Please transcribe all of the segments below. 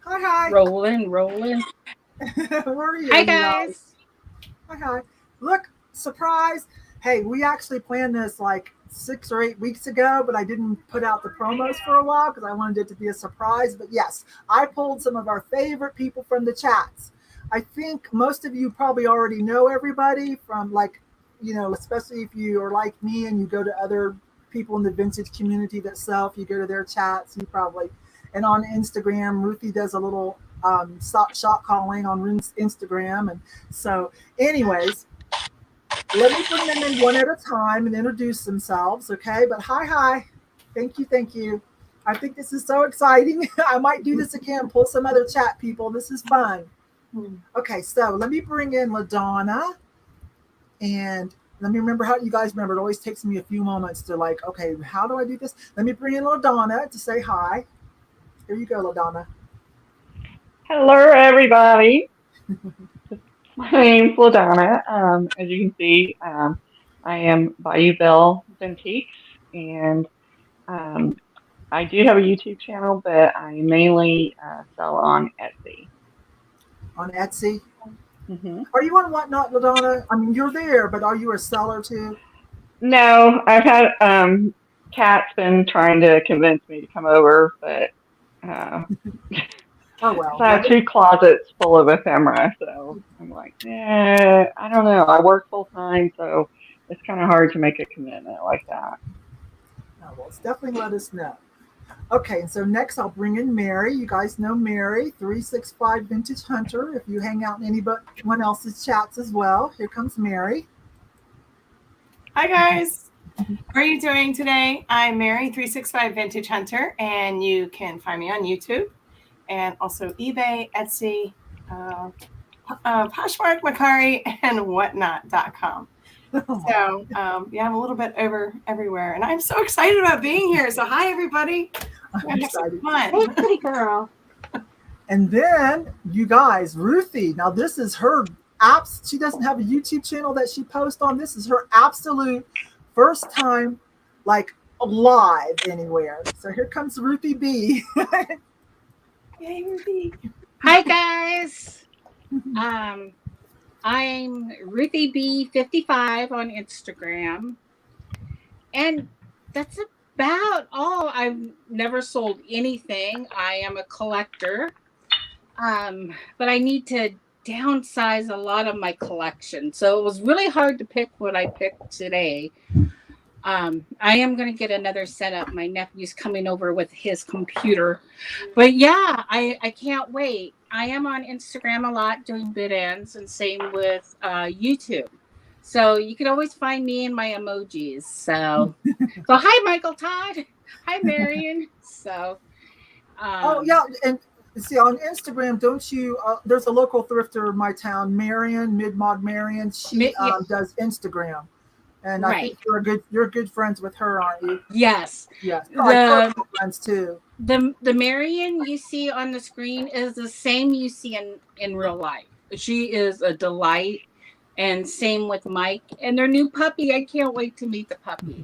Hi, hi. Rolling, rolling. Where are you, Hi, you guys? guys. Hi, hi. Look, surprise. Hey, we actually planned this like 6 or 8 weeks ago, but I didn't put out the promos for a while because I wanted it to be a surprise. But yes, I pulled some of our favorite people from the chats. I think most of you probably already know everybody from especially if you are like me and you go to other people in the vintage community that sell, if you go to their chats, you probably, and on Instagram, Ruthie does a little shot calling on Instagram. And so, anyways, let me bring them in one at a time and introduce themselves, okay? But hi, hi. Thank you, thank you. I think this is so exciting. I might do this again, pull some other chat people. This is fun. Okay, so let me bring in LaDonna, and let me remember how you guys remember. It always takes me a few moments to like, okay, how do I do this? Let me bring in LaDonna to say hi. Here you go, LaDonna. Hello, everybody. My name's LaDonna. As you can see, I am Bayou Belle Vintiques, and um, I do have a YouTube channel, but I mainly sell on Etsy. On Etsy. hmm Are you on Whatnot, LaDonna? I mean, you're there, but are you a seller too? No, I've had Kat's been trying to convince me to come over, but uh, Oh because well, I let have me. two closets full of ephemera, so I'm like, I don't know. I work full time, so it's kind of hard to make a commitment like that. Oh, well, it's definitely let us know. Okay, and so next I'll bring in Mary. You guys know Mary, 365 Vintage Hunter. If you hang out in anyone else's chats as well, here comes Mary. Hi guys, how are you doing today? I'm Mary 365 Vintage Hunter, and you can find me on YouTube and also eBay, Etsy, Poshmark, Macari, and whatnot.com. So yeah, I'm a little bit over everywhere, and I'm so excited about being here. So hi everybody, we're I'm gonna have some excited. fun. Hey, girl. And then you guys, Ruthie. Now this is her apps. She doesn't have a YouTube channel that she posts on. This is her absolute first time, like live anywhere. So here comes Ruthie B. Yay, Ruby. Hi, guys. Um, I'm Ruthie B55 on Instagram, and that's about all. I've never sold anything. I am a collector, but I need to downsize a lot of my collection, so it was really hard to pick what I picked today. I am going to get another setup. My nephew's coming over with his computer. But yeah, I can't wait. I am on Instagram a lot doing bid ends, and same with YouTube. So you can always find me in my emojis. So hi, Michael Todd. Hi, Marion. Oh Um, yeah, and see on Instagram, don't you? There's a local thrifter in my town, Marion, Mid Mod Marion. She yeah, does Instagram, and I think right. you're good friends with her, aren't you? Yes. Yes, probably The personal friends too. the Marion you see on the screen is the same you see in real life. She is a delight, and same with Mike and their new puppy. I can't wait to meet the puppy.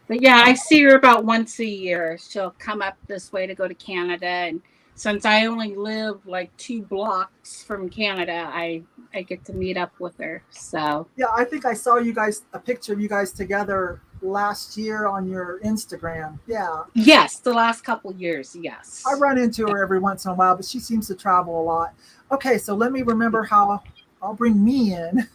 But yeah, I see her about once a year. She'll come up this way to go to Canada, and since I only live like 2 blocks from Canada, I get to meet up with her. So Yeah, I think I saw you guys a picture of you guys together last year on your Instagram. Yeah, yes, the last couple years, I yes. run into her every once in a while, but she seems to travel a lot. Okay, so let me remember how I'll bring me in.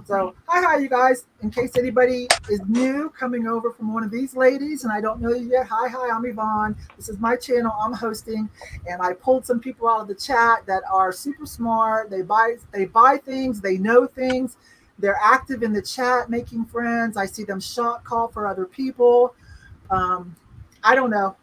So, hi, you guys. In case anybody is new coming over from one of these ladies and I don't know you yet, hi, I'm Yvonne. This is my channel I'm hosting, and I pulled some people out of the chat that are super smart. They buy things, they know things. They're active in the chat, making friends. I see them shot call for other people. Um, I don't know.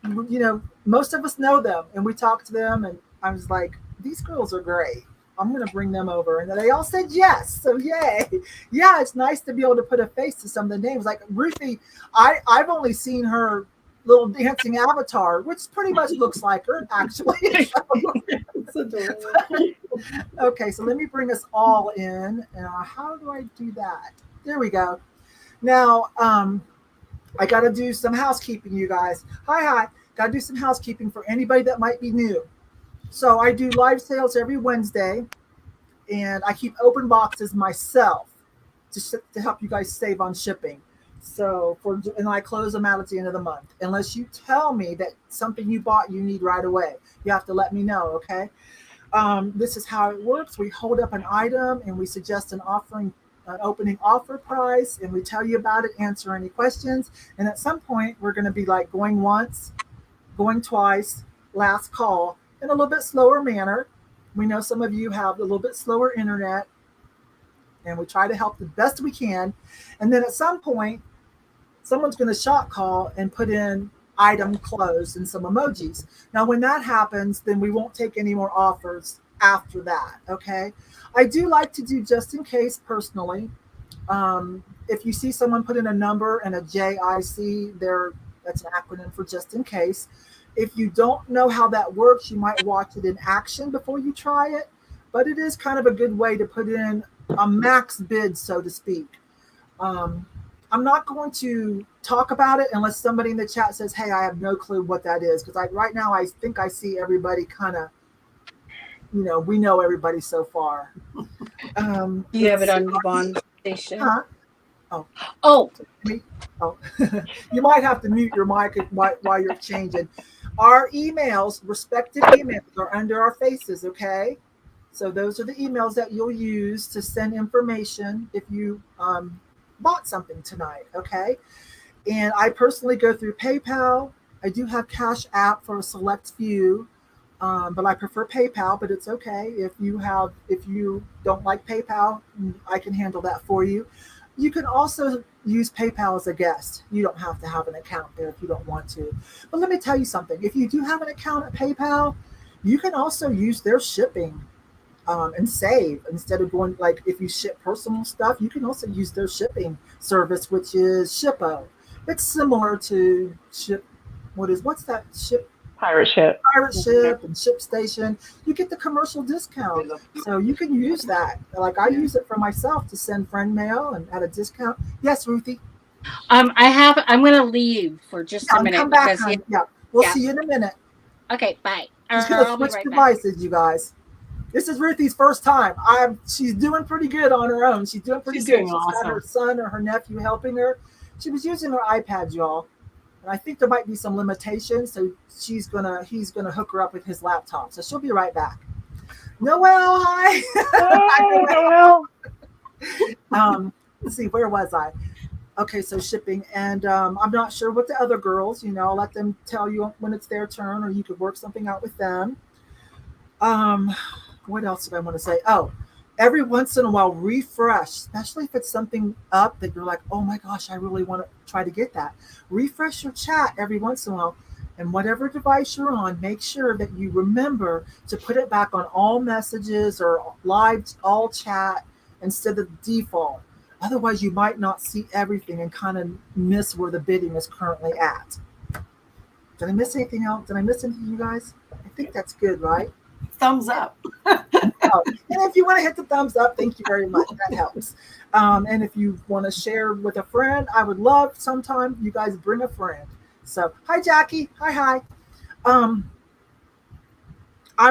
Most of us know them, and we talk to them, and I was like, these girls are great. I'm going to bring them over. And they all said yes. So, yay. Yeah, it's nice to be able to put a face to some of the names. Like Ruthie, I've only seen her little dancing avatar, which pretty much looks like her, actually. It's adorable. Okay, so let me bring us all in. How do I do that? There we go. Now, I got to do some housekeeping, you guys. Hi. got to do some housekeeping for anybody that might be new. So I do live sales every Wednesday, and I keep open boxes myself to help you guys save on shipping. So and I close them out at the end of the month. Unless you tell me that something you bought you need right away, you have to let me know. Okay. This is how it works. We hold up an item and we suggest an opening offer price, and we tell you about it, answer any questions. And at some point, we're going to be like going once, going twice, last call, in a little bit slower manner. We know some of you have a little bit slower internet, and we try to help the best we can. And then at some point, someone's going to shot call and put in item closed and some emojis. Now, when that happens, then we won't take any more offers after that. Okay. I do like to do just in case personally. If you see someone put in a number and a JIC, that's an acronym for just in case. If you don't know how that works, you might watch it in action before you try it. But it is kind of a good way to put in a max bid, so to speak. I'm not going to talk about it unless somebody in the chat says, hey, I have no clue what that is. Because right now I think I see everybody kind of, we know everybody so far. Do you have it on the bond station? Huh? Oh. You might have to mute your mic while you're changing. Our emails, respective emails, are under our faces, okay? So those are the emails that you'll use to send information if you bought something tonight, okay? And I personally go through PayPal. I do have Cash App for a select few, but I prefer PayPal, but it's okay. If you don't like PayPal, I can handle that for you. You can also use PayPal as a guest. You don't have to have an account there if you don't want to. But let me tell you something. If you do have an account at PayPal, you can also use their shipping and save. Instead of going, like, if you ship personal stuff, you can also use their shipping service, which is Shippo. It's similar to Pirate Ship and ShipStation. You get the commercial discount. So you can use that. Like, I use it for myself to send friend mail and at a discount. Yes, Ruthie? I'm going to leave for just a minute. Come back, We'll see you in a minute. Okay, bye. She's going to switch devices, you guys. This is Ruthie's first time. She's doing pretty good on her own. She's doing pretty good. Doing awesome. She's got her son or her nephew helping her. She was using her iPad, y'all. And I think there might be some limitations, so he's gonna hook her up with his laptop. So she'll be right back. Noelle, hi. Hi, Noelle. Let's see, where was I? Okay, so shipping, and I'm not sure what the other girls. I'll let them tell you when it's their turn, or you could work something out with them. What else did I want to say? Oh, every once in a while, refresh, especially if it's something up that you're like, oh my gosh, I really want to try to get that. Refresh your chat every once in a while. And whatever device you're on, make sure that you remember to put it back on all messages or live all chat instead of default. Otherwise, you might not see everything and kind of miss where the bidding is currently at. Did I miss anything else? Did I miss anything, you guys? I think that's good, right? Thumbs up. And if you want to hit the thumbs up, thank you very much. That helps. And if you want to share with a friend, I would love sometime you guys bring a friend. So, hi, Jackie. Hi. I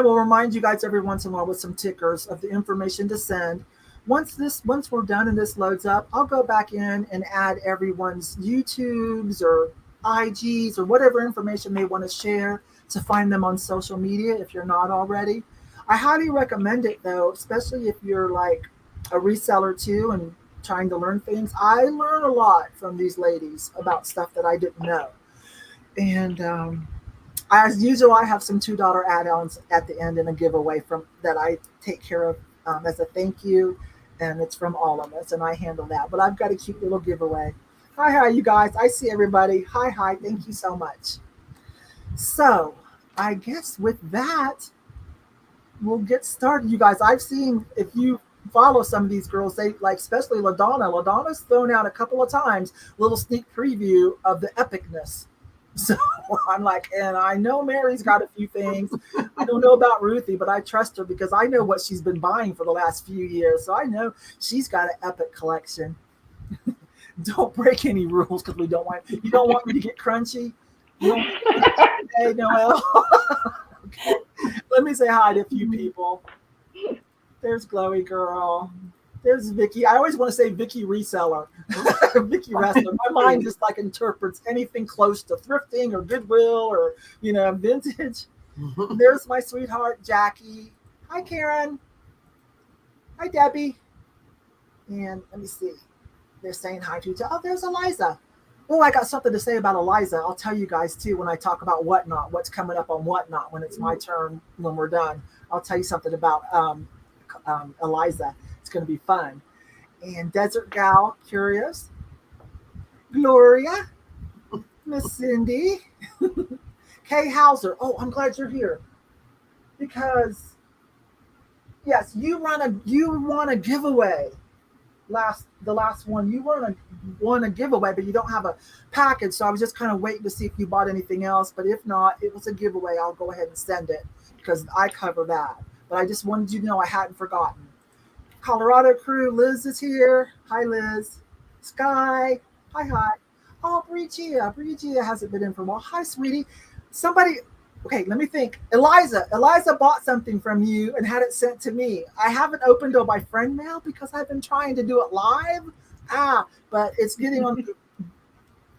will remind you guys every once in a while with some tickers of the information to send. Once we're done and this loads up, I'll go back in and add everyone's YouTubes or IGs or whatever information they want to share to find them on social media if you're not already. I highly recommend it though, especially if you're like a reseller too and trying to learn things. I learn a lot from these ladies about stuff that I didn't know. And as usual, I have some $2 add-ons at the end and a giveaway that I take care of as a thank you. And it's from all of us and I handle that. But I've got a cute little giveaway. Hi, you guys. I see everybody. Hi. Thank you so much. So I guess with that, we'll get started. You guys, I've seen, if you follow some of these girls, they like, especially LaDonna. LaDonna's thrown out a couple of times, little sneak preview of the epicness. So I'm like, and I know Mary's got a few things. I don't know about Ruthie, but I trust her because I know what she's been buying for the last few years. So I know she's got an epic collection. Don't break any rules because you don't want me to get crunchy. Hey, Noel. Okay. Let me say hi to a few people. There's Glowy Girl. There's Vicky. I always want to say Vicky Reseller. Vicky Wrestler. My mind just like interprets anything close to thrifting or Goodwill or, vintage. There's my sweetheart, Jackie. Hi, Karen. Hi, Debbie. And let me see. They're saying hi to each other. Oh, there's Eliza. Oh, I got something to say about Eliza. I'll tell you guys too when I talk about Whatnot, what's coming up on Whatnot when it's my turn when we're done. I'll tell you something about Eliza. It's going to be fun. And Desert Gal, Curious. Gloria. Miss Cindy. Kay Hauser. Oh, I'm glad you're here. Because, yes, you want a giveaway. The last one, you won a giveaway, but you don't have a package. So I was just kind of waiting to see if you bought anything else. But if not, it was a giveaway. I'll go ahead and send it because I cover that. But I just wanted you to know I hadn't forgotten. Colorado crew, Liz is here. Hi, Liz. Sky. Hi. Oh, Brigia hasn't been in for a while. Hi, sweetie. Okay, let me think. Eliza bought something from you and had it sent to me. I haven't opened it by friend mail because I've been trying to do it live. But it's getting on the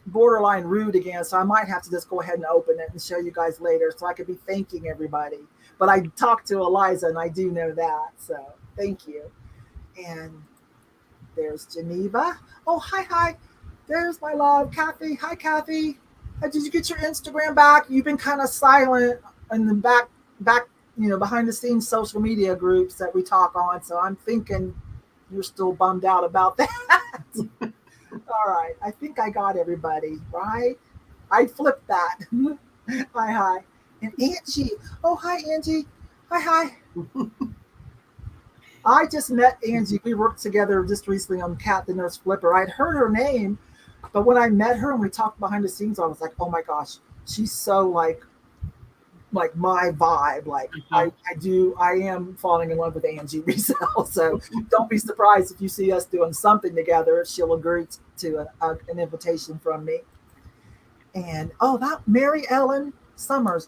borderline rude again, so I might have to just go ahead and open it and show you guys later so I could be thanking everybody. But I talked to Eliza and I do know that, so thank you. And there's Geneva. Oh, hi. There's my love, Kathy. Hi, Kathy. Did you get your Instagram back? You've been kind of silent in the back, behind the scenes social media groups that we talk on. So I'm thinking you're still bummed out about that. All right. I think I got everybody, right? I flipped that. Hi. And Angie. Oh, hi, Angie. Hi. I just met Angie. We worked together just recently on Cat the Nurse Flipper. I'd heard her name, but when I met her and we talked behind the scenes, I was like, oh my gosh, she's so like my vibe. Like I am falling in love with Angie Resell. So don't be surprised if you see us doing something together. She'll agree to an invitation from me. And that Mary Ellen Summers.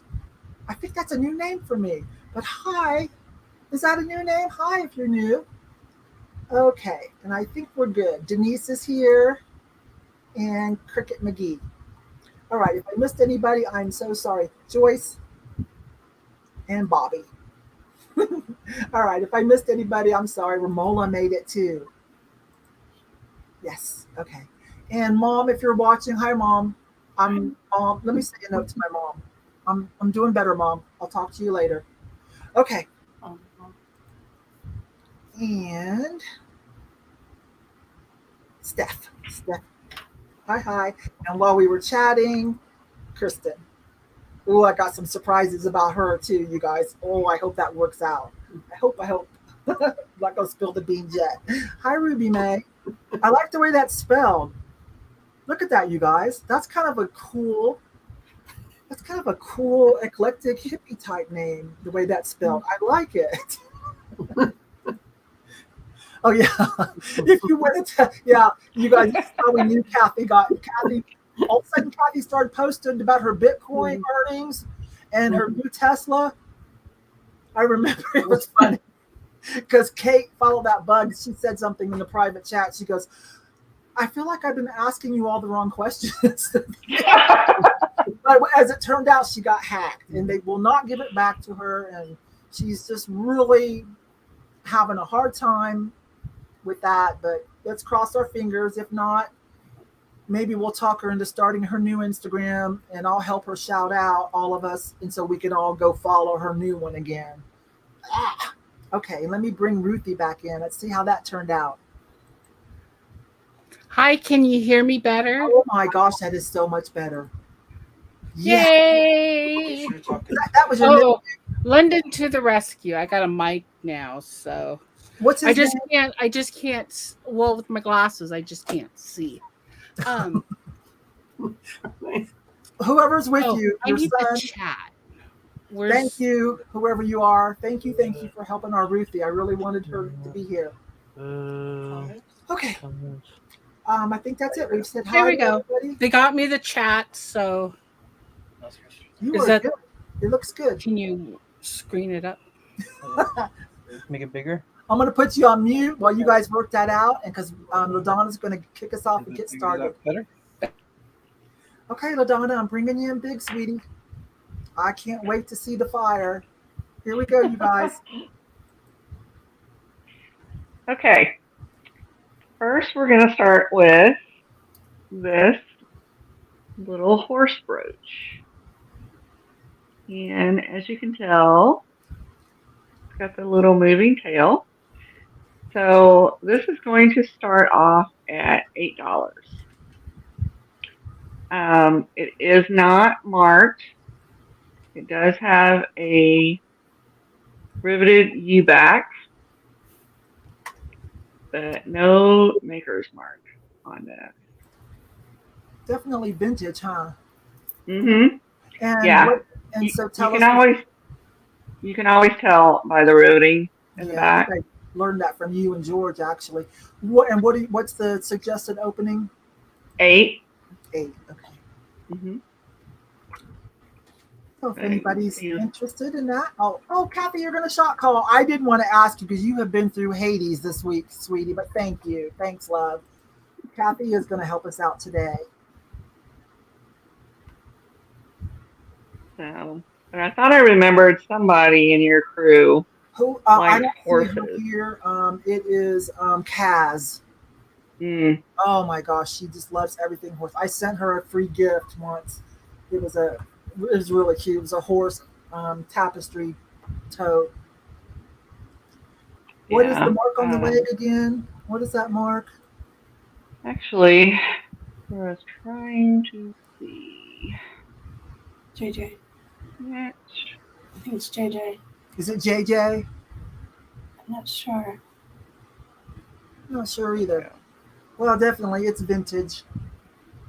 I think that's a new name for me. But hi. Is that a new name? Hi, if you're new. Okay, and I think we're good. Denise is here, and Cricket McGee. All right, if I missed anybody, I'm so sorry. Joyce and Bobby. All right, if I missed anybody, I'm sorry. Ramola made it too. Yes, okay. And Mom, if you're watching, hi, Mom. Let me say a note to my mom. I'm doing better, Mom. I'll talk to you later. Okay. And Steph. Hi. And while we were chatting, Kristen. Oh, I got some surprises about her too, you guys. Oh, I hope that works out. I hope. I'm not gonna spill the beans yet. Hi, Ruby May. I like the way that's spelled. Look at that, you guys. That's kind of a cool eclectic hippie type name, the way that's spelled. I like it. Oh yeah. If you wanted to, you guys, that's how we knew Kathy. All of a sudden Kathy started posting about her Bitcoin earnings and her new Tesla. I remember it was funny because Kate followed that bug. She said something in the private chat. She goes, I feel like I've been asking you all the wrong questions. But as it turned out, she got hacked and they will not give it back to her. And she's just really having a hard time with that. But let's cross our fingers. If not, maybe we'll talk her into starting her new Instagram and I'll help her shout out all of us. And so we can all go follow her new one again. Okay, let me bring Ruthie back in. Let's see how that turned out. Hi, can you hear me better? Oh my gosh, that is so much better. Yay! That was your name. London to the rescue. I got a mic now, so What's his name? I just can't. Well, with my glasses, I just can't see. Whoever's with you, I your need son. the chat. Thank you, whoever you are. Thank you for helping our Ruthie. I really wanted her to be here. Okay. I think that's it. We've said hi. There we go. Everybody. They got me the chat, so You Is are that- good. It looks good. Can you screen it up? Make it bigger. I'm going to put you on mute while you guys work that out, and because LaDonna's going to kick us off and get started. Better. Okay, LaDonna, I'm bringing you in big, sweetie. I can't wait to see the fire. Here we go, you guys. Okay. First, we're going to start with this little horse brooch. And as you can tell, it's got the little moving tail. So this is going to start off at $8. It is not marked. It does have a riveted U-back, but no maker's mark on that. Definitely vintage, huh? Mm-hmm. And Yeah. so You tell can us. you can always tell by the riveting in the I back. think I learned that from you and George, actually. What's the suggested opening? 8. 8. Okay. Mm-hmm. So if Right. anybody's Yeah. interested in that, oh, Kathy, you're going to shot call. I did want to ask you because you have been through Hades this week, sweetie. But thank you, thanks, love. Kathy is going to help us out today. So, and I thought I remembered somebody in your crew. Who I Like don't see her horses. here. It is Kaz. Mm. Oh my gosh, she just loves everything horse. I sent her a free gift once. It was really cute. It was a horse tapestry tote. What is Yeah. the mark on the leg again? What is that mark? Actually, I was trying to see. JJ. That. I think it's JJ. Is it JJ? I'm not sure. I'm not sure either. Well, definitely, it's vintage.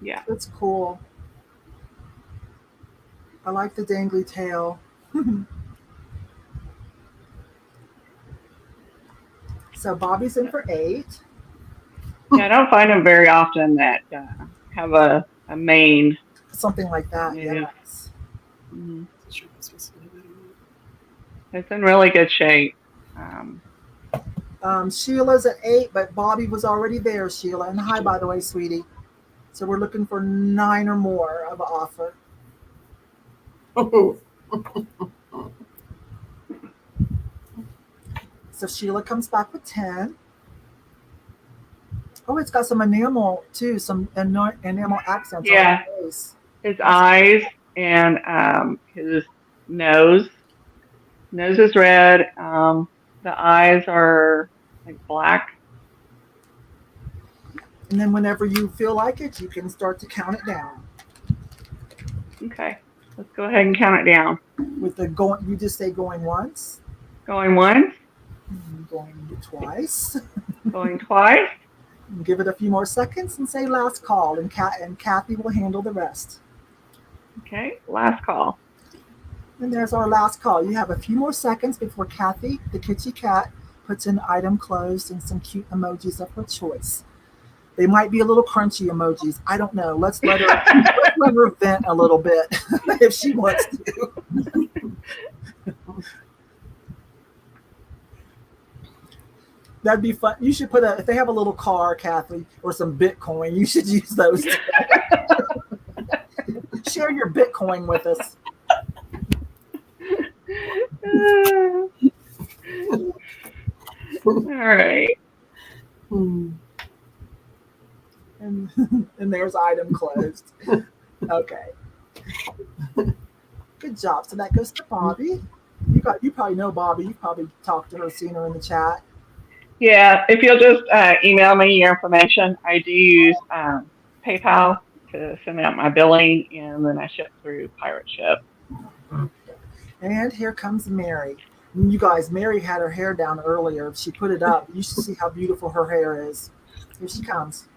Yeah. It's cool. I like the dangly tail. So Bobby's in for 8. Yeah, I don't find them very often that have a mane. Something like that, Yeah. yes. Mhm. Sure, it's supposed to be better. It's in really good shape. Sheila's at 8, but Bobby was already there, Sheila. And hi, by the way, sweetie. So we're looking for 9 or more of an offer. So Sheila comes back with 10. Oh, it's got some enamel too, some enamel accents Yeah. on the face. His eyes and his nose. Nose is red. The eyes are like black. And then whenever you feel like it, you can start to count it down. Okay. Let's go ahead and count it down. With the you just say going once, Going once, going twice. going twice. Give it a few more seconds and say last call, and Kathy will handle the rest. Okay, last call. And there's our last call. You have a few more seconds before Kathy, the kitty cat, puts in item closed and some cute emojis of her choice. They might be a little crunchy emojis. I don't know. Let's let her vent a little bit if she wants to. That'd be fun. You should put if they have a little car, Kathy, or some Bitcoin, you should use those. Share your Bitcoin with us. All right. And there's item closed. Okay. Good job. So that goes to Bobby. You probably know Bobby. You probably talked to her, seen her in the chat. Yeah, if you'll just email me your information. I do use PayPal to send out my billing, and then I ship through Pirate Ship. And here comes Mary. You guys, Mary had her hair down earlier. She put it up. You should see how beautiful her hair is. Here she comes.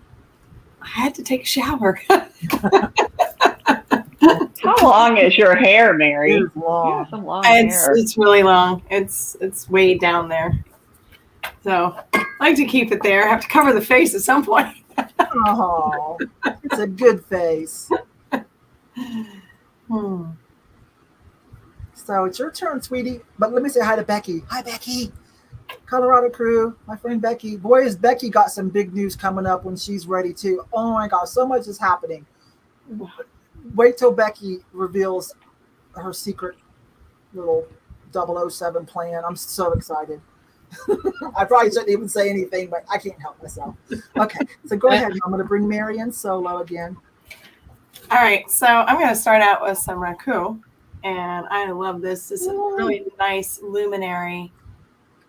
I had to take a shower. How long is your hair, Mary? It is long. You have some long hair. It's really long. It's way down there. So I like to keep it there. I have to cover the face at some point. Oh, it's a good face. So it's your turn, sweetie. But let me say hi to Becky. Hi, Becky. Colorado crew, my friend Becky. Boy, has Becky got some big news coming up when she's ready too. Oh my gosh, so much is happening. Wait till Becky reveals her secret little 007 plan. I'm so excited. I probably shouldn't even say anything, but I can't help myself. Okay, so go ahead. I'm going to bring Mary in solo again. All right, so I'm going to start out with some raku, and I love this. This is a really nice luminary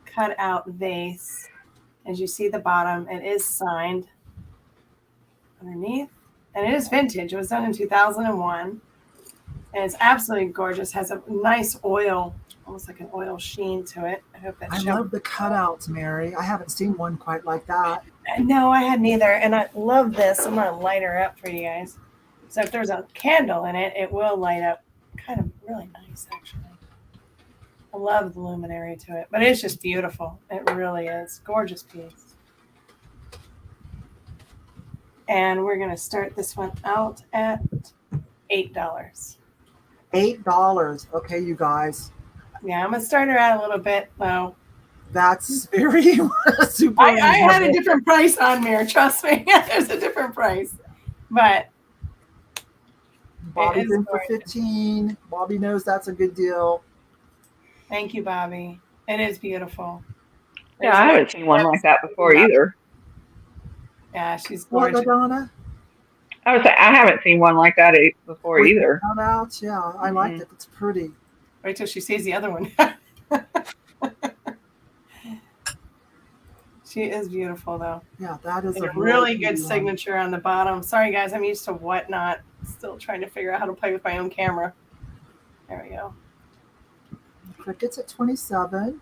cut-out vase. As you see the bottom, it is signed underneath, and it is vintage. It was done in 2001, and it's absolutely gorgeous. Has a nice oil, almost like an oil sheen to it. I hope that's showing. Love the cutouts, Mary. I haven't seen one quite like that. No, I hadn't either, and I love this. I'm going to light her up for you guys. So if there's a candle in it, it will light up kind of really nice, actually. I love the luminary to it, but it's just beautiful. It really is. Gorgeous piece. And we're going to start this one out at $8. $8. Okay, you guys. Yeah, I'm going to start her out a little bit low. That's very super. I had a different price on there. Trust me. There's a different price. But Bobby's in for 15. Bobby knows that's a good deal. Thank you, Bobby. It is beautiful. Yeah, I haven't seen one like that before either. Yeah, she's What, gorgeous. LaDonna? I would say I haven't seen one like that before either. Out. Yeah, I liked it. It's pretty. Wait till she sees the other one. She is beautiful, though. Yeah, that is a really good signature on the bottom. Sorry, guys, I'm used to Whatnot. Still trying to figure out how to play with my own camera. There we go. Cricket's at 27.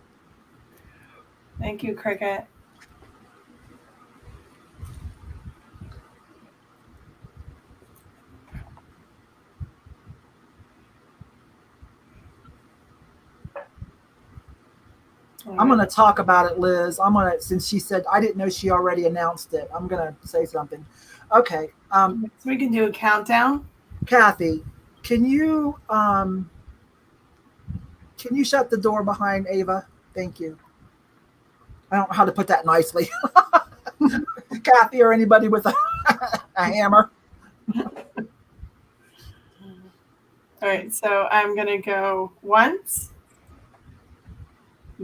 Thank you, Cricket. I'm going to talk about it, Liz. Since she said, I didn't know she already announced it. I'm going to say something. Okay. So we can do a countdown. Kathy, can you shut the door behind Ava? Thank you. I don't know how to put that nicely. Kathy or anybody with a hammer. All right, so I'm going to go once,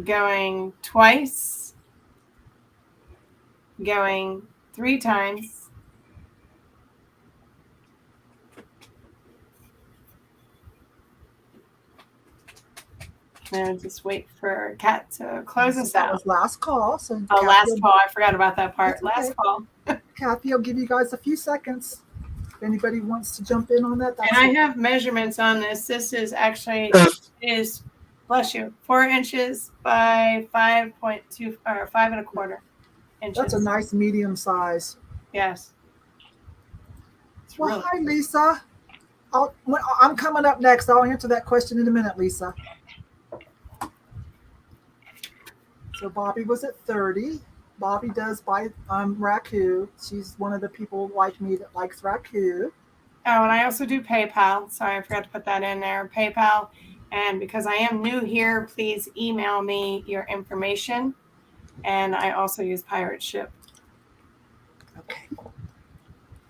going twice, going 3 times, and just wait for Kat to close us That out. was last call. So Oh, last call. I forgot about that part. That's okay. Last call. Kathy, I'll give you guys a few seconds. If anybody wants to jump in on that, And I have measurements on this. This is actually bless you, 4 inches by 5.2 or 5 1/4 inches. That's a nice medium size. Yes. It's Well, really hi, Lisa. I'm coming up next. I'll answer that question in a minute, Lisa. So Bobby was at 30. Bobby does buy raku. She's one of the people like me that likes raku. Oh, and I also do PayPal. Sorry, I forgot to put that in there. PayPal. And because I am new here, please email me your information. And I also use Pirate Ship. Okay.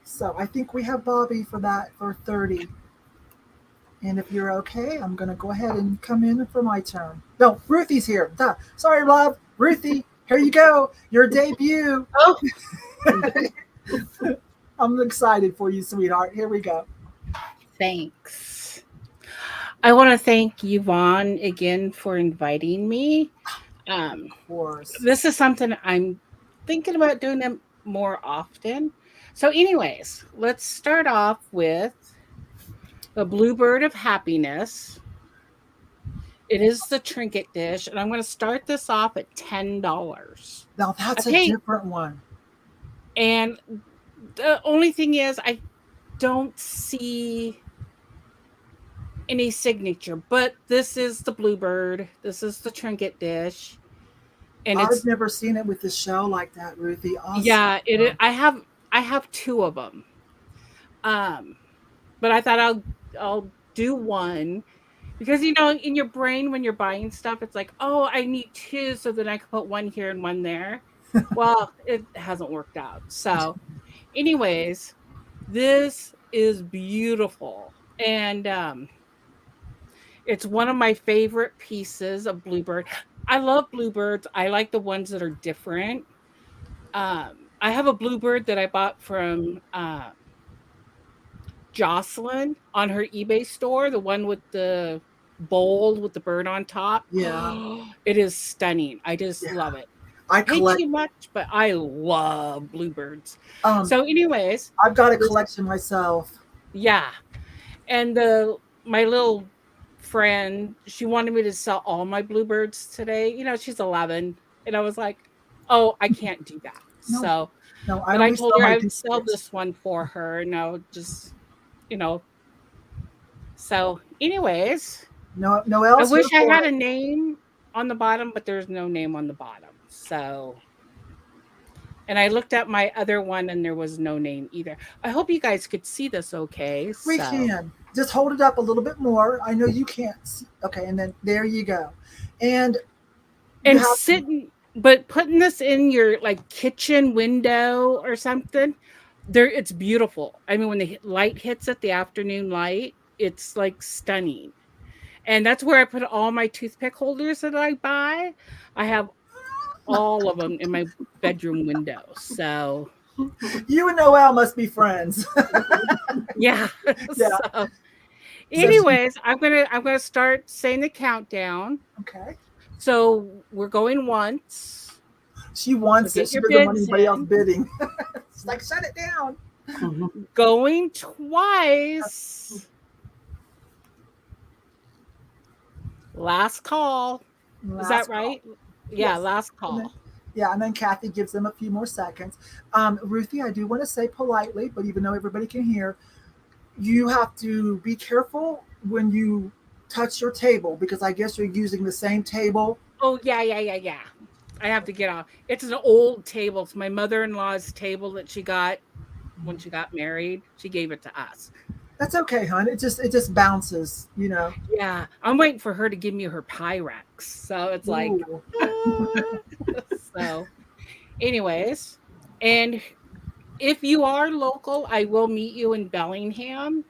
So I think we have Bobby for 30. And if you're okay, I'm going to go ahead and come in for my turn. No, Ruthie's here. Duh. Sorry, love. Ruthie, here you go. Your debut. Oh. I'm excited for you, sweetheart. Here we go. Thanks. I want to thank Yvonne again for inviting me. Of course. This is something I'm thinking about doing it more often. So anyways, let's start off with the Bluebird of Happiness. It is the trinket dish, and I'm going to start this off at $10. Now that's a different one. And the only thing is, I don't see any signature, but this is the Bluebird. This is the trinket dish, and I've never seen it with the shell like that, Ruthie. Awesome. Yeah, it. I have 2 of them, but I thought I'll do one, Because in your brain when you're buying stuff, it's like, oh, I need two so that I can put one here and one there. Well, it hasn't worked out. So, anyways, this is beautiful. And it's one of my favorite pieces of bluebird. I love bluebirds. I like the ones that are different. I have a bluebird that I bought from Jocelyn on her eBay store, the one with the bowl with the bird on top. Yeah. It is stunning. I just Yeah. love it. I Pay collect. too much, but I love bluebirds. Um, So, anyways, I've got a collection myself. yeah. And my little friend, she wanted me to sell all my bluebirds today. She's 11, and I was like, "Oh, I can't do that." No, So, no, I but I only told sell her my I would sell Vintiques. this one for her. Just you know. So, anyways, No I else here wish I for had a it. name on the bottom, but there's no name on the bottom. So, and I looked at my other one, and there was no name either. I hope you guys could see this okay. We So, can just hold it up a little bit more. I know you can't see. Okay, and then there you go. And you and have sitting, but putting this in your like kitchen window or something, it's beautiful. I mean, when the light hits it, the afternoon light, it's like stunning. And that's where I put all my toothpick holders that I buy. I have all of them in my bedroom window. So, you and Noelle must be friends. yeah. Yeah. So, So she, anyways, I'm gonna start saying the countdown. okay. So we're going once. She So wants it. get She your doesn't want bids anybody else in. bidding. She's like, shut it down. Going twice. Last call. Is that Last call. right? Yeah, Yes. last And then, call. yeah, and then Kathy gives them a few more seconds. Ruthie, I do want to say politely, but even though everybody can hear, you have to be careful when you touch your table because I guess you're using the same table. Oh, yeah. I have to get off. It's an old table. It's my mother-in-law's table that she got when she got married. She gave it to us. That's okay, hon. It just bounces, you know. Yeah, I'm waiting for her to give me her Pyrex. So it's like, Ooh. so anyways, and if you are local, I will meet you in Bellingham.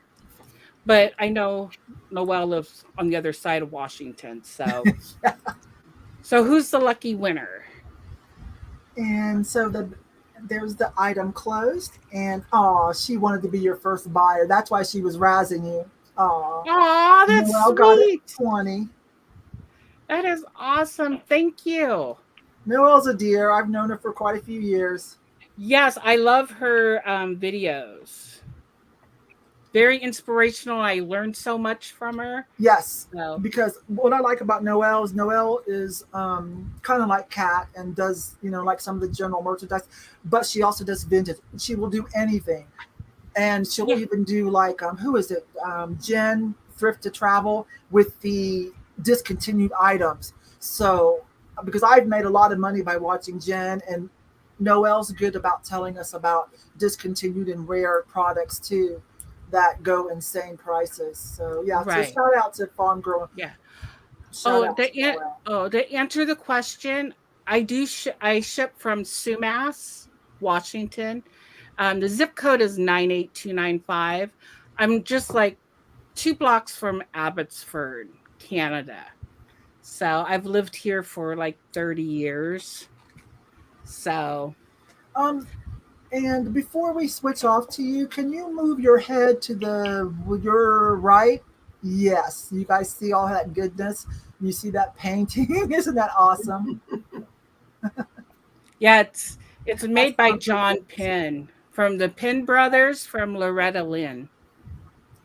But I know Noelle lives on the other side of Washington. So who's the lucky winner? And so there's the item closed, and she wanted to be your first buyer. That's why she was razzing you. Oh, that's Noelle got it sweet. 20. That is awesome. Thank you. Noelle's a dear. I've known her for quite a few years. Yes, I love her videos. Very inspirational. I learned so much from her. Yes, So, because what I like about Noelle is kind of like Kat and does like some of the general merchandise, but she also does vintage. She will do anything, and she'll yeah. even do like who is it? Jen Thrift to Travel with the discontinued items. So because I've made a lot of money by watching Jen, and Noelle's good about telling us about discontinued and rare products too that go insane prices. So yeah, so Right. shout out to Farm Girl. Yeah. Shout out to Noelle. To answer the question, I ship from Sumas, Washington. The zip code is 98295. I'm just like 2 blocks from Abbotsford, Canada. So I've lived here for like 30 years. So And before we switch off to you, can you move your head to your right? Yes, you guys see all that goodness. You see that painting? Isn't that awesome? yeah, it's made by That's John Penn from the Penn brothers from Loretta Lynn.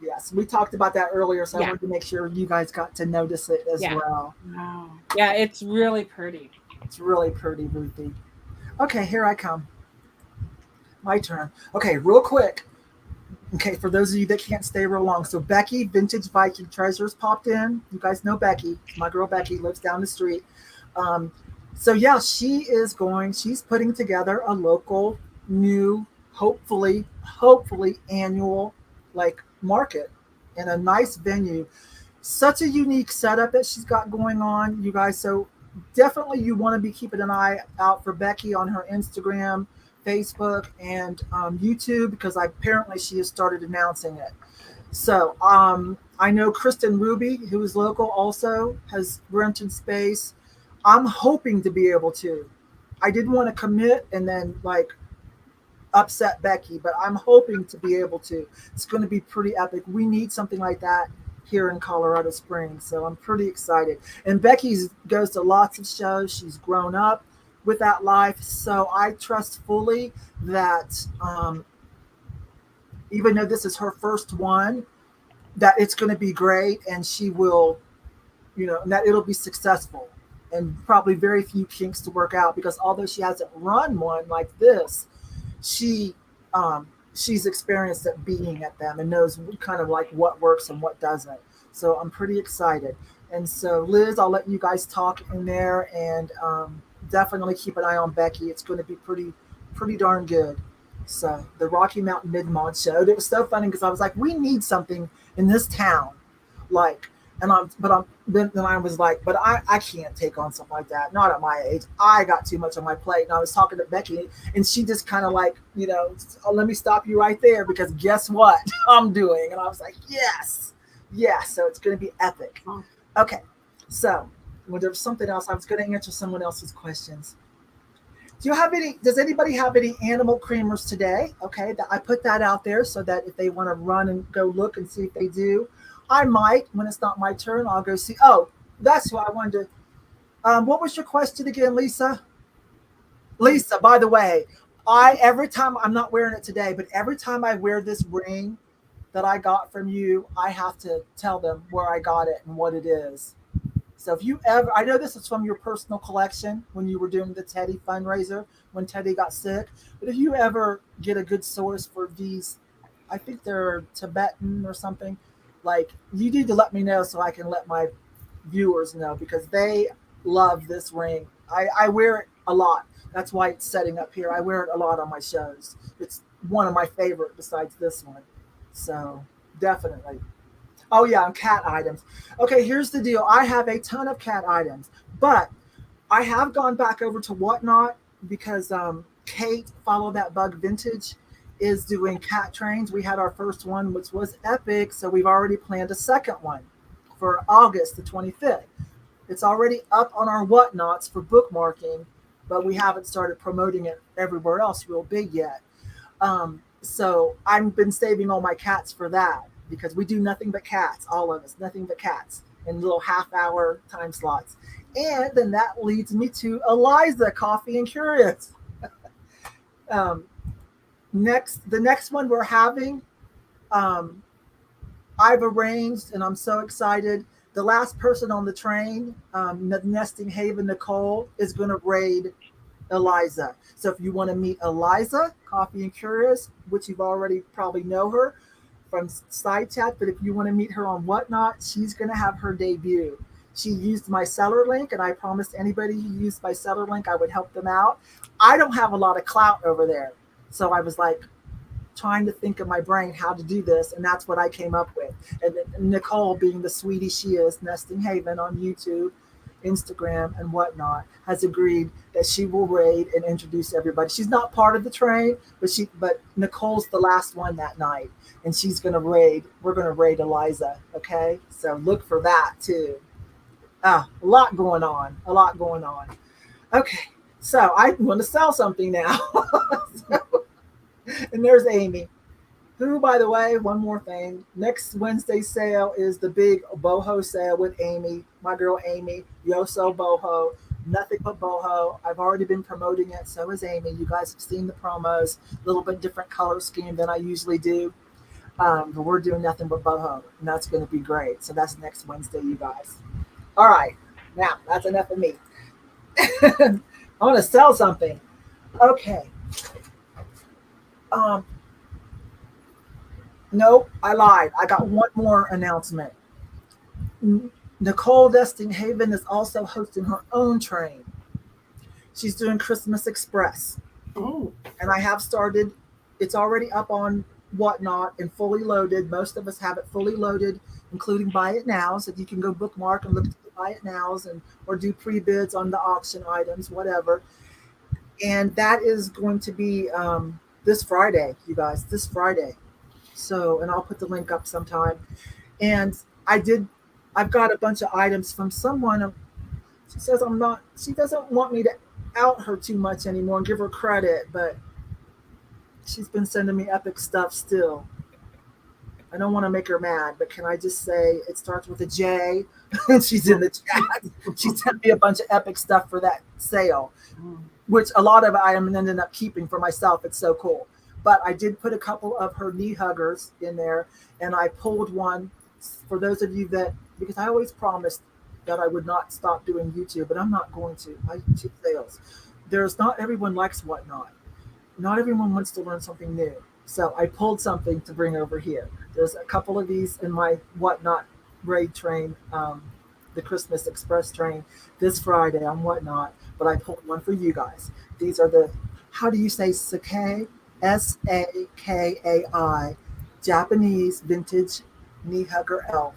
Yes, we talked about that earlier, so I Yeah. wanted to make sure you guys got to notice it as Yeah. well. Wow. Yeah, it's really pretty. It's really pretty, Ruthie. Okay, here I come. My turn. Okay, real quick. Okay, for those of you that can't stay real long. So Becky, Vintage Viking Treasures popped in. You guys know Becky. My girl Becky lives down the street. So yeah, she's putting together a local, new, hopefully annual like market in a nice venue. such a unique setup that she's got going on, you guys. So definitely you want to be keeping an eye out for Becky on her Instagram, Facebook, and YouTube, because apparently she has started announcing it. So I know Kristen Ruby, who is local, also has rented space. I'm hoping to be able to. I didn't want to commit and then like upset Becky, but I'm hoping to be able to. It's going to be pretty epic. We need something like that here in Colorado Springs, so I'm pretty excited. And Becky goes to lots of shows. She's grown up with that life, so I trust fully that even though this is her first one, that it's going to be great, and she will, and that it'll be successful, and probably very few kinks to work out, because although she hasn't run one like this, she's experienced at being at them and knows kind of like what works and what doesn't. So I'm pretty excited. And so Liz, I'll let you guys talk in there, and definitely keep an eye on Becky. It's going to be pretty darn good. So the Rocky Mountain Mid-Mod show, it was so funny because I was like, we need something in this town, like, then I was like, but I can't take on something like that, not at my age. I got too much on my plate. And I was talking to Becky, and she just kind of like, oh, let me stop you right there, because guess what I'm doing? And I was like, yes. So it's going to be epic. Okay, so well, there was something else. I was going to answer someone else's questions. Does anybody have any animal creamers today? Okay, that I put that out there so that if they want to run and go look and see if they do, I might, when it's not my turn, I'll go see. Oh, that's what I wanted to. What was your question again, Lisa? Lisa, by the way, every time, I'm not wearing it today, but every time I wear this ring that I got from you, I have to tell them where I got it and what it is. So if you ever, I know this is from your personal collection when you were doing the Teddy fundraiser when Teddy got sick, but if you ever get a good source for these, I think they're Tibetan or something, like, you need to let me know so I can let my viewers know, because they love this ring. I wear it a lot. That's why it's setting up here. I wear it a lot on my shows. It's one of my favorite besides this one. So definitely. Oh yeah, and cat items. Okay, here's the deal. I have a ton of cat items, but I have gone back over to Whatnot because Kate, Follow That Bug Vintage, is doing cat trains. We had our first one, which was epic, so we've already planned a second one for August the 25th. It's already up on our Whatnots for bookmarking, but we haven't started promoting it everywhere else real big yet. So I've been saving all my cats for that, because we do nothing but cats, all of us, nothing but cats in little half-hour time slots. And then that leads me to Eliza, Coffee and Curious. The next one we're having, I've arranged, and I'm so excited. The last person on the train, Nesting Haven Nicole, is going to raid Eliza. So if you want to meet Eliza, Coffee and Curious, which you've already probably know her from side chat, but if you want to meet her on Whatnot, she's going to have her debut. She used my seller link, and I promised anybody who used my seller link I would help them out. I don't have a lot of clout over there, so I was like trying to think in my brain how to do this, and that's what I came up with. And then Nicole, being the sweetie she is, Nesting Haven on YouTube, Instagram, and Whatnot, has agreed that she will raid and introduce everybody. She's not part of the train, but Nicole's the last one that night, and she's going to raid. We're going to raid Eliza. Okay, so look for that too. A lot going on. Okay, so I want to sell something now. And there's Amy, who, by the way, one more thing. Next Wednesday's sale is the big boho sale with Amy, my girl Amy. Yoso boho, nothing but boho. I've already been promoting it. So is Amy. You guys have seen the promos. A little bit different color scheme than I usually do. But we're doing nothing but boho, and that's going to be great. So that's next Wednesday, you guys. All right. Now, that's enough of me. I want to sell something. Okay. Nope, I lied. I got one more announcement. Nicole Nesting Haven is also hosting her own train. She's doing Christmas Express. Oh. And I have started. It's already up on Whatnot and fully loaded. Most of us have it fully loaded including buy it nows that you can go bookmark and look at the buy it nows and or do pre-bids on the auction items, whatever. And that is going to be this Friday, you guys, this Friday. So, and I'll put the link up sometime. And I've got a bunch of items from someone. She says she doesn't want me to out her too much anymore and give her credit, but she's been sending me epic stuff still. I don't want to make her mad, but can I just say it starts with a J? And she's in the chat. She sent me a bunch of epic stuff for that sale, which a lot of I ended up keeping for myself. It's so cool. But I did put a couple of her knee huggers in there, and I pulled one for those of you that, because I always promised that I would not stop doing YouTube, but I'm not going to. My YouTube sales. Not everyone likes Whatnot. Not everyone wants to learn something new. So I pulled something to bring over here. There's a couple of these in my Whatnot raid train, the Christmas Express train this Friday on Whatnot, but I pulled one for you guys. These are the, how do you say Sakai? Sakai, Japanese vintage knee hugger elf.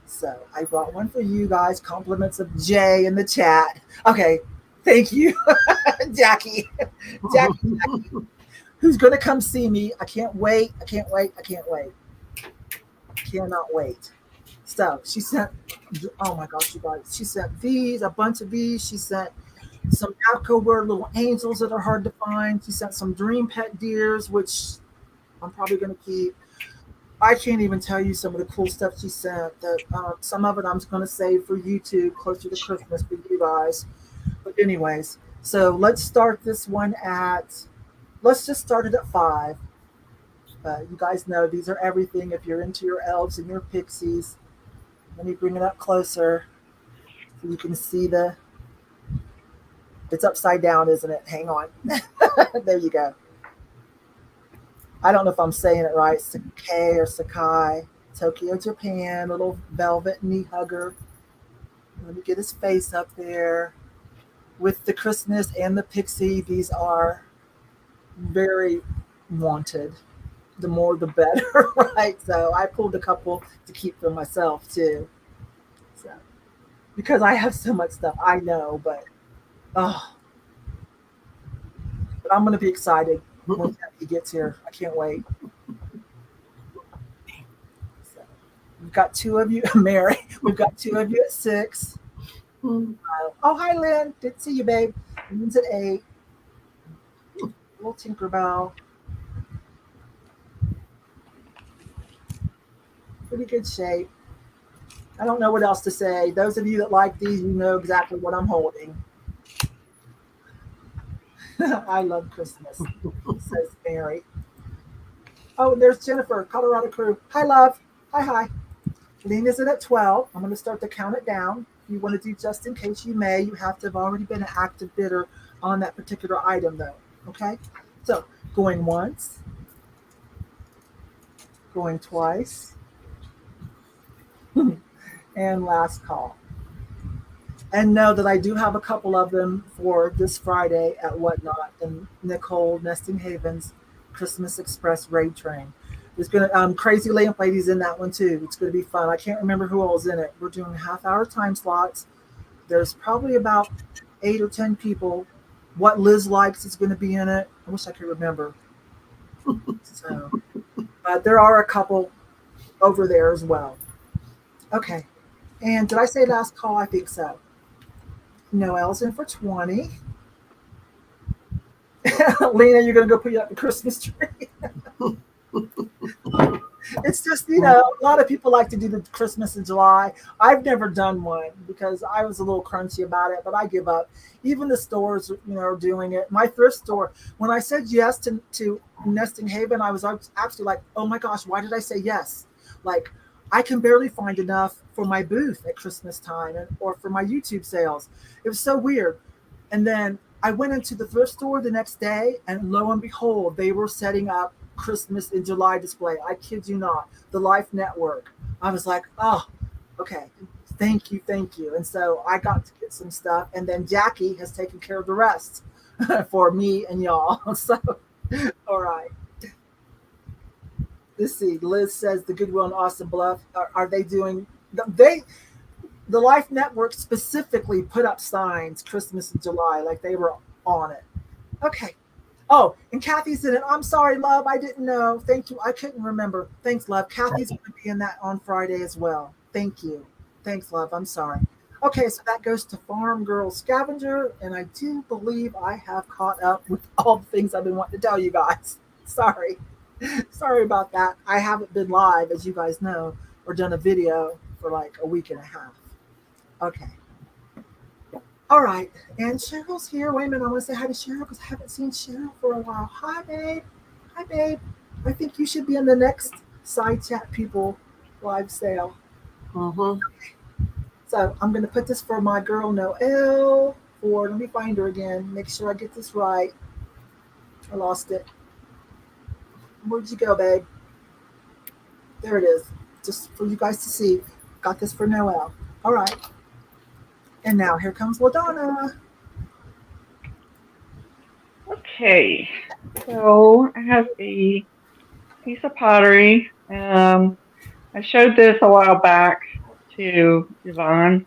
So I brought one for you guys. Compliments of Jay in the chat. Okay, thank you, Jackie. Jackie, who's going to come see me. I can't wait. I can't wait. I can't wait. Cannot wait. So she sent, oh my gosh, you guys. She sent these, a bunch of these. She sent some Alco-Ware little angels that are hard to find. She sent some dream pet deers, which I'm probably going to keep. I can't even tell you some of the cool stuff she sent. That some of it I'm going to save for YouTube closer to Christmas for you guys. But anyways, so let's start this one let's just start it at 5. You guys know these are everything. If you're into your elves and your pixies, let me bring it up closer so you can see it's upside down, isn't it? Hang on. There you go. I don't know if I'm saying it right. Sakai or Sakai. Tokyo, Japan. Little velvet knee hugger. Let me get his face up there. With the Christmas and the pixie, these are very wanted. The more the better, right? So I pulled a couple to keep for myself too. So because I have so much stuff, I know, but I'm going to be excited when he gets here. I can't wait. So, we've got 2 of you, Mary. We've got 2 of you at 6. Oh, hi, Lynn. Didn't see you, babe. Lynn's at 8. Little Tinkerbell. Pretty good shape. I don't know what else to say. Those of you that like these, you know exactly what I'm holding. I love Christmas, says Mary. Oh, and there's Jennifer, Colorado crew. Hi, love. Hi. Lena's in at 12. I'm going to start to count it down. If you want to do just in case, you may. You have to have already been an active bidder on that particular item, though. Okay? So, going once. Going twice. And last call. And know that I do have a couple of them for this Friday at Whatnot and Nicole Nesting Haven's Christmas Express raid train. There's gonna Crazy Lamp Lady's in that one too. It's gonna be fun. I can't remember who all's in it. We're doing half-hour time slots. There's probably about 8 or 10 people. What Liz likes is going to be in it. I wish I could remember. So, there are a couple over there as well. Okay. And did I say last call? I think so. Noelle's in for 20. Lena, you're going to go put up the Christmas tree. It's just, a lot of people like to do the Christmas in July. I've never done one because I was a little crunchy about it, but I give up. Even the stores, are doing it. My thrift store, when I said yes to Nesting Haven, I was actually like, oh my gosh, why did I say yes? Like, I can barely find enough for my booth at Christmas time or for my YouTube sales. It was so weird. And then I went into the thrift store the next day, and lo and behold, they were setting up Christmas in July display. I kid you not. The Life Network. I was like, oh, okay. Thank you. And so I got to get some stuff. And then Jackie has taken care of the rest for me and y'all. So, all right. let's see. Liz says the Goodwill in Austin Bluff. Are they doing? They the Life Network specifically put up signs Christmas in July, like they were on it. Okay. Oh, and Kathy's in it. I'm sorry, love. I didn't know. Thank you. I couldn't remember. Thanks, love. Kathy's going to be in that on Friday as well. Thank you. Thanks, love. I'm sorry. Okay, so that goes to Farm Girl Scavenger, and I do believe I have caught up with all the things I've been wanting to tell you guys. Sorry. Sorry about that. I haven't been live, as you guys know, or done a video for like a week and a half. Okay. All right. And Cheryl's here. Wait a minute. I want to say hi to Cheryl because I haven't seen Cheryl for a while. Hi, babe. Hi, babe. I think you should be in the next Side Chat People live sale. Mm-hmm. So I'm going to put this for my girl Noelle. Or let me find her again. Make sure I get this right. I lost it. Where'd you go, babe? There it is. Just for you guys to see. Got this for Noelle. All right. And now here comes LaDonna. Okay, so I have a piece of pottery. I showed this a while back to Yvonne,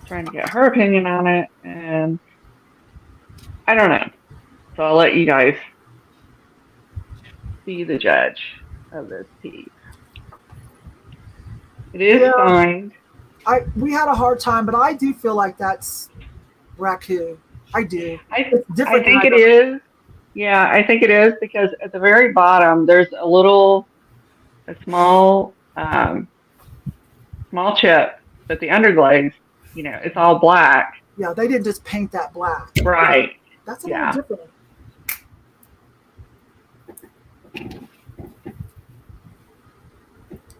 trying to get her opinion on it, and I don't know. So I'll let you guys be the judge of this piece. It is signed. We had a hard time, but I do feel like that's raccoon. I do. I think it is. Yeah, I think it is because at the very bottom there's a small chip, but the underglaze, it's all black. Yeah, they didn't just paint that black. Right. That's a little different.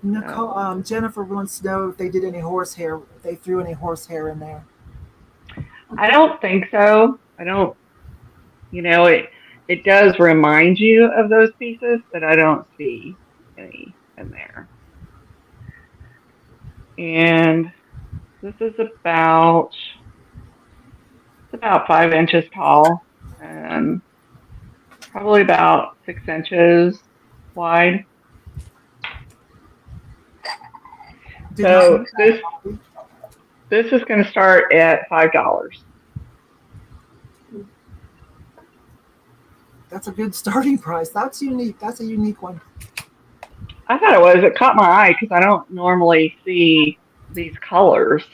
Nicole, Jennifer wants to know if they did any horsehair. If they threw any horsehair in there. I don't think so. I don't. It does remind you of those pieces, but I don't see any in there. And this is about 5 inches tall and probably about 6 inches wide. So this is going to start at $5. That's a good starting price. That's unique. That's a unique one. I thought it was. It caught my eye because I don't normally see these colors.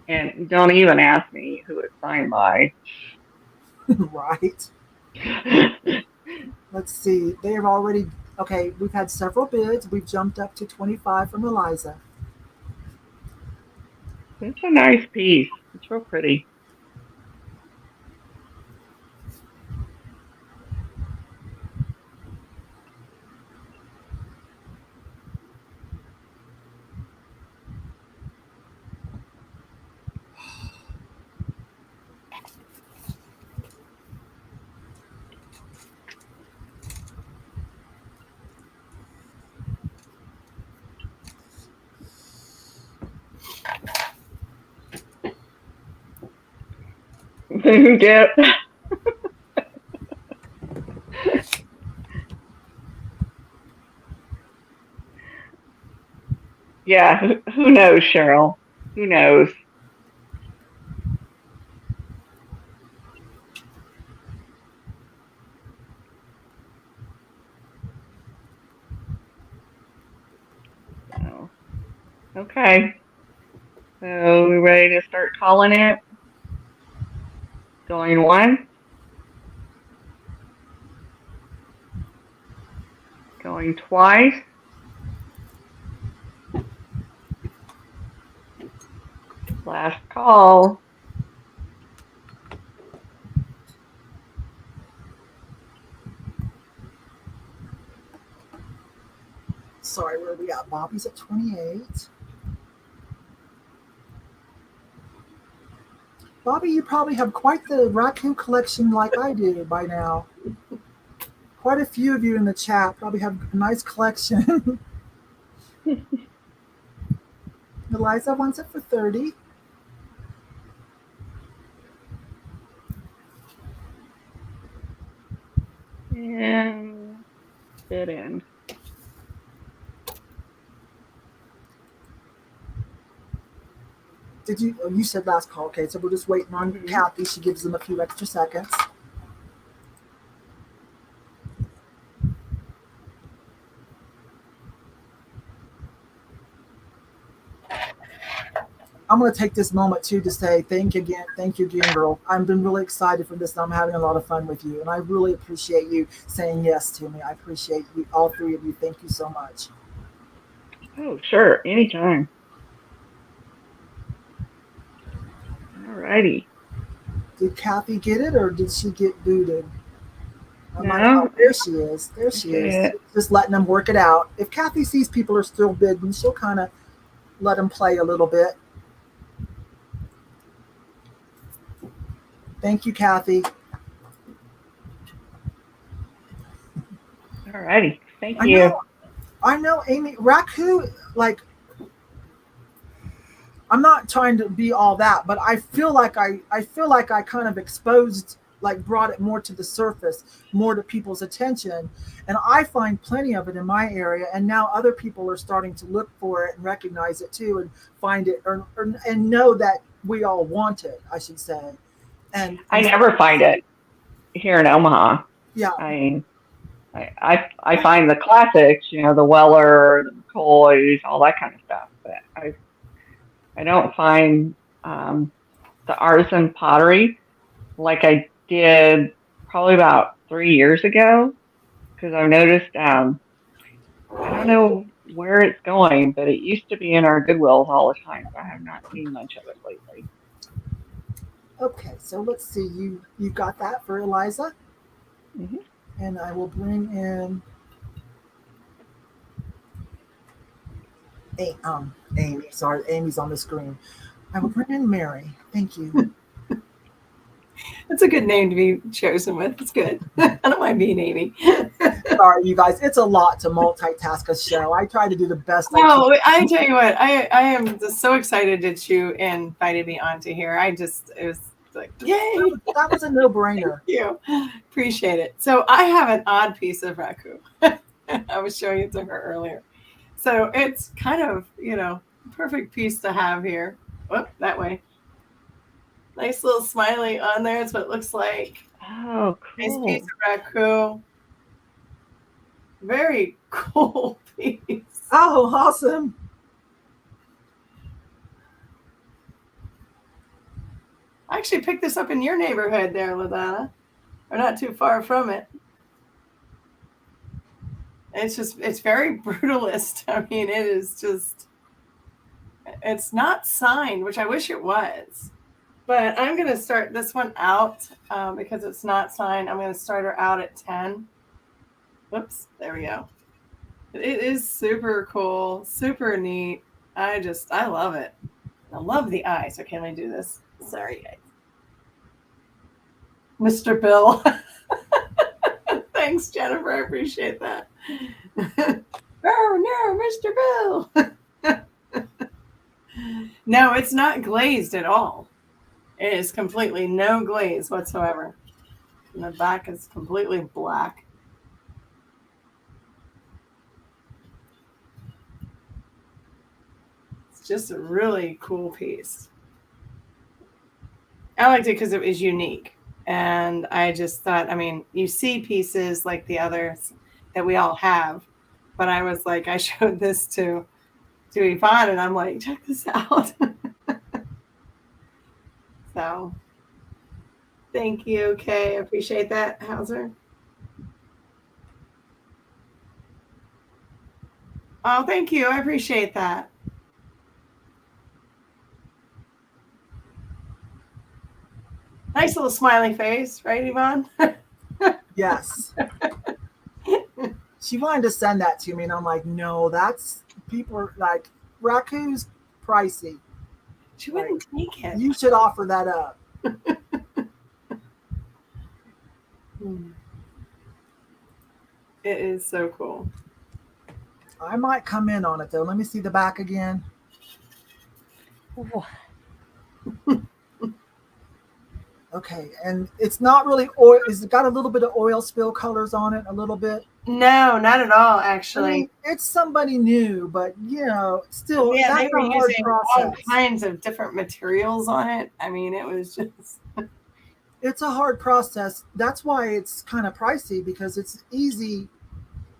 And don't even ask me who it's signed by. Right. Let's see. They have already, okay, we've had several bids. We've jumped up to 25 from Eliza. It's a nice piece. It's real pretty. Get. Yeah, who knows, Cheryl? Who knows? So, okay. So we ready to start calling it? Going once. Going twice. Last call. Sorry, where are we at? Bobby's at 28. Bobby, you probably have quite the raccoon collection like I do by now. Quite a few of you in the chat probably have a nice collection. Eliza wants it for 30. and fit in. Did you? Oh, you said last call. Okay, so we're just waiting on Kathy. She gives them a few extra seconds. I'm going to take this moment too to say thank you again, girl. I've been really excited for this, and I'm having a lot of fun with you, and I really appreciate you saying yes to me. I appreciate you, all three of you. Thank you so much. Oh, sure, anytime. Alrighty. Did Kathy get it, or did she get booted? No. There she is. There she is. Just letting them work it out. If Kathy sees people are still bidding, she'll kind of let them play a little bit. Thank you, Kathy. Alrighty. Thank you. I know, Amy. Raku, like, I'm not trying to be all that, but I feel like I kind of exposed, like, brought it more to the surface, more to people's attention, and I find plenty of it in my area. And now other people are starting to look for it and recognize it too, and find it, and know that we all want it, I should say. And I never find it here in Omaha. Yeah. I find the classics, you know, the Weller, the McCoys, all that kind of stuff. But I don't find the artisan pottery like I did probably about 3 years ago, because I've noticed I don't know where it's going, but it used to be in our Goodwills all the time. But I have not seen much of it lately. Okay, so let's see. You got that for Eliza, and I will bring in Amy. Sorry, Amy's on the screen. I will bring in Mary. Thank you. That's a good name to be chosen with. It's good. I don't mind being Amy. Sorry, you guys. It's a lot to multitask a show. I try to do the best I can. I tell you what, I am just so excited that you invited me onto here. It was like, yay. That was a no-brainer. Thank you. Appreciate it. So I have an odd piece of raku. I was showing it to her earlier. So it's kind of, perfect piece to have here. Whoop, that way. Nice little smiley on there. That's what it looks like. Oh, cool. Nice piece of raku. Very cool piece. Oh, awesome. I actually picked this up in your neighborhood there, LaDonna. We're not too far from it. It's very brutalist. I mean, it's not signed, which I wish it was. But I'm going to start this one out because it's not signed. I'm going to start her out at 10. Whoops, there we go. It is super cool, super neat. I love it. I love the eyes. Okay, let me do this. Sorry, guys. Mr. Bill. Thanks, Jennifer. I appreciate that. Oh, no, Mr. Bill. No, it's not glazed at all. It is completely no glaze whatsoever. And the back is completely black. It's just a really cool piece. I liked it because it was unique. And I just thought, I mean, you see pieces like the others that we all have. But I was like, I showed this to Yvonne, and I'm like, check this out. So, thank you, Kay. I appreciate that, Hauser. Oh, thank you. I appreciate that. Nice little smiley face, right, Yvonne? Yes. She wanted to send that to me, and I'm like, no, people are like, raku's pricey. She wouldn't take it. You should offer that up. It is so cool. I might come in on it, though. Let me see the back again. Okay, and it's not really oil. It's got a little bit of oil spill colors on it, a little bit. No, not at all, I actually. mean, it's somebody new, but still, Yeah, that's they were a hard using all process. kinds of different materials on it. I mean, it was just. It's a hard process. That's why it's kind of pricey, because it's easy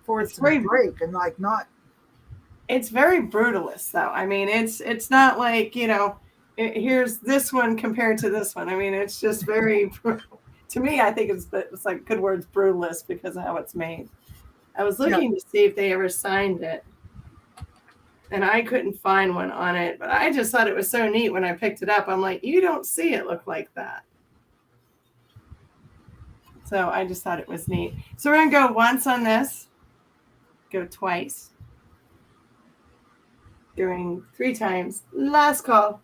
for it It's to very- break and like not. It's very brutalist, though. I mean, it's not like, here's this one compared to this one. I mean, it's just very. To me, I think it's like good words, brutalist, because of how it's made. I was looking to see if they ever signed it, and I couldn't find one on it, but I just thought it was so neat when I picked it up. I'm like, you don't see it look like that. So I just thought it was neat. So we're going to go once on this, go twice, going 3 times. Last call.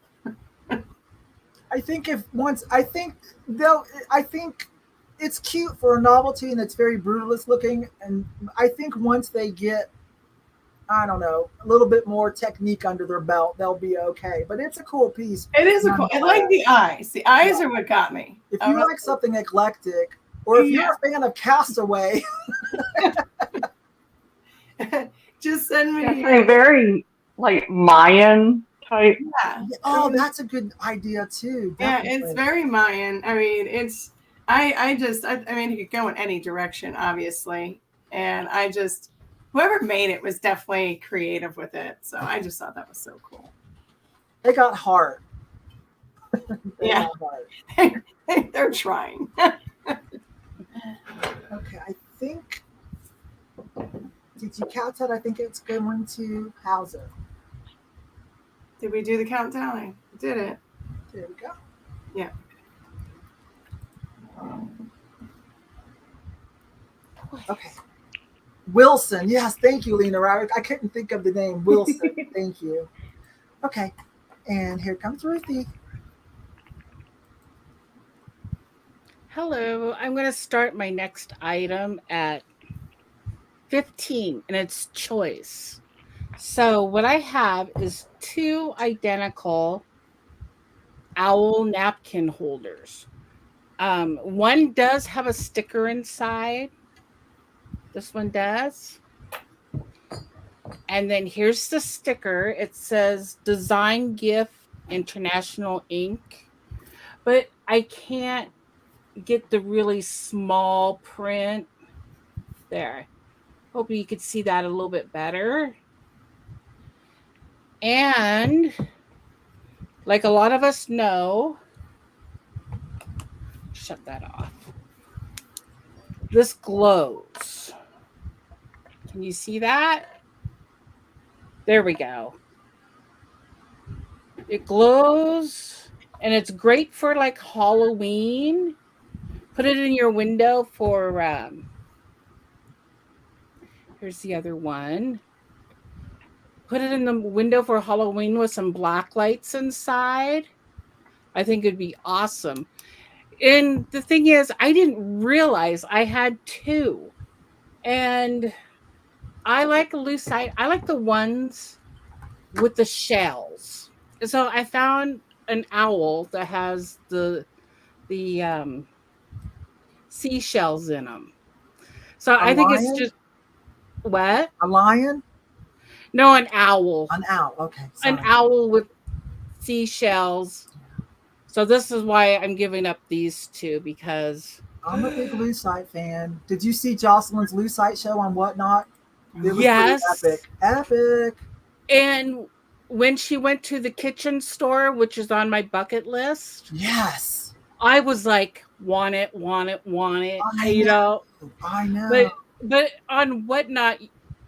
I think it's cute for a novelty, and it's very brutalist looking. And I think once they get, I don't know, a little bit more technique under their belt, they'll be okay. But it's a cool piece. It is a cool. I like the eyes. The eyes are what got me. If you like something eclectic, or if you're a fan of Castaway, just send me. Definitely very like Mayan type. Yeah. oh, that's a good idea too. Yeah, Definitely. it's very Mayan. I mean, it's. I mean, it could go in any direction, obviously, and whoever made it was definitely creative with it. So I just thought that was so cool. They got heart. Yeah. got heart. They're trying. Okay, I think. Did you count that? I think it's going to Hauser. Did we do the countdown? I did it. There we go. Yeah. Okay. Wilson. Yes, thank you, Lena. I couldn't think of the name. Wilson. Thank you. Okay. And here comes Ruthie. Hello, I'm going to start my next item at 15, and it's choice. So what I have is 2 identical owl napkin holders. One does have a sticker inside. This one does. And then here's the sticker. It says Design Gift International Inc. But I can't get the really small print there. Hope you could see that a little bit better. And like a lot of us know, shut that off. This glows. Can you see that? There we go. It glows, and it's great for like Halloween. Put it in your window for, here's the other one. Put it in the window for Halloween with some black lights inside. I think it'd be awesome. And the thing is, I didn't realize I had 2. And I like lucite. I like the ones with the shells. So I found an owl that has the seashells in them. So I think it's just what? A lion? No, an owl. An owl. Okay. Sorry. An owl with seashells. So this is why I'm giving up these 2, because I'm a big lucite fan. Did you see Jocelyn's lucite show on Whatnot? It was yes, pretty epic. And when she went to the kitchen store, which is on my bucket list, yes, I was like, want it. I know. But on Whatnot,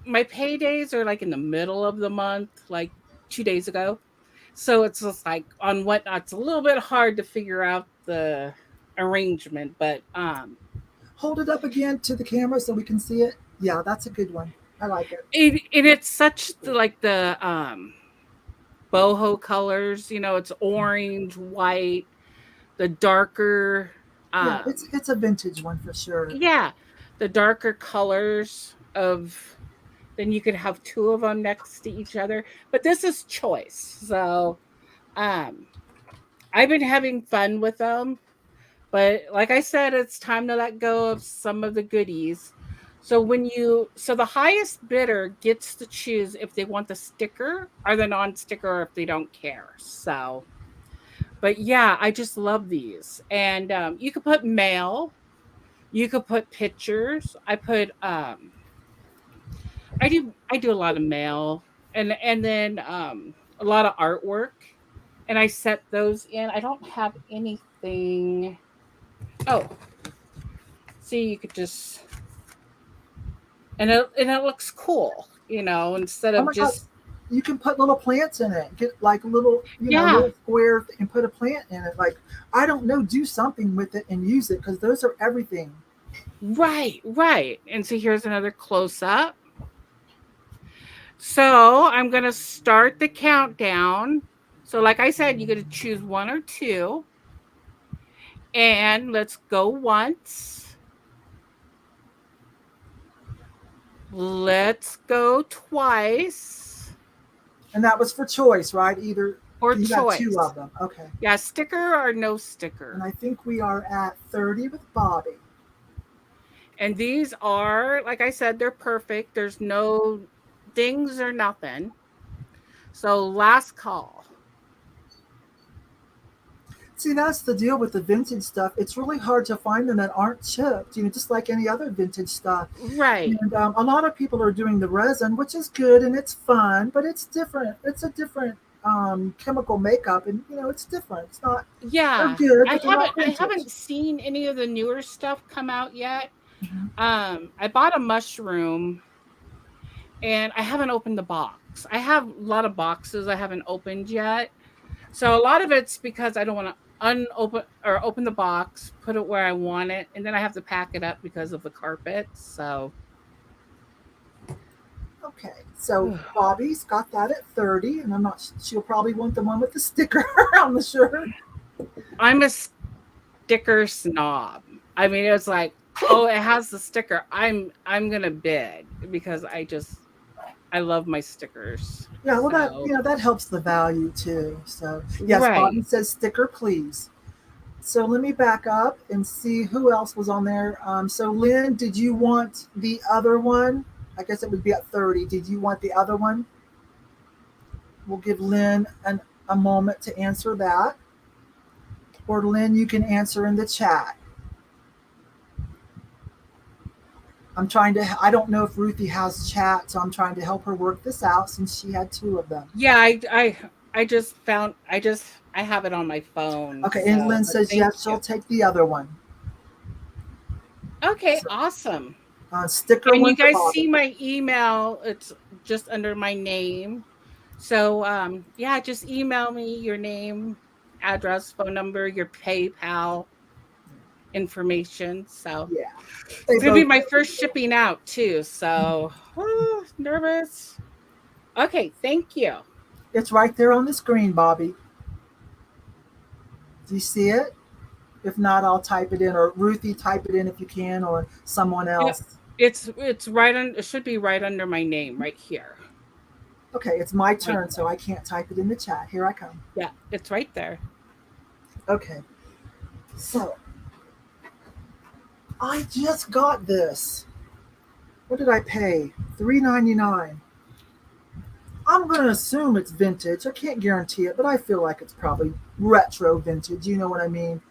my paydays are like in the middle of the month, like 2 days ago. So it's just like on Whatnot, it's a little bit hard to figure out the arrangement, but hold it up again to the camera so we can see it. Yeah, that's a good one. I like it. It's such like the boho colors, it's orange, white, the darker. Yeah, it's a vintage one for sure. Yeah, the darker colors of. Then you could have 2 of them next to each other. But this is choice. So I've been having fun with them. But like I said, it's time to let go of some of the goodies. So the highest bidder gets to choose if they want the sticker or the non-sticker, or if they don't care. So, but yeah, I just love these. And you could put mail, you could put pictures. I do a lot of mail, and then a lot of artwork, and I set those in. I don't have anything. Oh, see, you could just and it looks cool, instead Oh of my God. just You can put little plants in it. Get like little, yeah, little square and put a plant in it. Like, I don't know, do something with it and use it because those are everything. right, right. And so here's another close up. So I'm gonna start the countdown. So like I said, you got to choose one or two, and let's go once. Let's go twice And that was for choice, right? Either for you got two choice. of them. Okay. Yeah, sticker or no And sticker. I think we are at 30 with Bobby. And these are, like I said, they're perfect. There's no dings or nothing. So last call. See, that's the deal with the vintage stuff. It's really hard to find them that aren't chipped, just like any other vintage stuff. Right. And a lot of people are doing the resin, which is good and it's fun, but it's different. It's a different chemical makeup, and it's different. It's not. They're Yeah. good, I but they're not haven't I vintage. haven't seen any of the newer stuff come out yet. Mhm. I bought a mushroom and I haven't opened the box. I have a lot of boxes I haven't opened yet. So a lot of it's because I don't want to unopen or open the box, put it where I want it, and then I have to pack it up because of the carpet. So Okay, so Bobby's got that at 30, and I'm not. She'll probably want the one with the sticker on the shirt. I'm a sticker snob. I mean, it's like, oh, it has the sticker. I'm gonna bid because I love my stickers. Yeah, well, that So that helps the value too. So yes, right. Bobby says sticker, please. So let me back up and see who else was on there. So Lynn, did you want the other one? I guess it would be at 30. Did you want the other one? We'll give Lynn a moment to answer that. Or Lynn, you can answer in the chat. I don't know if Ruthie has chat, so I'm trying to help her work this out since she had two of them. Yeah, I have it on my phone. Okay, and So Lynn but says thank yes, she'll you. take the other one. Okay, So, awesome. sticker And one you for guys Bobby. see my email, it's just under my name. So yeah, just email me your name, address, phone number, your PayPal information. So Yeah, they it's gonna be both. my first shipping out too. So nervous. Okay, thank you. It's right there on the screen, Bobby. Do you see it? If not, I'll type it in, or Ruthie, type it in if you can, or someone Yeah, else. it's right on. It should be right under my name, right here. Okay, it's my Right turn, so there. I can't type it in the chat. Here I come. Yeah, it's right there. Okay, so I just got this. What did I pay? $3.99. I'm going to assume it's vintage. I can't guarantee it, but I feel like it's probably retro vintage. You know what I mean?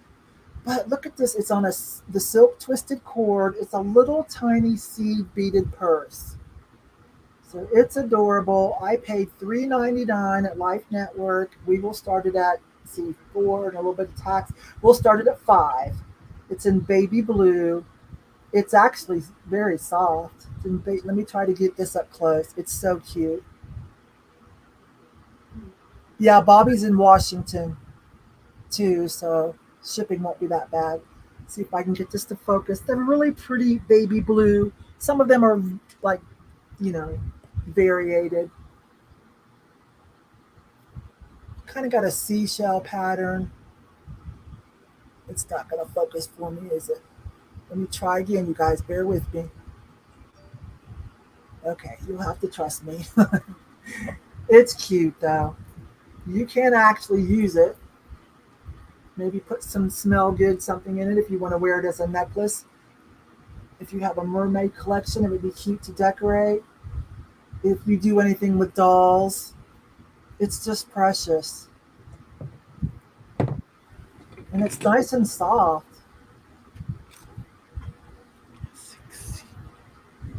But look at this. It's on the silk twisted cord. It's a little tiny seed beaded purse. So it's adorable. I paid $3.99 at Life Network. We will start it at, see, 4 and a little bit of tax. We'll start it at 5. It's in baby blue. It's actually very soft. Let me try to get this up close. It's so cute. Yeah, Bobby's in Washington too, so shipping won't be that bad. See if I can get this to focus. They're really pretty baby blue. Some of them are like, you know, variated. Kind of got a seashell pattern. It's not going to focus for me, is it? Let me try again, you guys. Bear with me. Okay, you'll have to trust me. It's cute, though. You can actually use it. Maybe put some smell good something in it if you want to wear it as a necklace. If you have a mermaid collection, it would be cute to decorate. If you do anything with dolls, it's just precious. And it's nice and soft.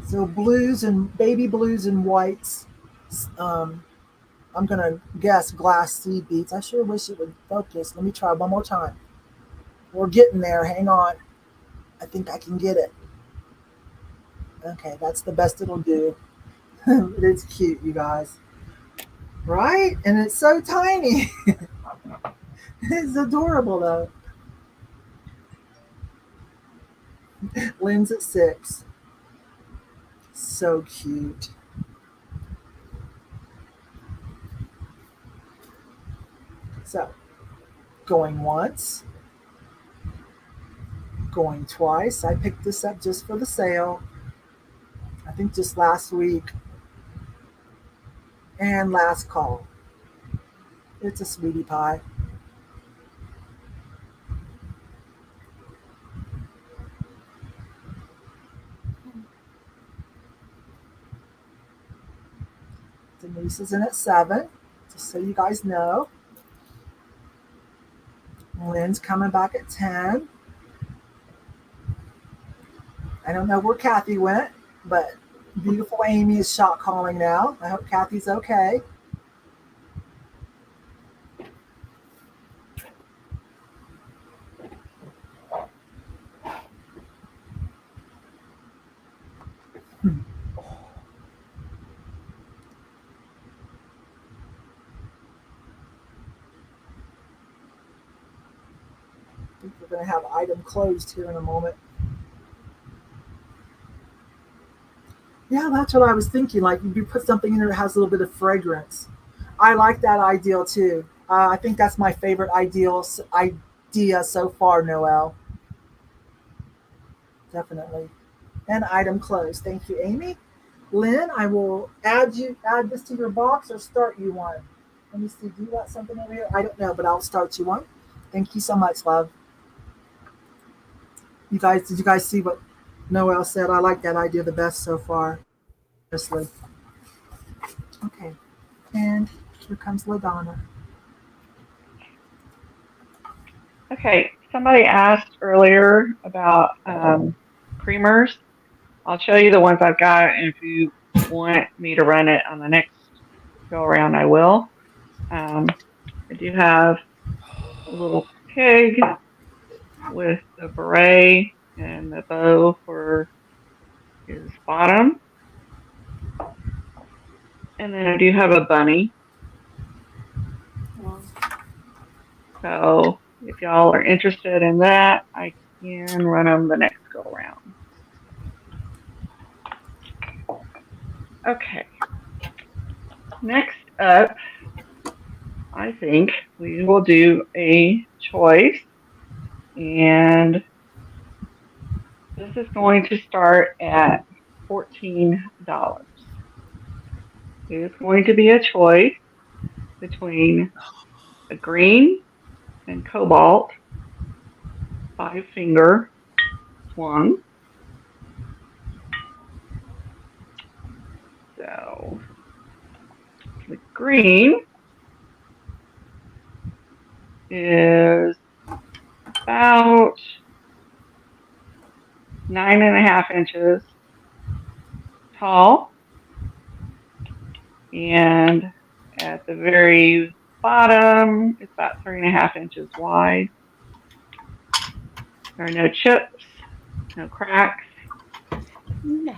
So blues and baby blues and whites. Um, I'm going to guess glass seed beads. I sure wish it would focus. Let me try one more time. We're getting there. Hang on. I think I can get it. Okay, that's the best it'll do. It's cute, you guys. Right? And it's so tiny. It's adorable, though. Lynn's at 6. So cute. So, going once, going twice. I picked this up just for the sale. I think just last week. And last call. It's a sweetie pie. Denise is in at 7, just so you guys know. Lynn's coming back at 10. I don't know where Kathy went, but beautiful Amy is shot calling now. I hope Kathy's okay. I think we're going to have item closed here in a moment. Yeah, that's what I was thinking. Like you put something in there that has a little bit of fragrance. I like that ideal too. I think that's my favorite idea so far, Noelle. Definitely. And item closed. Thank you, Amy. Lynn, I will add this to your box or start you one. Let me see. Do you got something over here? I don't know, but I'll start you one. Thank you so much, love. Did you guys see what Noelle said? I like that idea the best so far. Honestly. Okay. And here comes LaDonna. Okay, somebody asked earlier about creamers. I'll show you the ones I've got, and if you want me to run it on the next go around, I will. I do have a little pig with the beret and the bow for his bottom. And then I do have a bunny. So if y'all are interested in that, I can run them the next go around. Okay. Next up, I think we will do a choice. And this is going to start at $14. It is going to be a choice between a green and cobalt 5-finger swung. So the green is about 9.5 inches tall, and at the very bottom, it's about 3.5 inches wide. There are no chips, no cracks. No.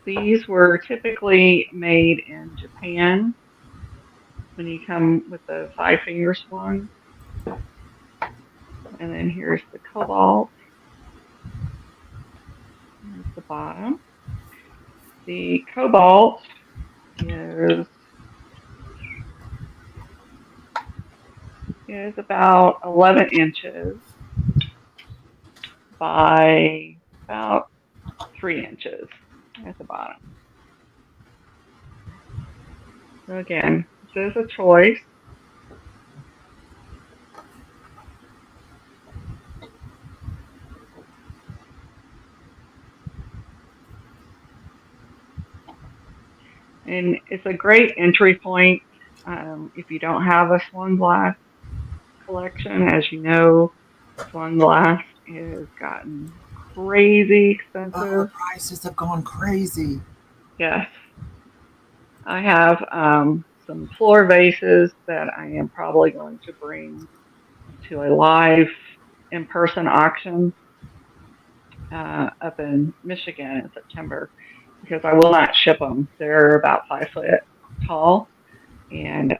These were typically made in Japan when you come with the 5-finger swung. And then here's the cobalt. Here's the bottom. The cobalt is about 11 inches by about 3 inches at the bottom. So again, this is a choice. And it's a great entry point if you don't have a swan glass collection. As you know, swan glass has gotten crazy expensive. Prices have gone crazy. Yes. I have some floor vases that I am probably going to bring to a live in-person auction up in Michigan in September because I will not ship them. They're about 5 foot tall and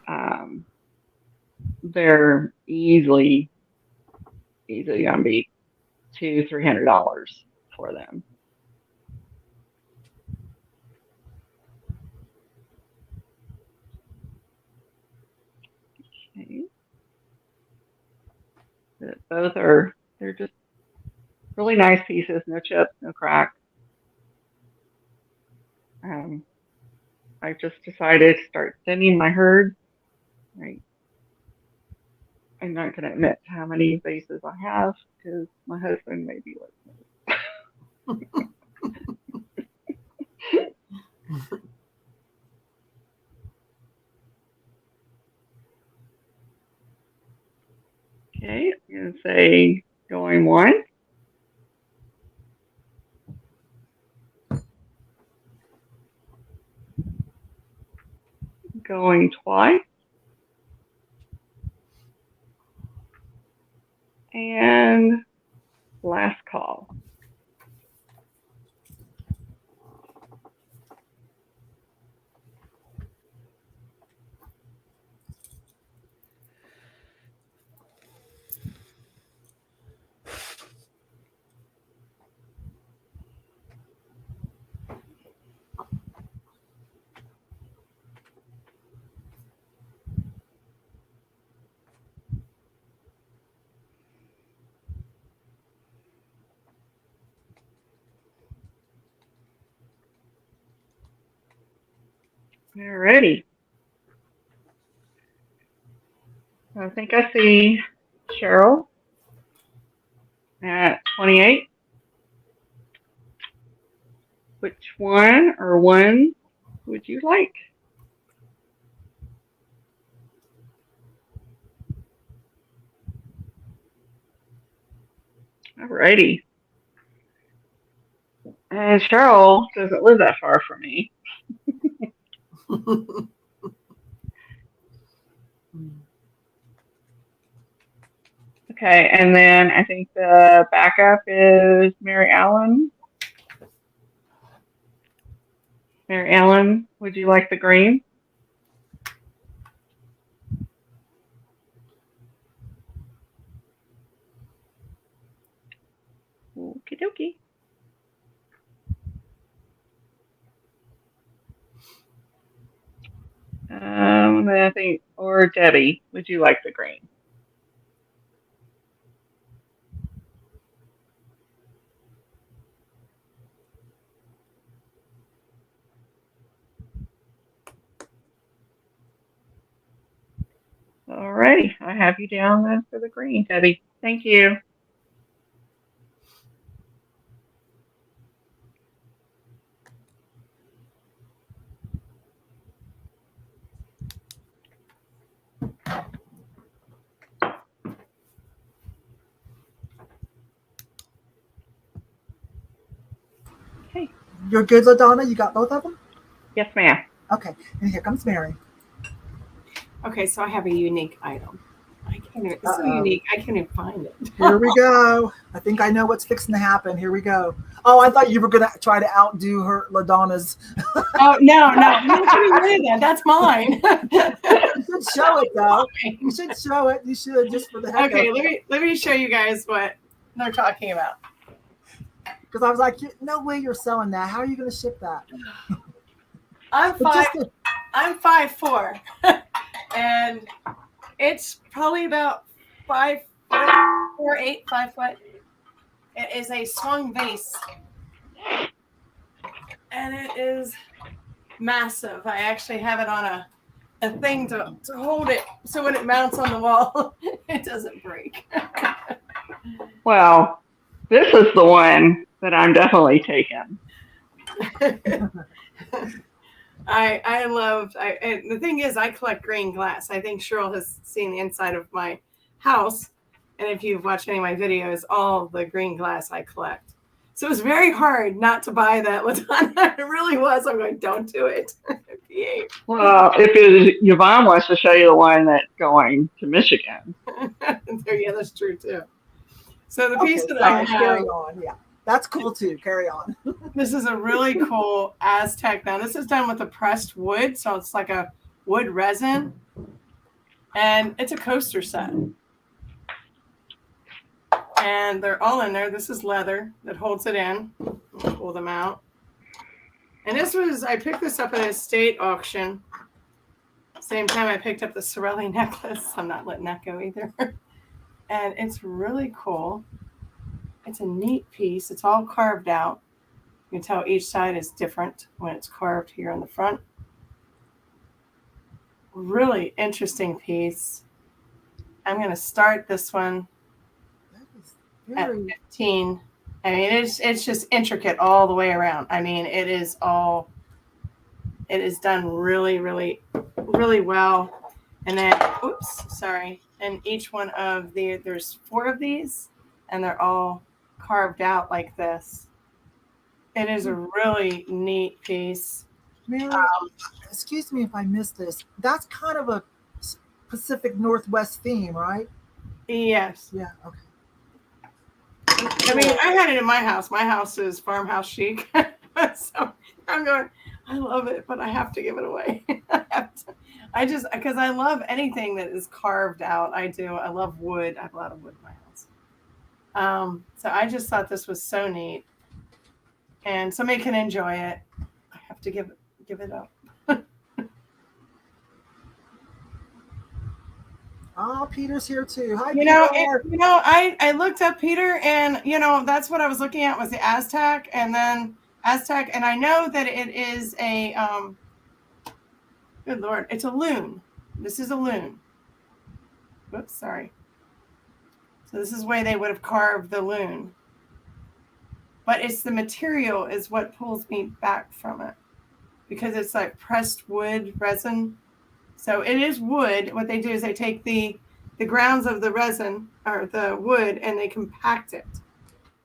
they're easily gonna be $200-300 for them. Okay. Both they're just really nice pieces, no chips, no crack. I just decided to start thinning my herd. Right. I'm not going to admit how many vases I have because my husband may be listening. Okay, I'm going to say going once. Going twice. And last call. Alrighty. I think I see Cheryl at 28. Which one or one would you like? Alrighty. And Cheryl doesn't live that far from me. Okay, and then I think the backup is Mary Ellen. Mary Ellen, would you like the green? Okie dokie. I think, or Debbie, would you like the green? Alrighty, I have you down then for the green, Debbie. Thank you. Okay. You're good, LaDonna? You got both of them? Yes, ma'am. Okay, and here comes Mary. Okay, so I have a unique item. It's so unique, I can't even find it. Here we go. I think I know what's fixing to happen. Here we go. Oh, I thought you were going to try to outdo her, LaDonna's. Oh, no. That's mine. You should show it, though. You should show it. You should, just for the heck of it. Okay, let me show you guys what they're talking about. Because I was like, no way you're selling that. How are you going to ship that? I'm 5'4", and it's probably about 5 foot, 4'8", 5 foot. It is a swung vase, and it is massive. I actually have it on a thing to hold it, so when it mounts on the wall, it doesn't break. Well, this is the one that I'm definitely taking. and the thing is, I collect green glass. I think Cheryl has seen the inside of my house. And if you've watched any of my videos, all the green glass I collect. So it was very hard not to buy that LaDonna. It really was. I'm going, don't do it. Well, Yvonne wants to show you the one that's going to Michigan. Yeah, that's true too. So the Okay, piece that I have, carry on. Yeah, that's cool too. Carry on. this is a really cool Aztec. Now this is done with a pressed wood, so it's like a wood resin, and it's a coaster set. And they're all in there. This is leather that holds it in. I'll pull them out. And I picked this up at an estate auction. Same time I picked up the Sorelli necklace. I'm not letting that go either. And it's really cool. It's a neat piece. It's all carved out. You can tell each side is different when it's carved here on the front. Really interesting piece. I'm going to start this one at 15. I mean, it's just intricate all the way around. I mean, it is done really, really, really well. And then, and each one of there's 4 of these, and they're all carved out like this. It is a really neat piece. Mary, excuse me if I missed this. That's kind of a Pacific Northwest theme, right? Yes. Yeah. Okay. I mean, I had it in my house. My house is farmhouse chic. So I'm going, I love it, but I have to give it away. Because I love anything that is carved out. I do. I love wood. I have a lot of wood in my house. So I just thought this was so neat. And somebody can enjoy it. I have to give it up. Oh, Peter's here too. Hi, Peter. I looked up Peter, and that's what I was looking at was the Aztec, and I know that it is a good Lord, it's a loon. This is a loon. Whoops, sorry. So this is the way they would have carved the loon. But it's the material is what pulls me back from it, because it's like pressed wood resin. So it is wood. What they do is they take the grounds of the resin or the wood and they compact it.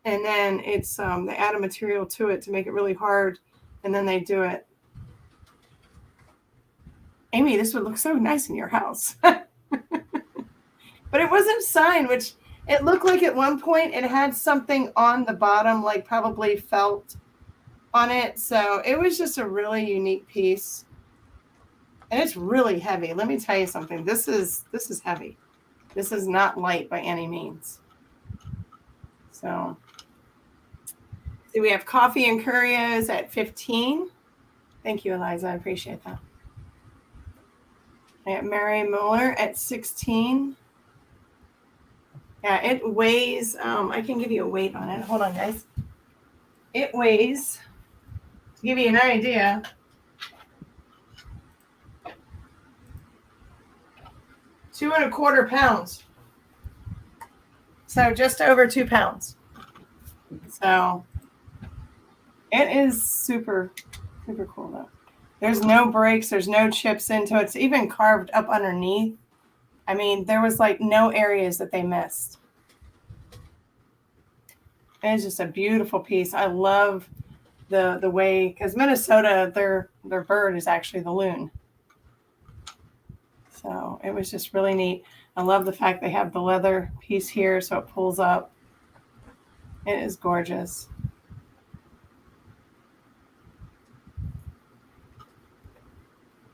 And then it's they add a material to it to make it really hard. And then they do it. Amy, this would look so nice in your house. But it wasn't signed, which it looked like at one point it had something on the bottom, like probably felt on it. So it was just a really unique piece. And it's really heavy. Let me tell you something. This is heavy. This is not light by any means. So, see, we have coffee and curios at 15. Thank you, Eliza. I appreciate that. I have Mary Mueller at 16. Yeah, it weighs. I can give you a weight on it. Hold on, guys. It weighs, to give you an idea, 2.25 pounds. So just over 2 pounds. So it is super, super cool though. There's no breaks. There's no chips into it. It's even carved up underneath. I mean, there was like no areas that they missed. It's just a beautiful piece. I love the way, because Minnesota, their bird is actually the loon. So it was just really neat. I love the fact they have the leather piece here so it pulls up. It is gorgeous.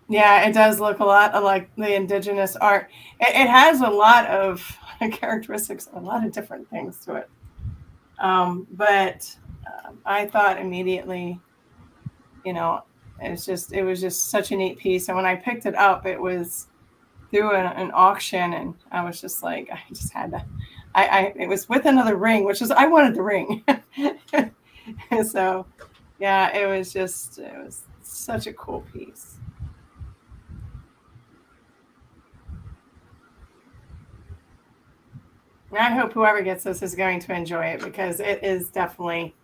Yeah, it does look a lot like the indigenous art. It has a lot of characteristics, a lot of different things to it. But I thought immediately, it was just such a neat piece. And when I picked it up, it was through an auction, and I was just like, I just had to. It was with another ring, which is I wanted the ring. And so, yeah, it was such a cool piece. And I hope whoever gets this is going to enjoy it, because it is definitely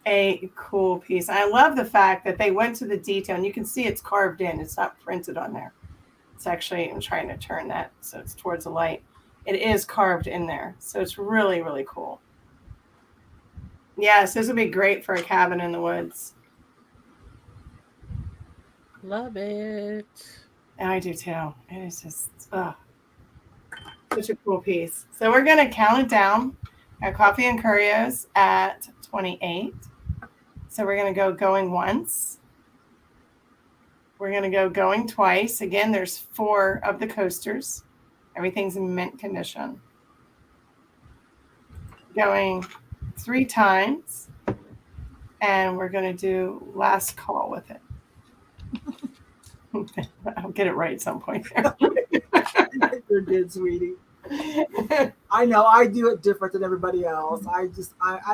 a cool piece. I love the fact that they went to the detail, and you can see it's carved in. It's not printed on there. It's actually, I'm trying to turn that so it's towards the light. It is carved in there. So it's really, really cool. Yes, this would be great for a cabin in the woods. Love it. And I do too. It is just such a cool piece. So we're going to count it down. Our coffee and curios at 28. So we're going to go going once. We're going to go going twice. Again, there's 4 of the coasters. Everything's in mint condition. Going 3 times. And we're going to do last call with it. I'll get it right at some point there. You're good, sweetie. I know I do it different than everybody else. I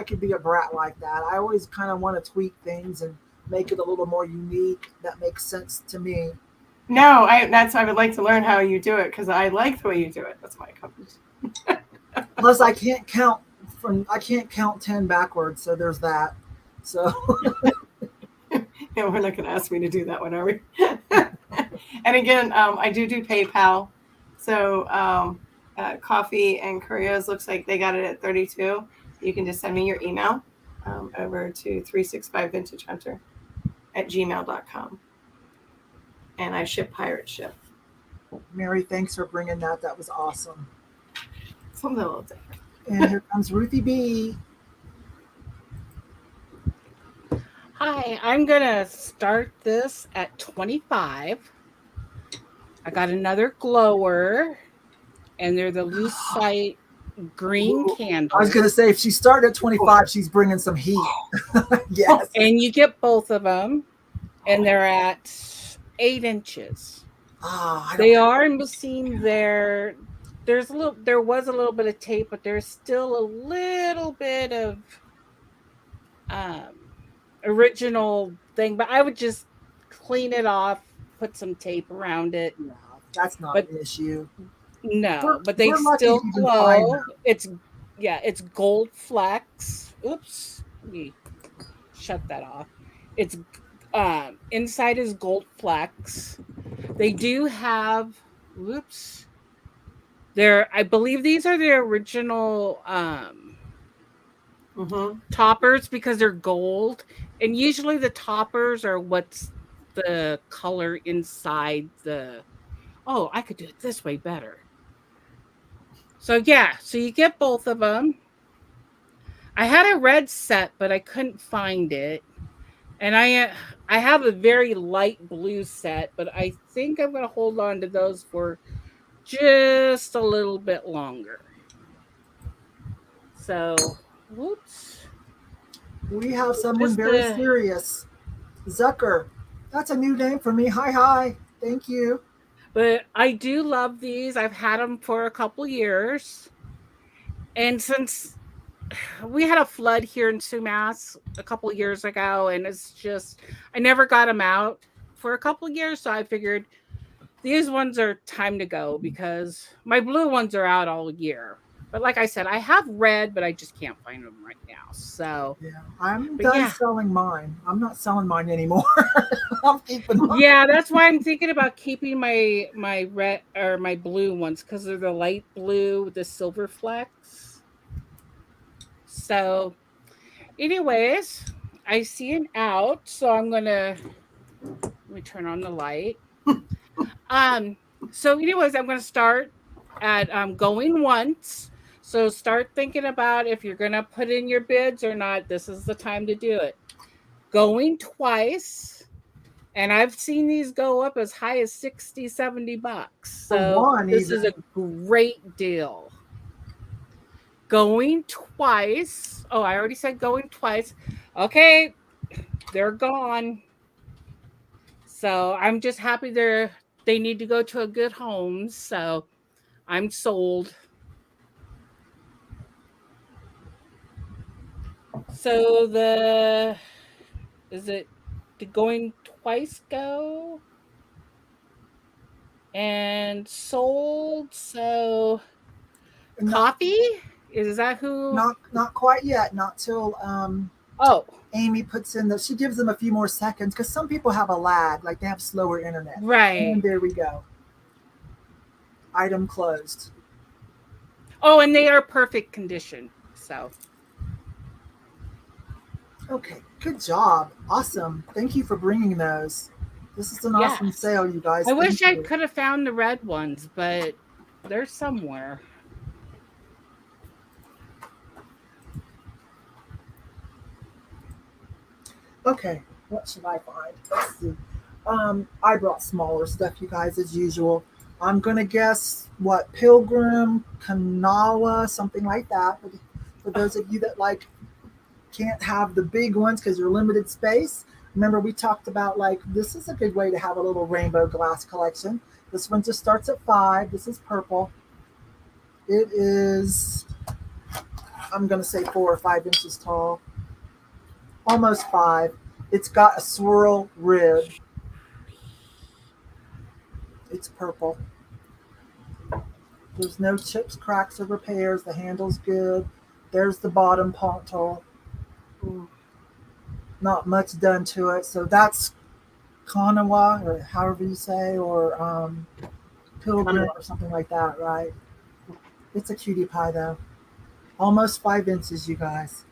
could be a brat like that. I always kind of want to tweak things and make it a little more unique. That makes sense to me. No, I would like to learn how you do it because I like the way you do it. That's why I come. Plus, I can't count 10 backwards, so there's that. So Yeah, we're not going to ask me to do that one, are we? And again, I do PayPal. So Coffee and Curios looks like they got it at 32. You can just send me your email over to 365vintagehunter@gmail.com. And I ship pirate ship. Mary, thanks for bringing that. That was awesome. Something a little different. And here comes Ruthie B. Hi, I'm going to start this at 25. I got another glower, and they're the lucite green candles. I was going to say, if she started at 25, she's bringing some heat. Yes. And you get both of them, and they're at 8 inches. They are missing there was a little bit of tape, but there's still a little bit of original thing, but I would just clean it off, put some tape around it. No, that's not an issue. No, but they still glow. It's gold flecks. Oops, let me shut that off. It's inside is gold flecks. They do have I believe these are the original toppers because they're gold, and usually the toppers are what's the color inside the. Oh, I could do it this way better. So you get both of them. I had a red set, but I couldn't find it, and I have a very light blue set, but I think I'm going to hold on to those for just a little bit longer. So. Whoops. We have someone very serious. Zucker. That's a new name for me. Hi. Thank you. But I do love these. I've had them for a couple years. And since we had a flood here in Sumas a couple years ago, and it's just, I never got them out for a couple years. So I figured these ones are time to go because my blue ones are out all year. But like I said, I have red, but I just can't find them right now. So yeah, I'm done selling mine. I'm not selling mine anymore. I'm keeping mine. Yeah, that's why I'm thinking about keeping my red or my blue ones because they're the light blue with the silver flecks. So, anyways, I see an out, so I'm gonna let me turn on the light. So anyways, I'm gonna start at going once. So start thinking about if you're going to put in your bids or not. This is the time to do it. Going twice. And I've seen these go up as high as $60, $70. So this is a great deal. Going twice. Oh, I already said going twice. Okay. They're gone. So I'm just happy they need to go to a good home. So I'm sold. So is it the going twice go and sold? So coffee, is that who? Not quite yet. Not till Oh, Amy puts in she gives them a few more seconds because some people have a lag, like they have slower internet. right. And there we go. Item closed. Oh, and they are perfect condition. So Okay, good job. Awesome. Thank you for bringing those. This is an awesome yes. sale, you guys. I wish I Thank you. could have found the red ones, but they're somewhere. Okay, what should I find? Let's see. I brought smaller stuff, you guys, as usual. I'm gonna guess what Pilgrim, Kanawha, something like that. For those of you that like can't have the big ones because you're limited space. Remember, we talked about like this is a good way to have a little rainbow glass collection. This one just starts at 5. This is purple. It is, I'm gonna say 4 or 5 inches tall, almost 5. It's got a swirl rib. It's purple. There's no chips, cracks, or repairs. The handle's good. There's the bottom pontal. Not much done to it. So that's Kanawha, or however you say, or Pilgrim, or something like that, right? It's a cutie pie, though. Almost 5 inches, you guys.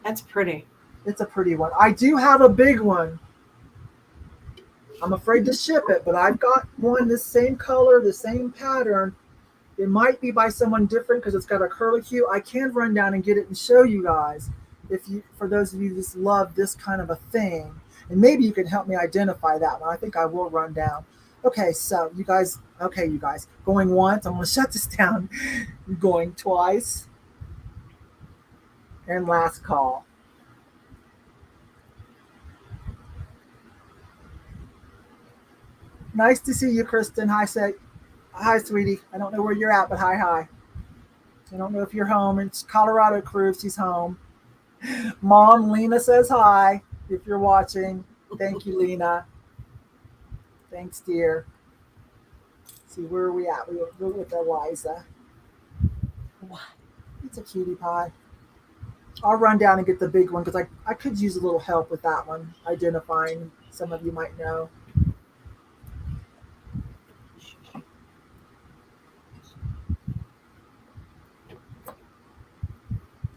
That's pretty. It's a pretty one. I do have a big one. I'm afraid to ship it, but I've got one the same color, the same pattern. It might be by someone different because it's got a curlicue. I can run down and get it and show you guys for those of you who just love this kind of a thing. And maybe you can help me identify that one. I think I will run down. Okay, so you guys, going once. I'm going to shut this down. Going twice. And last call. Nice to see you, Kristen. Hi, sweetie. I don't know where you're at, but hi. I don't know if you're home. It's Colorado Crew. She's home. Mom, Lena says hi. If you're watching, thank you, Lena. Thanks, dear. Let's see, where are we at? We're with Eliza. It's a cutie pie. I'll run down and get the big one because I could use a little help with that one, identifying. Some of you might know.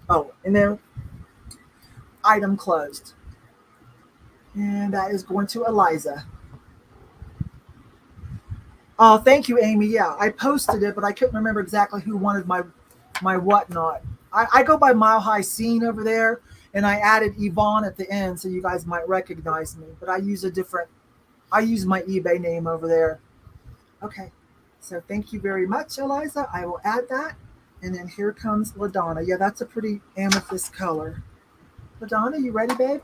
Oh, and then item closed. And that is going to Eliza. Oh, thank you, Amy. Yeah, I posted it, but I couldn't remember exactly who wanted my whatnot. I go by Mile High Scene over there, and I added Yvonne at the end so you guys might recognize me. But I use my eBay name over there. Okay, so thank you very much, Eliza. I will add that. And then here comes LaDonna. Yeah, that's a pretty amethyst color. LaDonna, you ready, babe?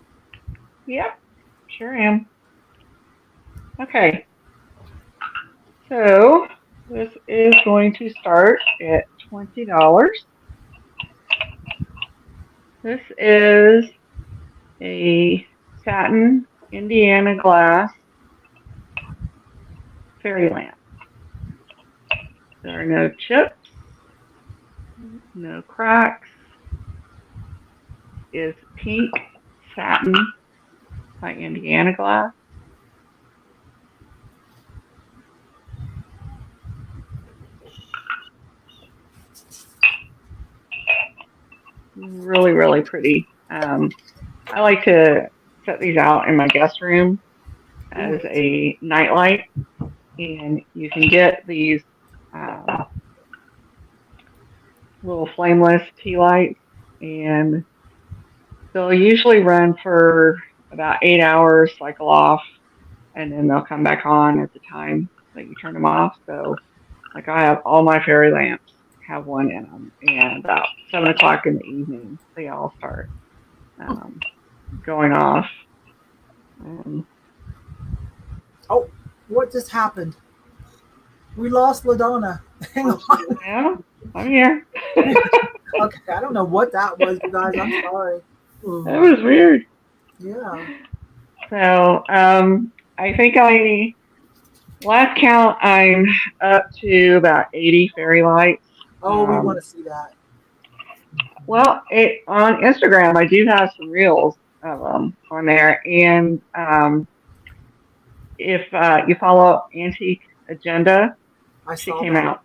Yep, sure am. Okay. So this is going to start at $20. This is a satin Indiana glass fairy lamp. There are no chips, no cracks. Is pink satin by Indiana glass. Really, really pretty. I like to set these out in my guest room as a nightlight, and you can get these little flameless tea lights, and they'll usually run for about 8 hours, cycle off, and then they'll come back on at the time that you turn them off. So, like, I have all my fairy lamps have one in them, and about 7 o'clock in the evening, they all start going off. Oh, what just happened? We lost LaDonna. Hang on. Yeah, I'm here. Okay, I don't know what that was, you guys. I'm sorry. That was weird. Yeah. So, I think last count, I'm up to about 80 fairy lights. Oh, we want to see that. Well, on Instagram, I do have some reels of them on there, and if you follow Antique Agenda, I she saw came that. out.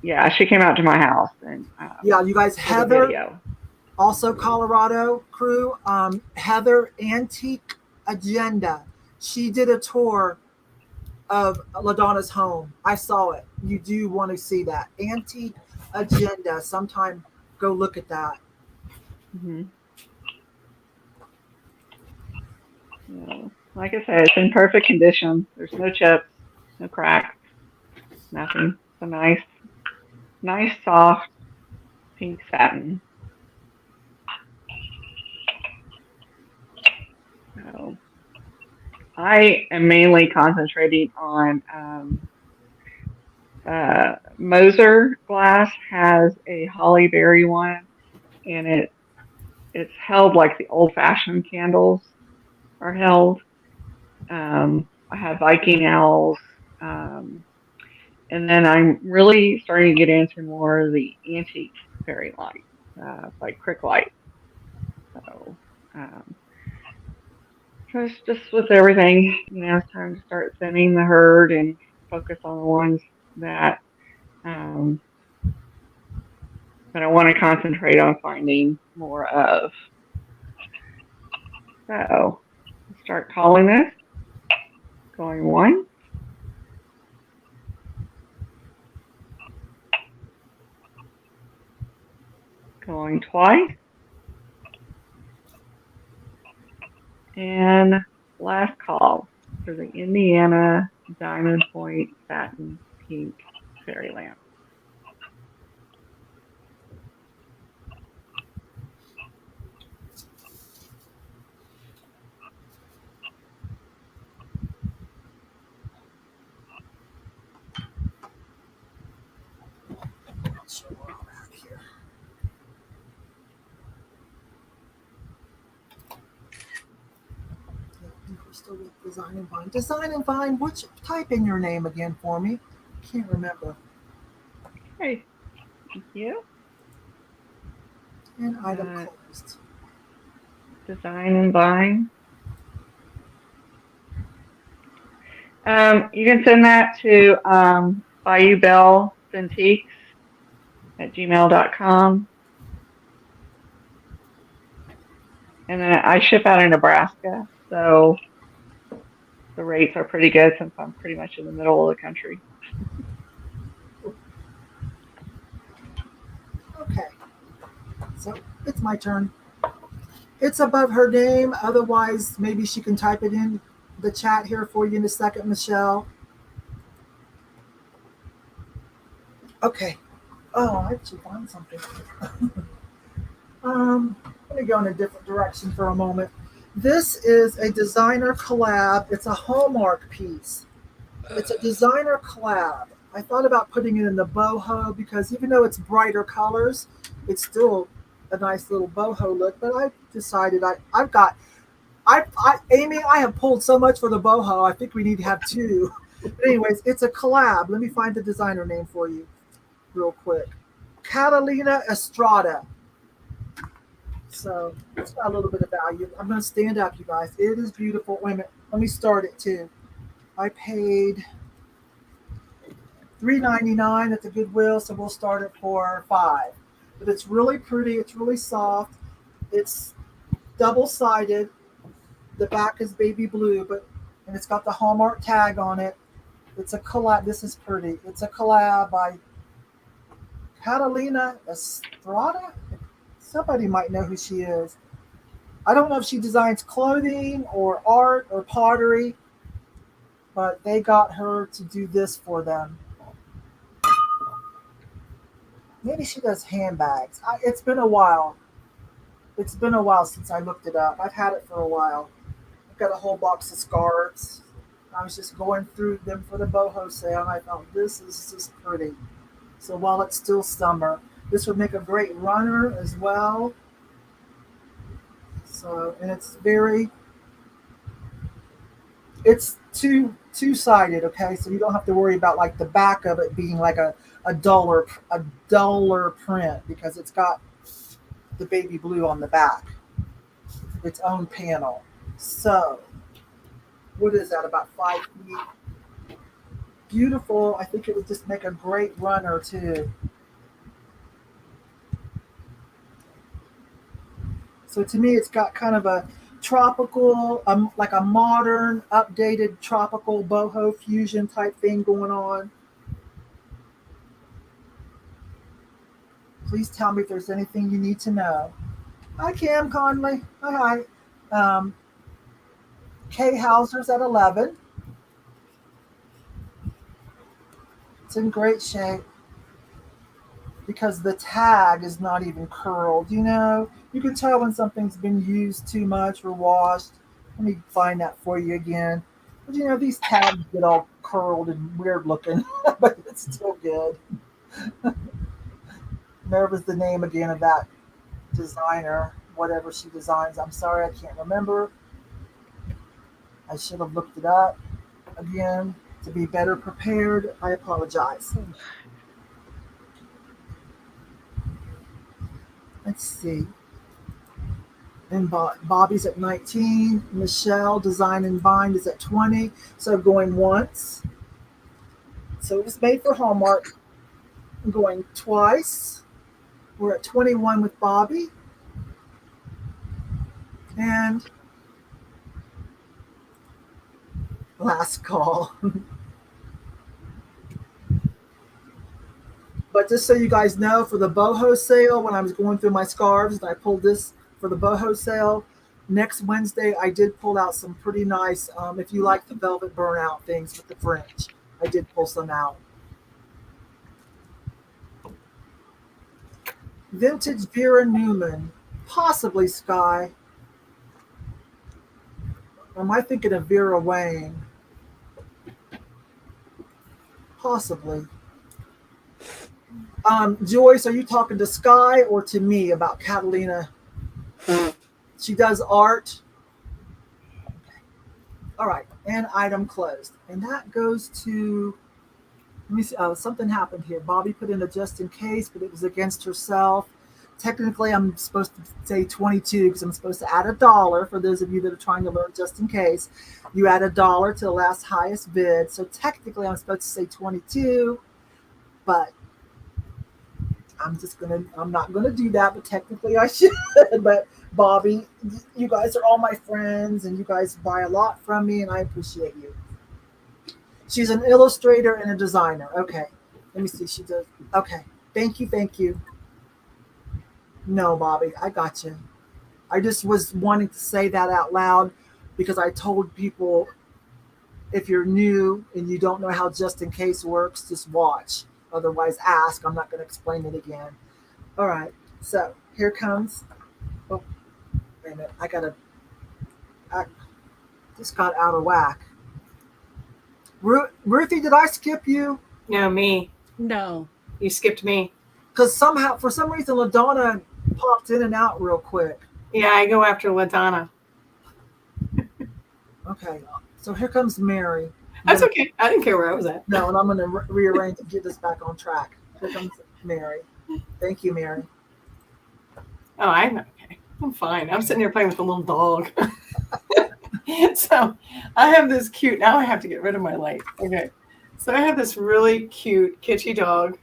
Yeah, she came out to my house and Yeah, you guys, did a Heather, video. also Colorado crew, Heather Antique Agenda. She did a tour of LaDonna's home. I saw it. You do want to see that. Antique Agenda. Sometime go look at that. Hmm. So, like I said, it's in perfect condition. There's no chips, no cracks, nothing. It's a nice, soft pink satin. So I am mainly concentrating on Moser glass has a holly berry one, and it's held like the old fashioned candles are held. I have Viking owls, and then I'm really starting to get into more of the antique fairy light, like Crick light. So, um, just with everything, it's time to start thinning the herd and focus on the ones that um, that I want to concentrate on finding more of. So, start calling this. Going one, going twice, and last call for the Indiana Diamond Point Satin Pink Fairy Lamp. So we're all out here. We're still with Design and Vine. Design and Vine, type in your name again for me. Can't remember. Hey, thank you. And item closed. Design and Vine. You can send that to Bayou Belle Vintiques at gmail.com. And then I ship out in Nebraska, so the rates are pretty good since I'm pretty much in the middle of the country. Okay, so it's my turn. It's above her name. Otherwise, maybe she can type it in the chat here for you in a second, Michelle. Okay. Oh, I should find something. Let me go in a different direction for a moment. This is a designer collab. It's a Hallmark piece. It's a designer collab. I thought about putting it in the boho because even though it's brighter colors, it's still a nice little boho look. But I decided Amy, I have pulled so much for the boho. I think we need to have two. But anyways, it's a collab. Let me find the designer name for you real quick. Catalina Estrada. So it's got a little bit of value. I'm going to stand up, you guys. It is beautiful. Wait a minute. Let me start it too. I paid $3.99 at the Goodwill, so we'll start it for $5. But it's really pretty. It's really soft. It's double-sided. The back is baby blue, and it's got the Hallmark tag on it. It's a collab. This is pretty. It's a collab by Catalina Estrada. Somebody might know who she is. I don't know if she designs clothing or art or pottery, but they got her to do this for them. Maybe she does handbags. It's been a while. It's been a while since I looked it up. I've had it for a while. I've got a whole box of scarves. I was just going through them for the boho sale, and I thought this is just pretty. So while it's still summer, this would make a great runner as well. So, and it's two-sided, okay? So you don't have to worry about like the back of it being like a duller print because it's got the baby blue on the back, its own panel. So, what is that? About 5 feet. Beautiful. I think it would just make a great runner too. So to me, it's got kind of a tropical, like a modern, updated tropical boho fusion type thing going on. Please tell me if there's anything you need to know. Hi, Cam Conley. Hi. Kay Hauser's at 11. It's in great shape because the tag is not even curled. You know, you can tell when something's been used too much or washed. Let me find that for you again. But you know, these tags get all curled and weird looking, but it's still good. There was the name again of that designer, whatever she designs. I'm sorry, I can't remember. I should have looked it up again to be better prepared. I apologize. Let's see. And Bobby's at 19. Michelle, Design and Bind, is at 20. So going once. So it was made for Hallmark. Going twice. We're at 21 with Bobby. And last call. But just so you guys know, for the boho sale, when I was going through my scarves and I pulled this for the boho sale, next Wednesday I did pull out some pretty nice, if you like the velvet burnout things with the fringe, I did pull some out. Vintage Vera Newman, possibly Sky. Or am I thinking of Vera Wayne? Possibly. Joyce, are you talking to Sky or to me about Catalina? She does art. All right, and item closed. And that goes to, let me see, oh, something happened here. Bobby put in a just in case, but it was against herself. Technically, I'm supposed to say 22 because I'm supposed to add $1 for those of you that are trying to learn just in case. You add $1 to the last highest bid. So technically, I'm supposed to say 22, but I'm not gonna do that, but technically I should. But Bobby, you guys are all my friends and you guys buy a lot from me and I appreciate you. She's an illustrator and a designer. Okay. Let me see. She does. Okay. Thank you. No, Bobby, I got you. I just was wanting to say that out loud because I told people if you're new and you don't know how just in case works, just watch. Otherwise, ask. I'm not going to explain it again. All right. So here comes. Oh, wait a minute. I just got out of whack. Ruthie, did I skip you? No, me. No. You skipped me. Because somehow, for some reason, LaDonna popped in and out real quick. Yeah, I go after LaDonna. Okay. So here comes Mary. That's okay. I didn't care where I was at. No, and I'm going to rearrange and get this back on track. Here comes Mary. Thank you, Mary. Oh, I'm okay. I'm fine. I'm sitting here playing with a little dog. So I have this cute, now I have to get rid of my light. Okay. So I have this really cute, kitschy dog.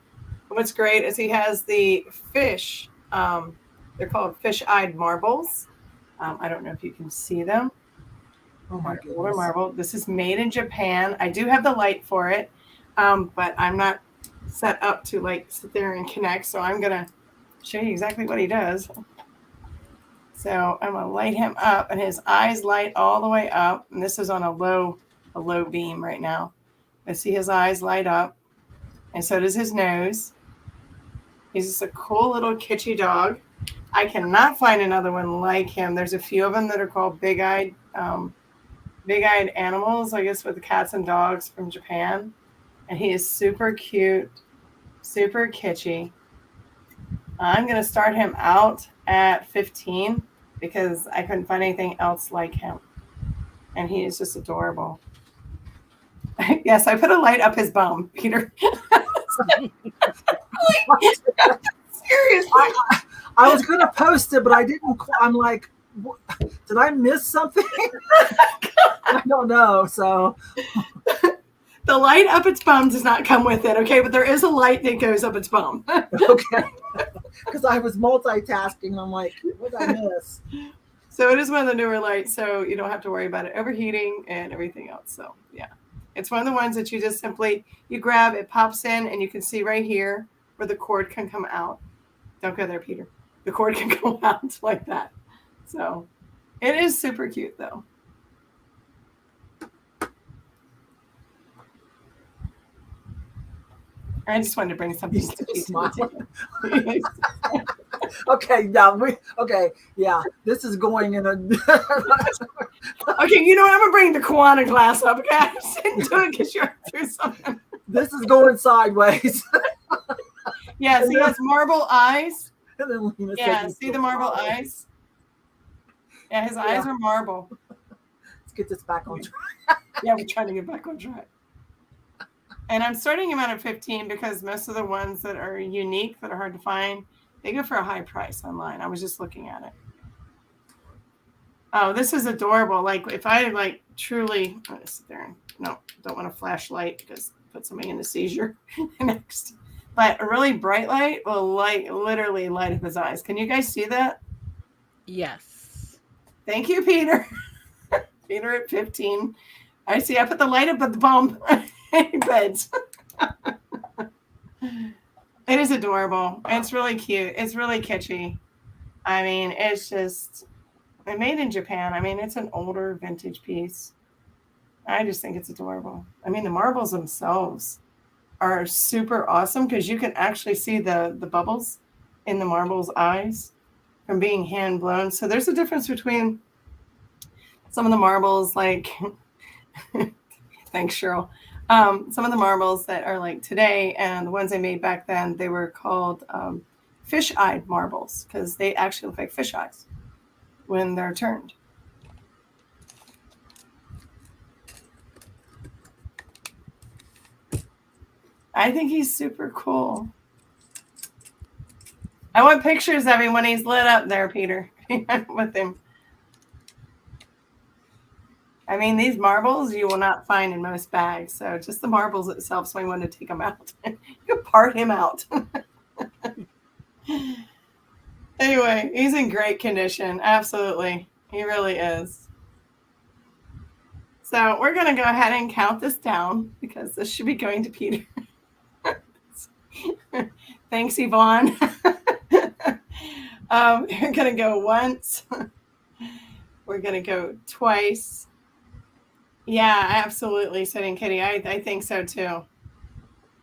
And what's great is he has the fish. They're called fish-eyed marbles. I don't know if you can see them. Oh my goodness. Water marble. This is made in Japan. I do have the light for it, but I'm not set up to like sit there and connect. So I'm gonna show you exactly what he does. So I'm gonna light him up, and his eyes light all the way up. And this is on a low beam right now. I see his eyes light up, and so does his nose. He's just a cool little kitschy dog. I cannot find another one like him. There's a few of them that are called big-eyed animals, I guess, with the cats and dogs from Japan. And he is super cute, super kitschy. I'm going to start him out at 15 because I couldn't find anything else like him. And he is just adorable. Yes, I put a light up his bum, Peter. Seriously. I was gonna post it, but I didn't. I'm like, did I miss something? I don't know. So the light up its bum does not come with it, okay? But there is a light that goes up its bum. okay, because I was multitasking. I'm like, what did I miss? So it is one of the newer lights, so you don't have to worry about it overheating and everything else. So yeah, it's one of the ones that you just simply, you grab, it pops in, and you can see right here where the cord can come out. Don't go there, Peter. The cord can go out like that. So it is super cute though. I just wanted to bring something to you. Okay, yeah. This is going in a. Okay, you know what? I'm gonna bring the Kiwana glass up, guys, and do it because you're through something. This is going sideways. Yes, he has marble eyes. And then Lena Yeah, said, see the marble eyes? Yeah, his eyes are marble. Let's get this back on track. Yeah, we're trying to get back on track. And I'm starting him out at 15 because most of the ones that are unique, that are hard to find, they go for a high price online. I was just looking at it. Oh, this is adorable. Like if I like truly, I'm gonna sit there and no, don't want a flashlight because put somebody in a seizure next. But a really bright light will literally light up his eyes. Can you guys see that? Yes. Thank you, Peter. Peter at 15. I see. I put the light up at the bump. Beds. It is adorable. It's really cute. It's really kitschy. I mean, it's just made in Japan. I mean, it's an older vintage piece. I just think it's adorable. I mean, the marbles themselves are super awesome because you can actually see the bubbles in the marble's eyes from being hand blown. So there's a difference between some of the marbles, like thanks, Cheryl. Some of the marbles that are like today and the ones they made back then, they were called fish-eyed marbles because they actually look like fish eyes when they're turned. I think he's super cool. I want pictures of him when he's lit up there, Peter, with him. I mean, these marbles you will not find in most bags. So just the marbles itself, so I wanted to take them out. You can part him out. Anyway, he's in great condition. Absolutely. He really is. So we're going to go ahead and count this down because this should be going to Peter. Thanks, Yvonne. We're going to go once. We're going to go twice. Yeah, absolutely, Sitting Kitty. I think so too.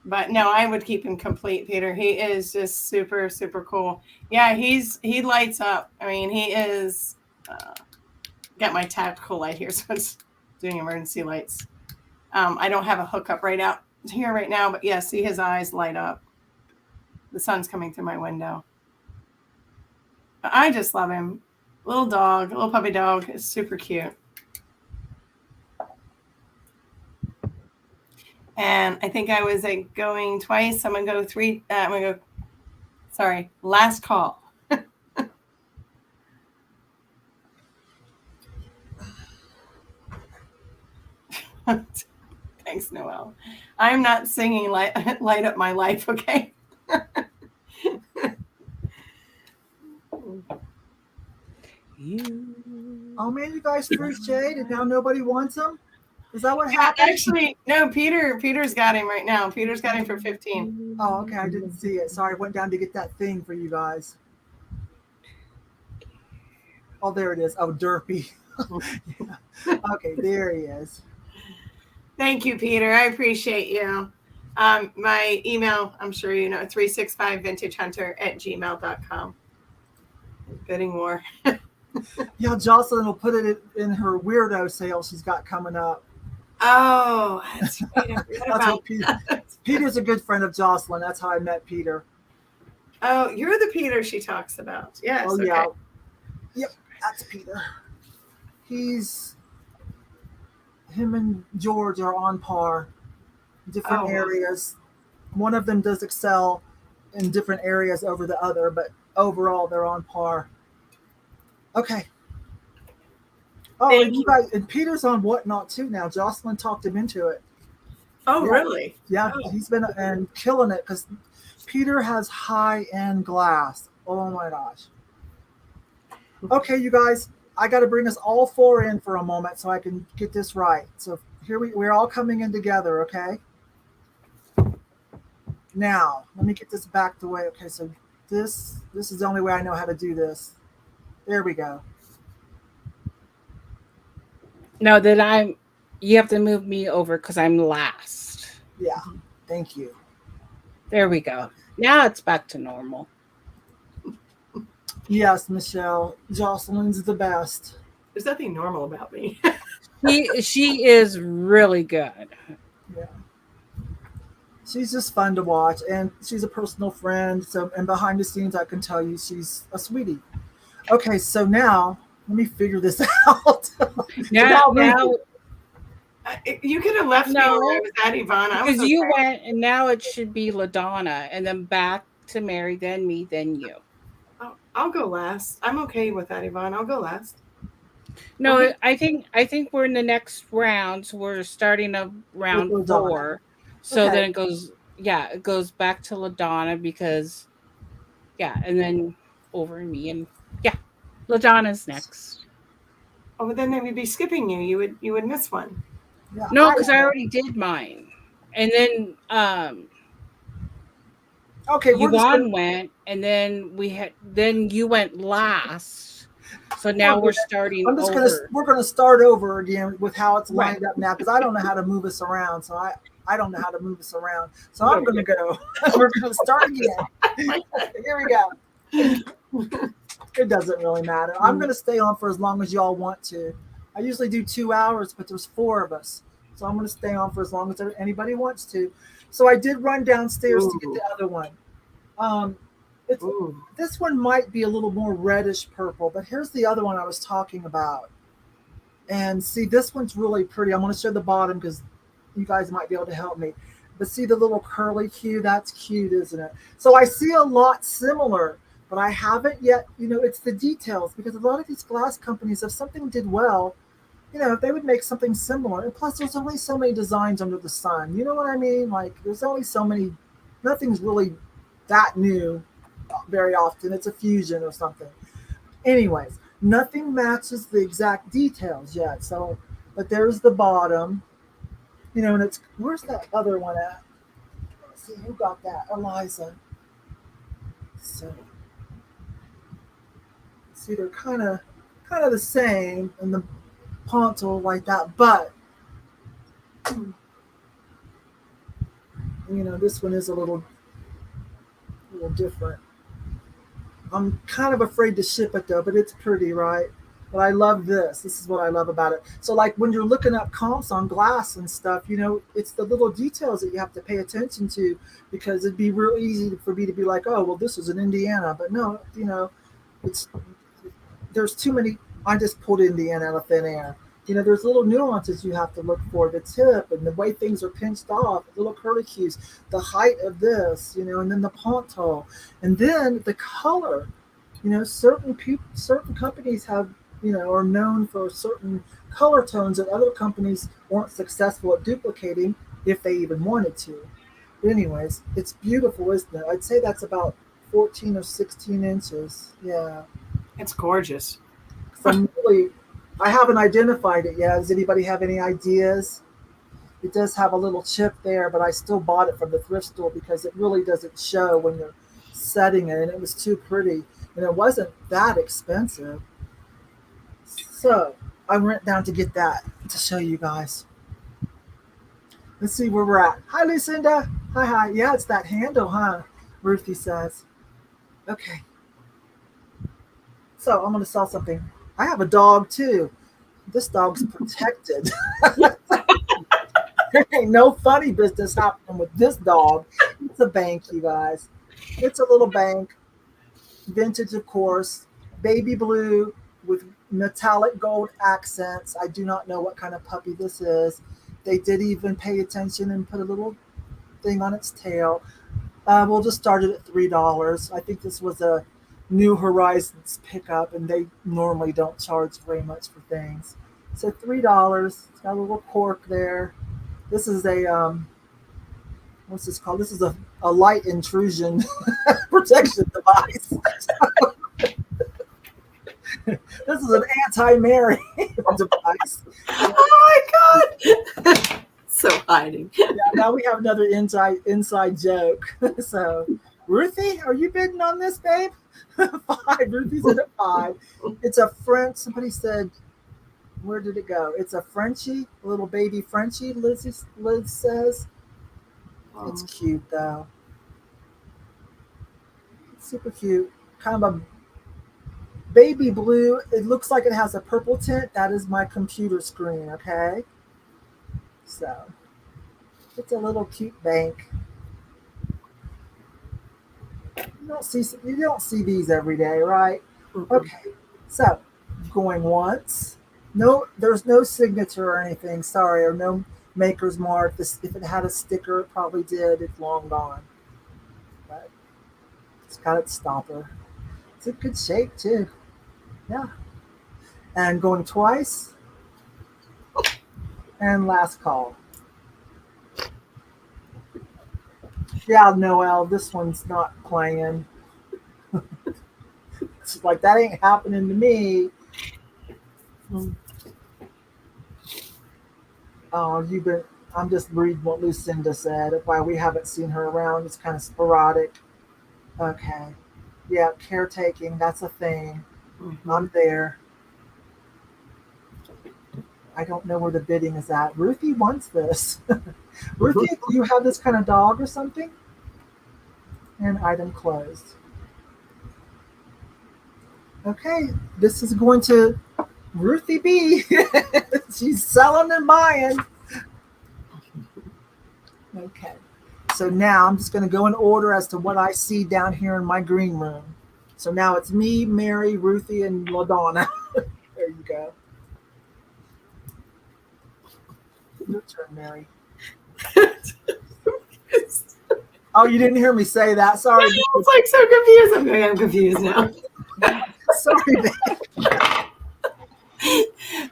But no, I would keep him complete, Peter. He is just super, super cool. Yeah, he lights up. I mean, he is got my tactical light here, so it's doing emergency lights. I don't have a hookup right out here right now, but yeah, see his eyes light up. The sun's coming through my window. I just love him. Little dog, little puppy dog. It's super cute. And I think I was going twice. I'm going to go three. I'm going to go, sorry, last call. Thanks, Noelle. I'm not singing light up my life, okay? Oh man, you guys threw shade and now nobody wants them? Is that what happened? Actually, no, Peter's got him right now. Peter's got him for 15. Oh, okay. I didn't see it. Sorry, I went down to get that thing for you guys. Oh, there it is. Oh, Derpy. Yeah. Okay, there he is. Thank you, Peter. I appreciate you. My email, I'm sure you know, 365vintagehunter@gmail.com. Bidding war. Yeah, Jocelyn will put it in her weirdo sale she's got coming up. Oh, that's right. That's what Peter's a good friend of Jocelyn. That's how I met Peter. Oh, you're the Peter she talks about. Yes. Oh, okay. yeah. Yep, that's Peter. Him and George are on par. Different areas. One of them does excel in different areas over the other, but overall, they're on par. Okay. Oh, Thank and you you. guys, and Peter's on Whatnot too now. Jocelyn talked him into it. Oh, Yeah. really? Yeah, Oh. he's been and killing it because Peter has high-end glass. Oh my gosh. Okay, you guys, I got to bring us all four in for a moment so I can get this right. So here we're all coming in together, okay? Now, let me get this back the way. Okay, so this is the only way I know how to do this. There we go. No, that you have to move me over because I'm last. Yeah, thank you. There we go. Now it's back to normal. Yes, Michelle, Jocelyn's the best. There's nothing normal about me. She is really good. Yeah. She's just fun to watch, and she's a personal friend. So, and behind the scenes, I can tell you she's a sweetie. Okay, so now let me figure this out. Now, You could have left me where I was at, Yvonne. I was because you okay. went, and now it should be LaDonna, and then back to Mary, then me, then you. I'll go last. I'm okay with that, Yvonne. I'll go last. No, Okay. I think we're in the next round. So we're starting a round With LaDonna. 4. So Okay. then it goes back to LaDonna because, and then over me and LaDonna's next. Oh, but then they would be skipping you. You would miss one. Yeah, No, because I already did mine, and then okay, Yvonne went, and then you went last. So now we're starting over. We're gonna start over again with how it's lined up now because I don't know how to move us around. So I don't know how to move us around. So I'm gonna go. We're gonna start again. Here we go. It doesn't really matter. I'm gonna stay on for as long as y'all want to. I usually do 2 hours, but there's 4 of us. So I'm gonna stay on for as long as anybody wants to. So I did run downstairs to get the other one. This one might be a little more reddish purple, but here's the other one I was talking about. And see, this one's really pretty. I'm going to show the bottom because you guys might be able to help me. But see the little curly Q? That's cute, isn't it? So I see a lot similar, but I haven't yet. It's the details because a lot of these glass companies, if something did well, if they would make something similar. And plus, there's only so many designs under the sun. You know what I mean? Like, there's only so many. Nothing's really that new very often. It's a fusion or something. Anyways, nothing matches the exact details yet. So, but there's the bottom, and it's, where's that other one at? Let's see who got that. Eliza. So, see, they're kind of the same, and the poncho like that, but this one is a little different. I'm kind of afraid to ship it though, but it's pretty, right? But I love this. This is what I love about it. So like when you're looking up comps on glass and stuff, it's the little details that you have to pay attention to because it'd be real easy for me to be like, oh, well, this is in Indiana. But no, there's too many. I just pulled Indiana out of thin air. There's little nuances you have to look for, the tip and the way things are pinched off, little curlicues, the height of this, and then the ponto, and then the color. Certain companies have, are known for certain color tones that other companies weren't successful at duplicating if they even wanted to. But anyways, it's beautiful, isn't it? I'd say that's about 14 or 16 inches. Yeah. It's gorgeous. I haven't identified it yet. Does anybody have any ideas? It does have a little chip there, but I still bought it from the thrift store because it really doesn't show when you're setting it, and it was too pretty, and it wasn't that expensive. So I went down to get that to show you guys. Let's see where we're at. Hi, Lucinda. Hi. Yeah, it's that handle, huh? Ruthie says. Okay. So I'm going to sell something. I have a dog too. This dog's protected. There ain't no funny business happening with this dog. It's a bank, you guys. It's a little bank. Vintage, of course. Baby blue with metallic gold accents. I do not know what kind of puppy this is. They did even pay attention and put a little thing on its tail. We'll just start it at $3. I think this was a New Horizons pickup, and they normally don't charge very much for things. So $3. It's got a little cork there. This is a what's this called? This is a light intrusion protection device. This is an anti-Mary device. Oh my god! So hiding. Yeah, now we have another inside joke. So, Ruthie, are you bidding on this, babe? 5. Ruthie's at a 5. It's a French. Somebody said, where did it go? It's a Frenchie, a little baby Frenchie. Liz says. It's cute though. It's super cute. Kind of a baby blue. It looks like it has a purple tint. That is my computer screen. Okay. So it's a little cute bank. You don't see these every day, right? Okay. So going once. No, there's no signature or anything. Sorry, or no maker's mark. If it had a sticker, it probably did. It's long gone. But it's got its stopper. It's a good shape too. Yeah. And going twice. And last call. Yeah, Noel, this one's not playing. It's like, that ain't happening to me. Oh, I'm just reading what Lucinda said. Why we haven't seen her around. It's kind of sporadic. Okay. Yeah, caretaking, that's a thing. I'm there. I don't know where the bidding is at. Ruthie wants this. Ruthie, do you have this kind of dog or something? And item closed. Okay, this is going to Ruthie B. She's selling and buying. Okay, so now I'm just going to go in order as to what I see down here in my green room. So now it's me, Mary, Ruthie, and LaDonna. There you go. Your turn, Mary. Oh, you didn't hear me say that. Sorry. I was like so confused. I'm confused now. Sorry, babe.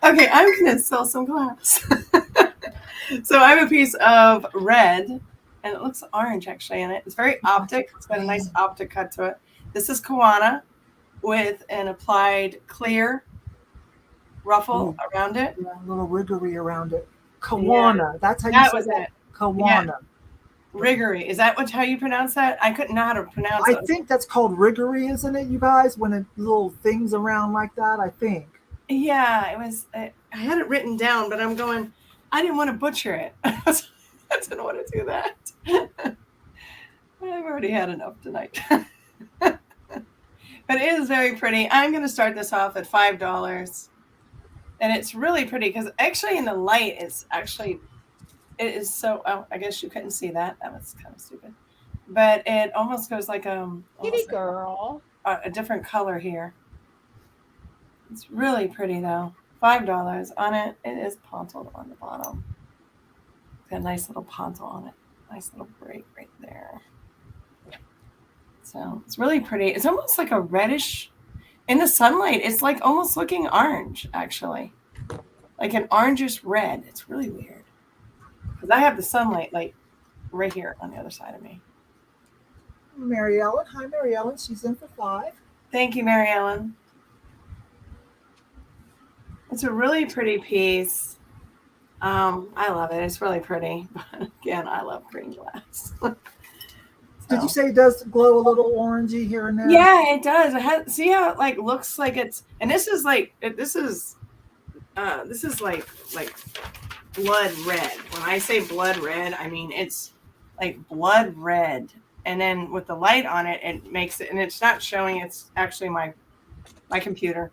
Okay, I'm gonna sell some glass. So I have a piece of red, and it looks orange actually in it. It's very optic. It's got a nice optic cut to it. This is Kawana with an applied clear ruffle around it. Yeah, a little riggery around it. Kawana. Yeah. That's how you say that. Kawana. Yeah. Riggery. Is that how you pronounce that? I couldn't know how to pronounce it. I think that's called riggery, isn't it, you guys? When it little things around like that, I think. Yeah, it was. I had it written down, but I'm going. I didn't want to butcher it. I didn't want to do that. I've already had enough tonight. But it is very pretty. I'm going to start this off at $5. And it's really pretty because actually in the light, it is so, oh, I guess you couldn't see that. That was kind of stupid. But it almost goes like kitty girl. A different color here. It's really pretty though. $5 on it. It is pontoed on the bottom. It's got a nice little ponto on it. Nice little break right there. So it's really pretty. It's almost like a reddish. In the sunlight, it's like almost looking orange, actually. Like an orangish red. It's really weird. Because I have the sunlight like right here on the other side of me. Mary Ellen. Hi, Mary Ellen. She's in for 5. Thank you, Mary Ellen. It's a really pretty piece. I love it. It's really pretty. But again, I love green glass. Did you say it does glow a little orangey here and there? Yeah, it does. It has, see how it like looks like it's, and this is like blood red. When I say blood red, I mean it's like blood red. And then with the light on it, it makes it, and it's not showing. It's actually my computer.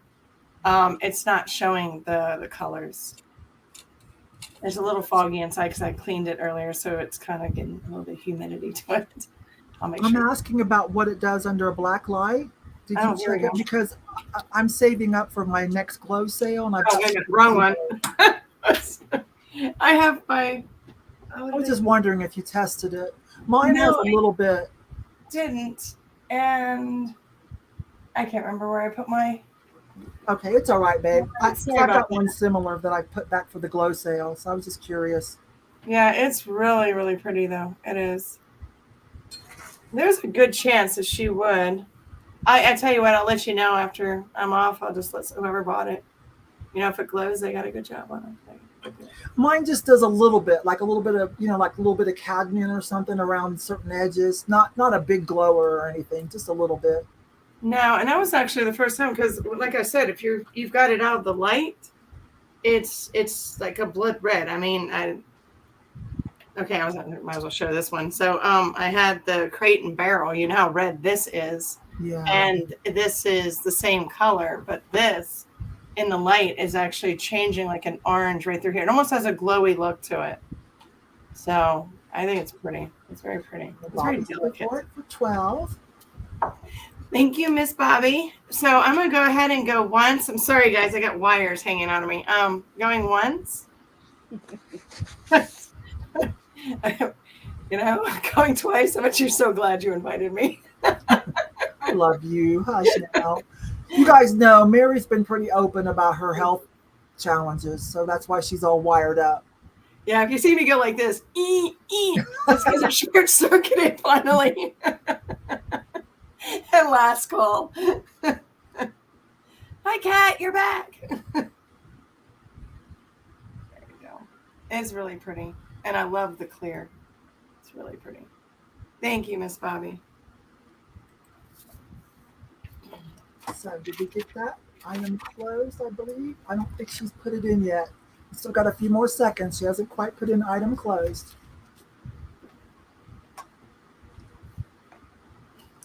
It's not showing the colors. There's a little foggy inside because I cleaned it earlier, so it's kind of getting a little bit of humidity to it. I'm asking about what it does under a black light. Did you check it? Because I'm saving up for my next glow sale, and wrong one. I have my. I was just wondering if you tested it. Mine has a little bit. Didn't, and I can't remember where I put my. Okay, it's all right, babe. Sorry I've about got that. one similar that I put back for the glow sale, so I was just curious. Yeah, it's really, really pretty though. It is. There's a good chance that she would. I tell you what, I'll let you know after I'm off. I'll just let whoever bought it. If it glows, they got a good job on it. Mine just does a little bit, like a little bit of, like a little bit of cadmium or something around certain edges. Not a big glower or anything, just a little bit. No, and that was actually the first time because, like I said, if you've got it out of the light, it's like a blood red. I mean, might as well show this one. So I had the Crate and Barrel. You know how red this is, Yeah. and this is the same color, but this in the light is actually changing like an orange right through here. It almost has a glowy look to it. So I think it's pretty. It's very pretty. It's very delicate. For $12. Thank you, Miss Bobby. So I'm gonna go ahead and go once. I'm sorry, guys. I got wires hanging out of me. Going once. Going twice. I bet you're so glad you invited me. I love you. Hush now. You guys know Mary's been pretty open about her health challenges, so that's why she's all wired up. Yeah, if you see me go like this, that's because I short circuited finally. And last call. Hi, Kat, you're back. There you go. It's really pretty, and I love the clear. It's really pretty. Thank you, Miss Bobby. So did we get that item closed, I believe? I don't think she's put it in yet. Still got a few more seconds. She hasn't quite put in item closed.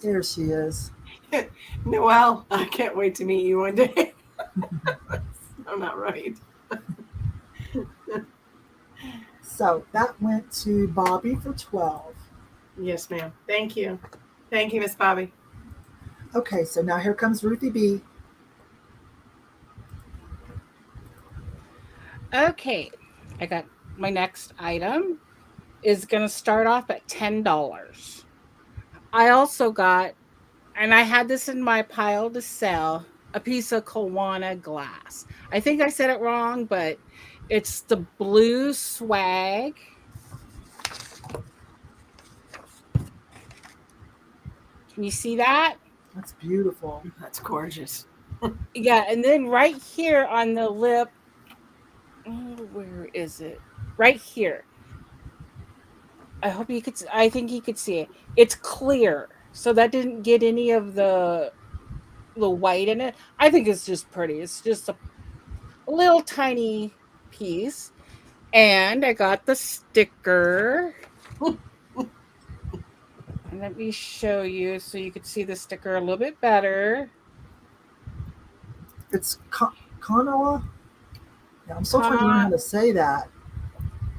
There she is. Noelle, I can't wait to meet you one day. I'm not right. So that went to Bobby for $12. Yes, ma'am. Thank you. Thank you, Miss Bobby. Okay, so now here comes Ruthie B. Okay, I got my next item is going to start off at $10. I also got, and I had this in my pile to sell, a piece of Kiwana glass. I think I said it wrong, but it's the blue swag. Can you see that? That's beautiful. That's gorgeous. Yeah, and then right here on the lip, where is it? Right here. I hope you could. I think you could see it. It's clear, so that didn't get any of the white in it. I think it's just pretty. It's just a little tiny piece, and I got the sticker. And let me show you so you could see the sticker a little bit better. It's Kanawa. Yeah, I'm still trying to learn how to say that.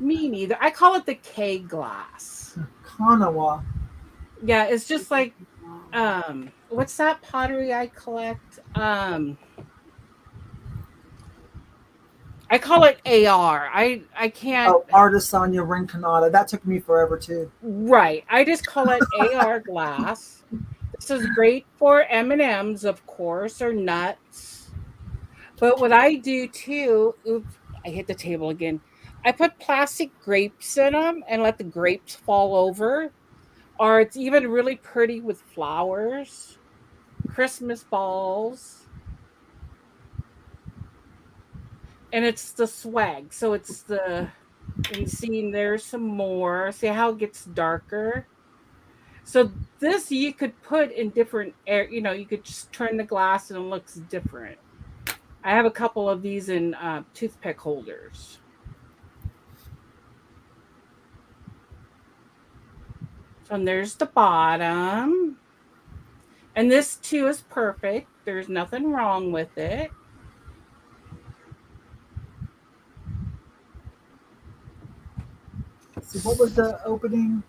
Me neither. I call it the K glass. Kanawa. Yeah, it's just like what's that pottery I collect? I call it AR. I can't. Oh, Artisania Rinconada. That took me forever too. Right. I just call it AR glass. This is great for M&Ms, of course, or nuts. But what I do too, oops, I hit the table again. I put plastic grapes in them and let the grapes fall over. Or it's even really pretty with flowers, Christmas balls. And it's the swag. So it's the, and see, there's some more. See how it gets darker? So this you could put in different air, you could just turn the glass and it looks different. I have a couple of these in toothpick holders. So and there's the bottom. And this too is perfect. There's nothing wrong with it. So what was the opening?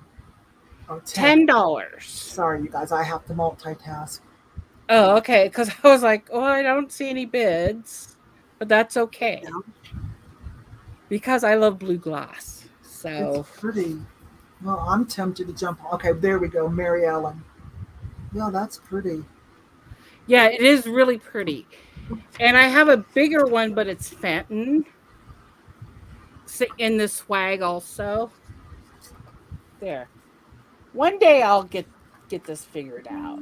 Oh, $10. Sorry, you guys. I have to multitask. Oh, okay. Because I was like, oh, I don't see any bids. But that's okay. Because I love blue glass. So It's pretty. Well, I'm tempted to jump. Okay, there we go. Mary Ellen. Yeah, that's pretty. Yeah, it is really pretty. And I have a bigger one, but it's Fenton in the swag also. There. One day I'll get this figured out.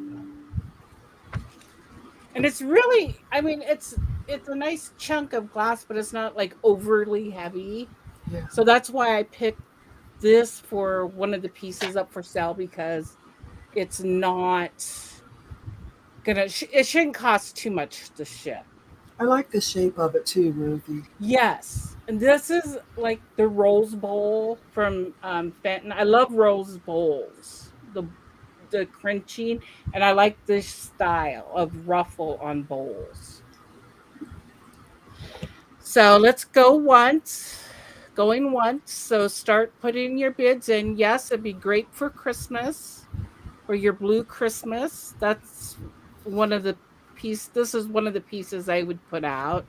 And it's really, I mean, it's a nice chunk of glass, but it's not like overly heavy. Yeah. So that's why I picked this for one of the pieces up for sale, because it's not gonna it shouldn't cost too much to ship. I like the shape of it too, Ruthie. Yes, and this is like the rose bowl from Fenton. I love rose bowls, the crunching, and I like this style of ruffle on bowls. So let's go once. Going once. So start putting your bids in. Yes, it'd be great for Christmas or your blue Christmas. That's one of the this is one of the pieces I would put out.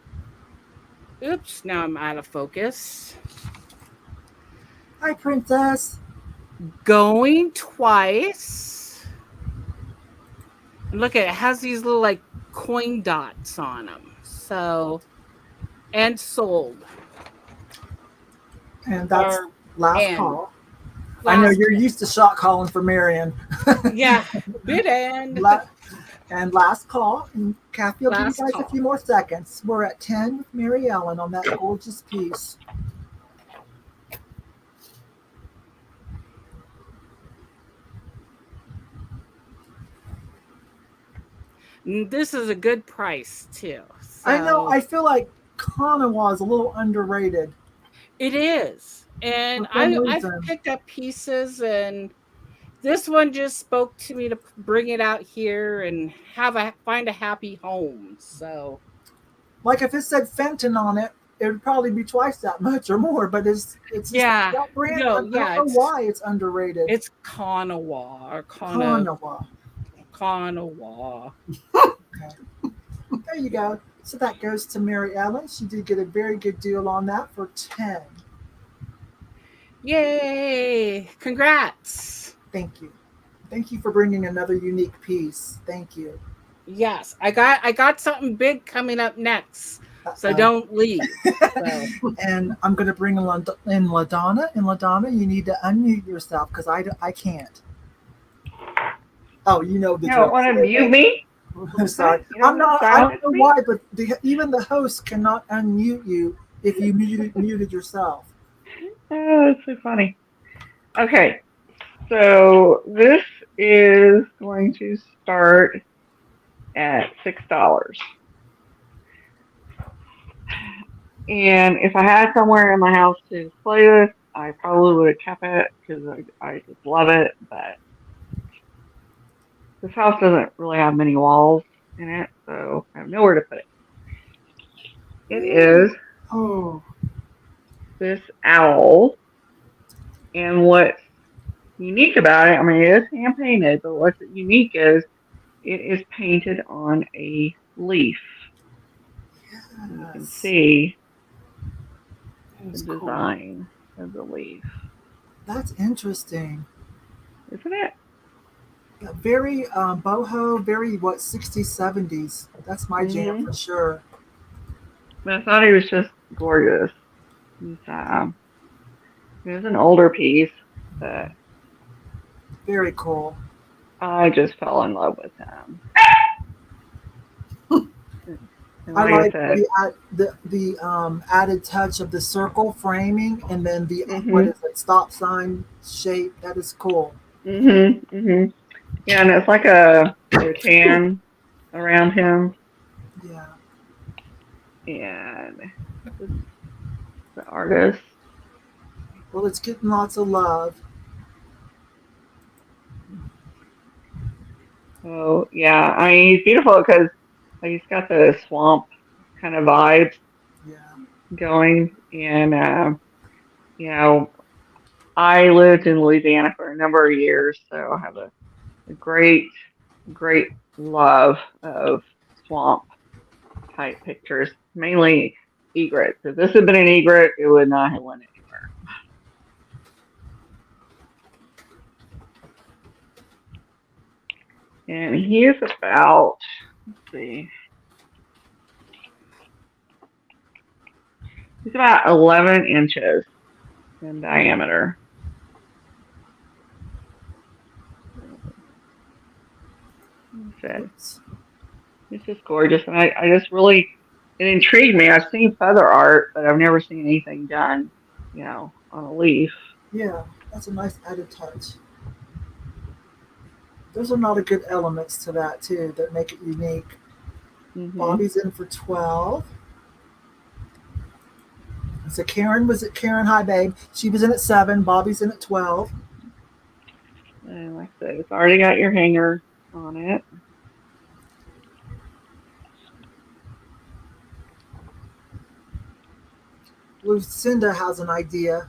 Oops, now I'm out of focus. Hi, Princess. Going twice. And look at it, it has these little like coin dots on them. So, and sold. And that's Or last and. call. I know Last you're used to shot calling for Marion. Yeah, bid end. And last call. And Kathy will give you Last guys call. a few more seconds. We're at 10 with Mary Ellen on that gorgeous piece. This is a good price too. So I know. I feel like Kanawa is a little underrated. it is. And For some I've reason. picked up pieces, and this one just spoke to me to bring it out here and find a happy home. So Like if it said Fenton on it, it would probably be twice that much or more. But it's just yeah, that brand. no, I don't yeah, know why it's underrated. it's Kanawa or Kanawa. Kanawa. Okay. There you go. So that goes to Mary Ellen. She did get a very good deal on that for 10. Yay! Congrats. Thank you. Thank you for bringing another unique piece. Thank you. Yes, I got something big coming up next. So don't leave. So. And I'm going to bring in LaDonna. And LaDonna, you need to unmute yourself because I can't. Oh, you know the You don't want to mute me? I'm sorry. I don't know why, but even the host cannot unmute you if you muted yourself. Oh, that's so funny. Okay, so this is going to start at $6. And if I had somewhere in my house to display this, I probably would have kept it because I just love it. But this house doesn't really have many walls in it, so I have nowhere to put it. It is this owl. And what's unique about it, I mean, it is hand painted, but what's unique is it is painted on a leaf. Yes. You can see That's the design of the leaf. That's interesting. Isn't it? Yeah, very boho, very 60s, 70s. That's my jam for sure. But I thought he was just gorgeous. It was an older piece, but Very cool. I just fell in love with him. I like the added touch of the circle framing and then the what is it, stop sign shape. That is cool. Yeah, and it's like a rattan around him. Yeah. And the artist. Well, it's getting lots of love. Oh yeah, I mean he's beautiful because he's got the swamp kind of vibe going, and you know, I lived in Louisiana for a number of years, so I have a great love of swamp type pictures, mainly egret. If this had been an egret, it would not have went anywhere. And he is about, Let's see. It's about 11 inches in diameter. It's just gorgeous, and I just really, it intrigued me. I've seen feather art, but I've never seen anything done, on a leaf. Yeah, that's a nice added touch. There's a lot of good elements to that too that make it unique. Mm-hmm. Bobby's in for 12. So Karen was at Karen. Hi, babe. She was in at 7. Bobby's in at 12. And like I said, it's already got your hanger on it. Lucinda has an idea.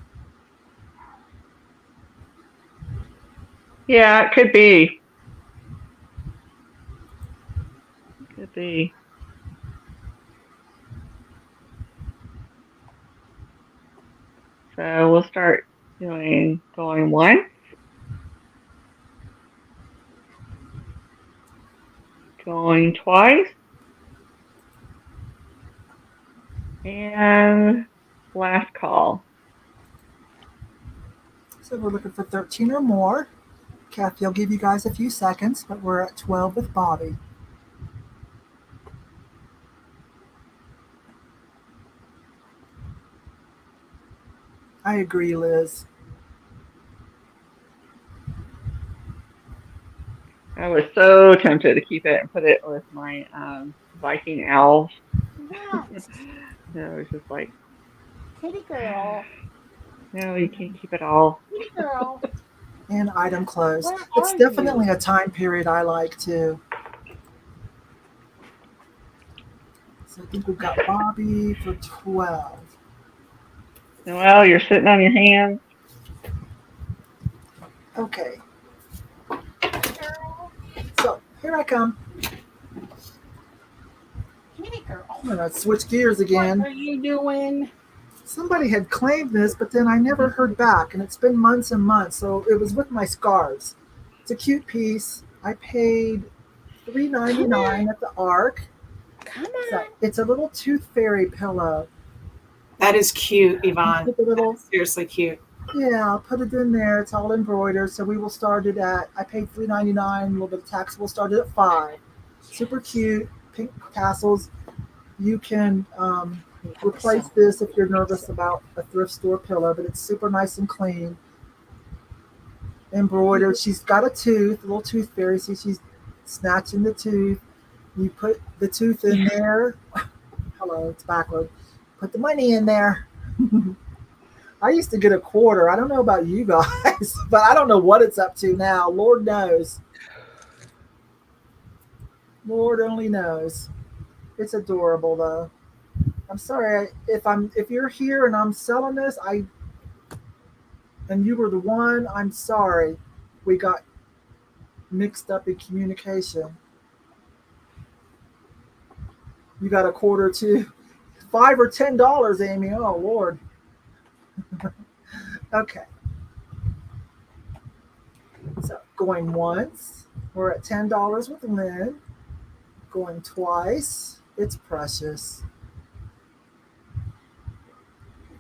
Yeah, it could be. Could be. So we'll start going once. Going twice. And last call. So we're looking for 13 or more. Kathy, I'll give you guys a few seconds, but we're at 12 with Bobby. I agree, Liz. I was so tempted to keep it and put it with my Viking owls. Yes. No, it was just like, Kitty girl. no, you can't keep it all. Kitty girl. And item close. Where It's are definitely you? a time period I like too. So I think we've got Bobby for 12. Well, you're sitting on your hands. Okay. So here I come. Kitty girl. I'm going to switch gears again. What are you doing? Somebody had claimed this, but then I never heard back, and it's been months and months. So it was with my scarves. It's a cute piece. I paid $3.99 at the Ark. Come So on. it's a little tooth fairy pillow. That is cute, Yvonne. Put the little, Seriously cute. yeah, I'll put it in there. It's all embroidered. So we will start it at, I paid $3.99, a little bit of tax. We'll start it at $5. Super cute, pink tassels. You can replace this if you're nervous about a thrift store pillow, but it's super nice and clean. Embroidered. She's got a tooth, a little tooth fairy. See, she's snatching the tooth. You put the tooth in there. Hello, it's backward. Put the money in there. I used to get a quarter. I don't know about you guys, but I don't know what it's up to now. Lord knows. Lord only knows. It's adorable though. I'm sorry if you're here and I'm selling this, and you were the one, I'm sorry. We got mixed up in communication. You got a quarter too. $5 or $10, Amy. Oh Lord. Okay. So going once, we're at $10 with Lynn. Going twice, it's Precious.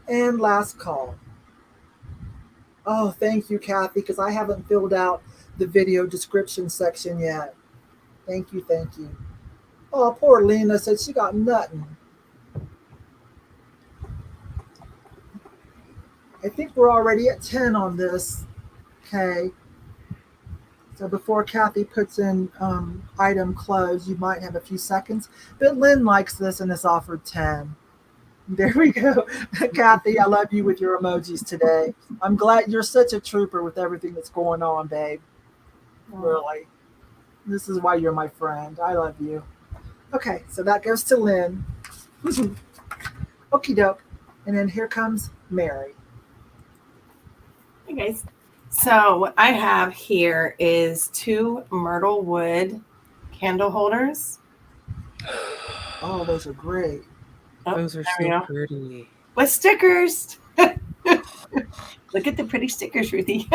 And last call. Oh, thank you, Kathy, because I haven't filled out the video description section yet. Thank you, thank you. Oh, poor Lena said she got nothing. I think we're already at 10 on this. Okay. So before Kathy puts in item close, you might have a few seconds. But Lynn likes this and has offered 10. There we go. Kathy, I love you with your emojis today. I'm glad you're such a trooper with everything that's going on, babe. Really. This is why you're my friend. I love you. Okay, so that goes to Lynn. Okie doke. And then here comes Mary. Hey guys. So what I have here is 2 myrtle wood candle holders. Oh, those are great. Oh, Those are there we so go. pretty. With stickers. Look at the pretty stickers, Ruthie.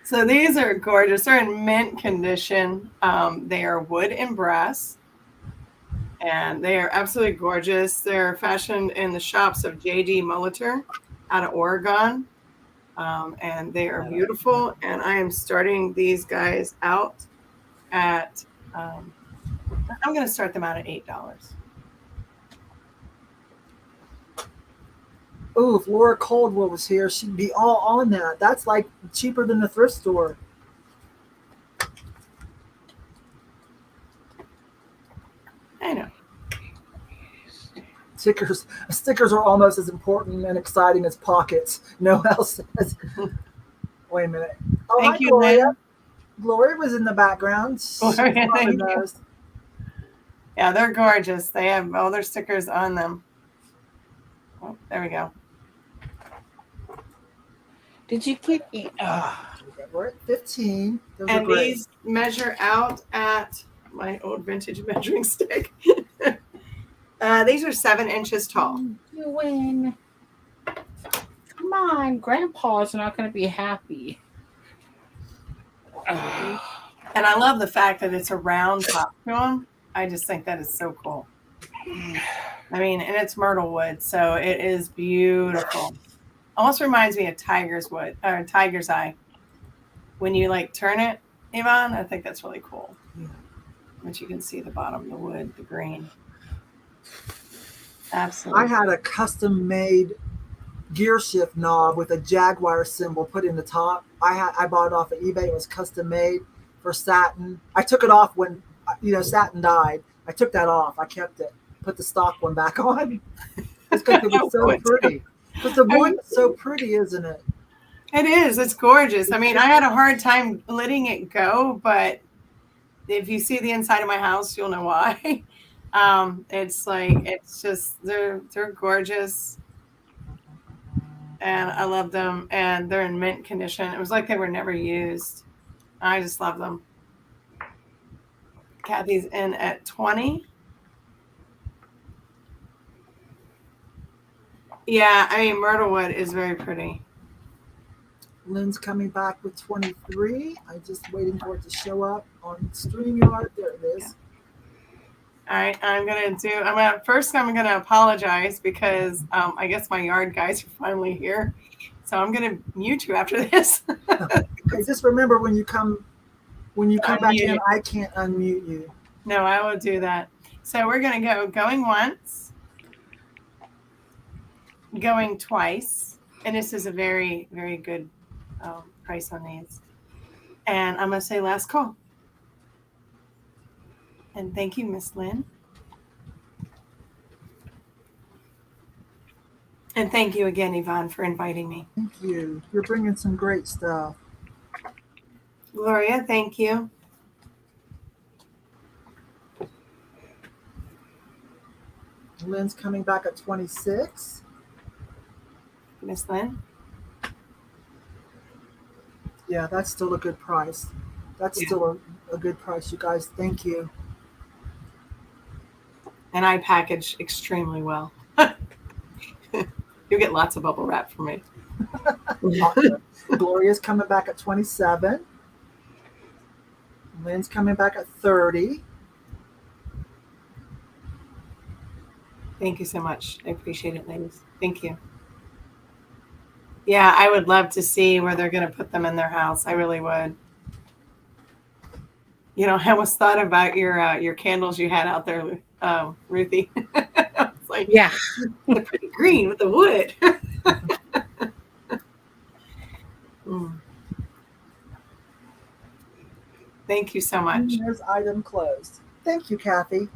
So So these are gorgeous. They're in mint condition. They are wood and brass. And they are absolutely gorgeous. They're fashioned in the shops of J.D. Molitor out of Oregon. And they are beautiful. And I am starting these guys out at, I'm going to start them out at $8. Oh, if Laura Caldwell was here, she'd be all on that. That's like cheaper than the thrift store. I know. Stickers are almost as important and exciting as pockets. No else says. Wait a minute. Oh, Thank hi, you, Gloria. Lynn. Gloria was in the background. Gloria, thank you. Those. Yeah, they're gorgeous. They have all their stickers on them. Oh, there we go. Did you get it? We're at 15. Those are And great. these measure out at my old vintage measuring stick. These are 7 inches tall. You win. Come on, Grandpa's not going to be happy. And I love the fact that it's a round top to them. I just think that is so cool. I mean, and it's myrtle wood, so it is beautiful. Almost reminds me of tiger's wood or tiger's eye. When you like turn it, Yvonne, I think that's really cool. Yeah. But you can see the bottom, the wood, the green. Absolutely. I had a custom made gear shift knob with a Jaguar symbol put in the top. I bought it off of eBay. It was custom made for satin. I took it off when satin died. I took that off. I kept it. Put the stock one back on. It's because it was so pretty. But the wood is so pretty, isn't it? It is. It's gorgeous. I mean, I had a hard time letting it go, but if you see the inside of my house, you'll know why. It's just they're gorgeous, and I love them, and they're in mint condition. It was like they were never used. I just love them. Kathy's in at 20. Yeah, I mean, myrtle wood is very pretty. Lynn's coming back with 23. I'm just waiting for it to show up on StreamYard. There it is. All right, I'm gonna apologize because I guess my yard guys are finally here, so I'm gonna mute you after this. Okay, just remember when you come back in, I can't unmute you. No, I will do that. So we're gonna go going once, going twice, and this is a very, very good price on these. And I'm gonna say last call. And thank you, Miss Lynn. And thank you again, Yvonne, for inviting me. Thank you. You're bringing some great stuff. Gloria, thank you. Lynn's coming back at 26. Miss Lynn. Yeah, that's still a good price. That's still a good price, you guys. Thank you. And I package extremely well. You'll get lots of bubble wrap from me. Awesome. Gloria's coming back at 27. Lynn's coming back at 30. Thank you so much. I appreciate it, ladies. Thank you. Yeah, I would love to see where they're going to put them in their house. I really would. You know, I almost thought about your candles you had out there, Ruthie. It's like, Yeah. they're pretty green with the wood. Thank you so much. There's item closed. Thank you, Kathy.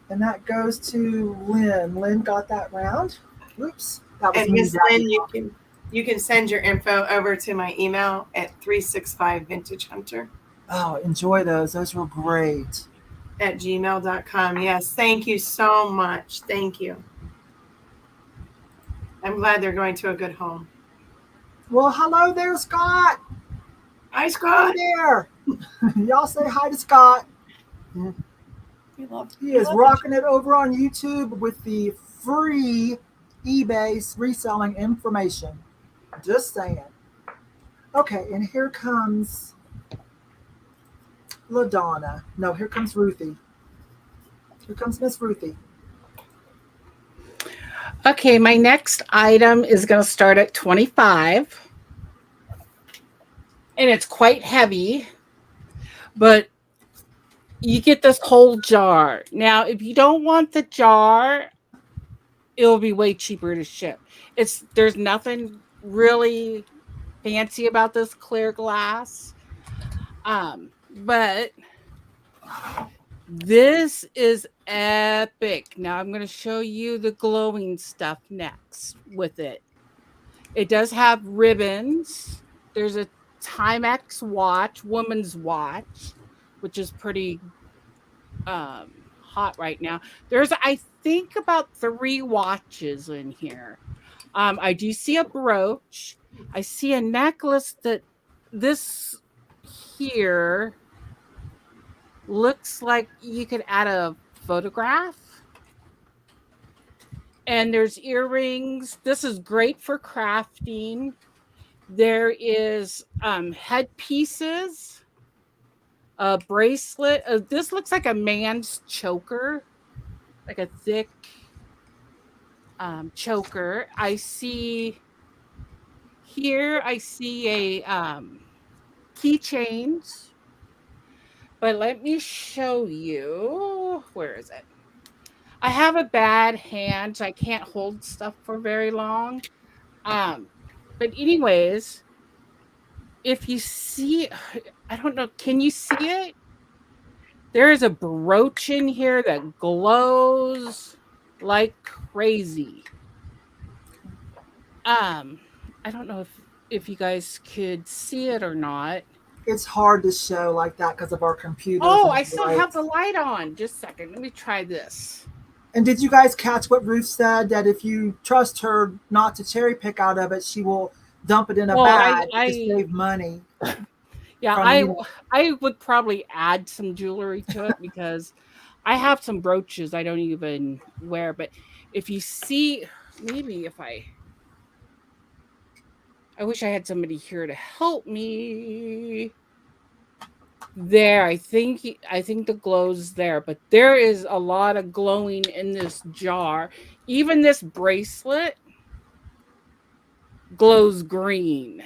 And that goes to Lynn. Lynn got that round. Oops. That was And me. Miss Lynn, you can send your info over to my email at 365vintagehunter Oh, enjoy those. Those were great. at gmail.com. Yes, thank you so much. Thank you. I'm glad they're going to a good home. Well, hello there, Scott. Hi, Hi Scott. there. Y'all say hi to Scott. We love He is rocking it over on YouTube with the free eBay reselling information. Just saying. Okay, and here comes LaDonna. No, here comes Ruthie. Here comes Miss Ruthie. Okay, my next item is going to start at 25. And it's quite heavy, but you get this whole jar. Now, if you don't want the jar, it'll be way cheaper to ship. There's nothing really fancy about this clear glass. But this is epic. Now I'm going to show you the glowing stuff next with it. It does have ribbons. There's a Timex watch, woman's watch, which is pretty hot right now. There's, I think, about 3 watches in here. I do see a brooch. I see a necklace that this here looks like you could add a photograph. And there's earrings. This is great for crafting. There is headpieces, a bracelet. This looks like a man's choker, like a thick choker. I see a keychains. But let me show you. Where is it? I have a bad hand, so I can't hold stuff for very long. But anyways, if you see, I don't know, can you see it? There is a brooch in here that glows like crazy. I don't know if you guys could see it or not. It's hard to show like that because of our computers. Oh, I still have the light on. Just a second. Let me try this. And did you guys catch what Ruth said? That if you trust her not to cherry pick out of it, she will dump it in a bag to save money. Yeah, I would probably add some jewelry to it because I have some brooches I don't even wear. But if you see, maybe if I wish I had somebody here to help me. There, I think the glow's there, but there is a lot of glowing in this jar. Even this bracelet glows green.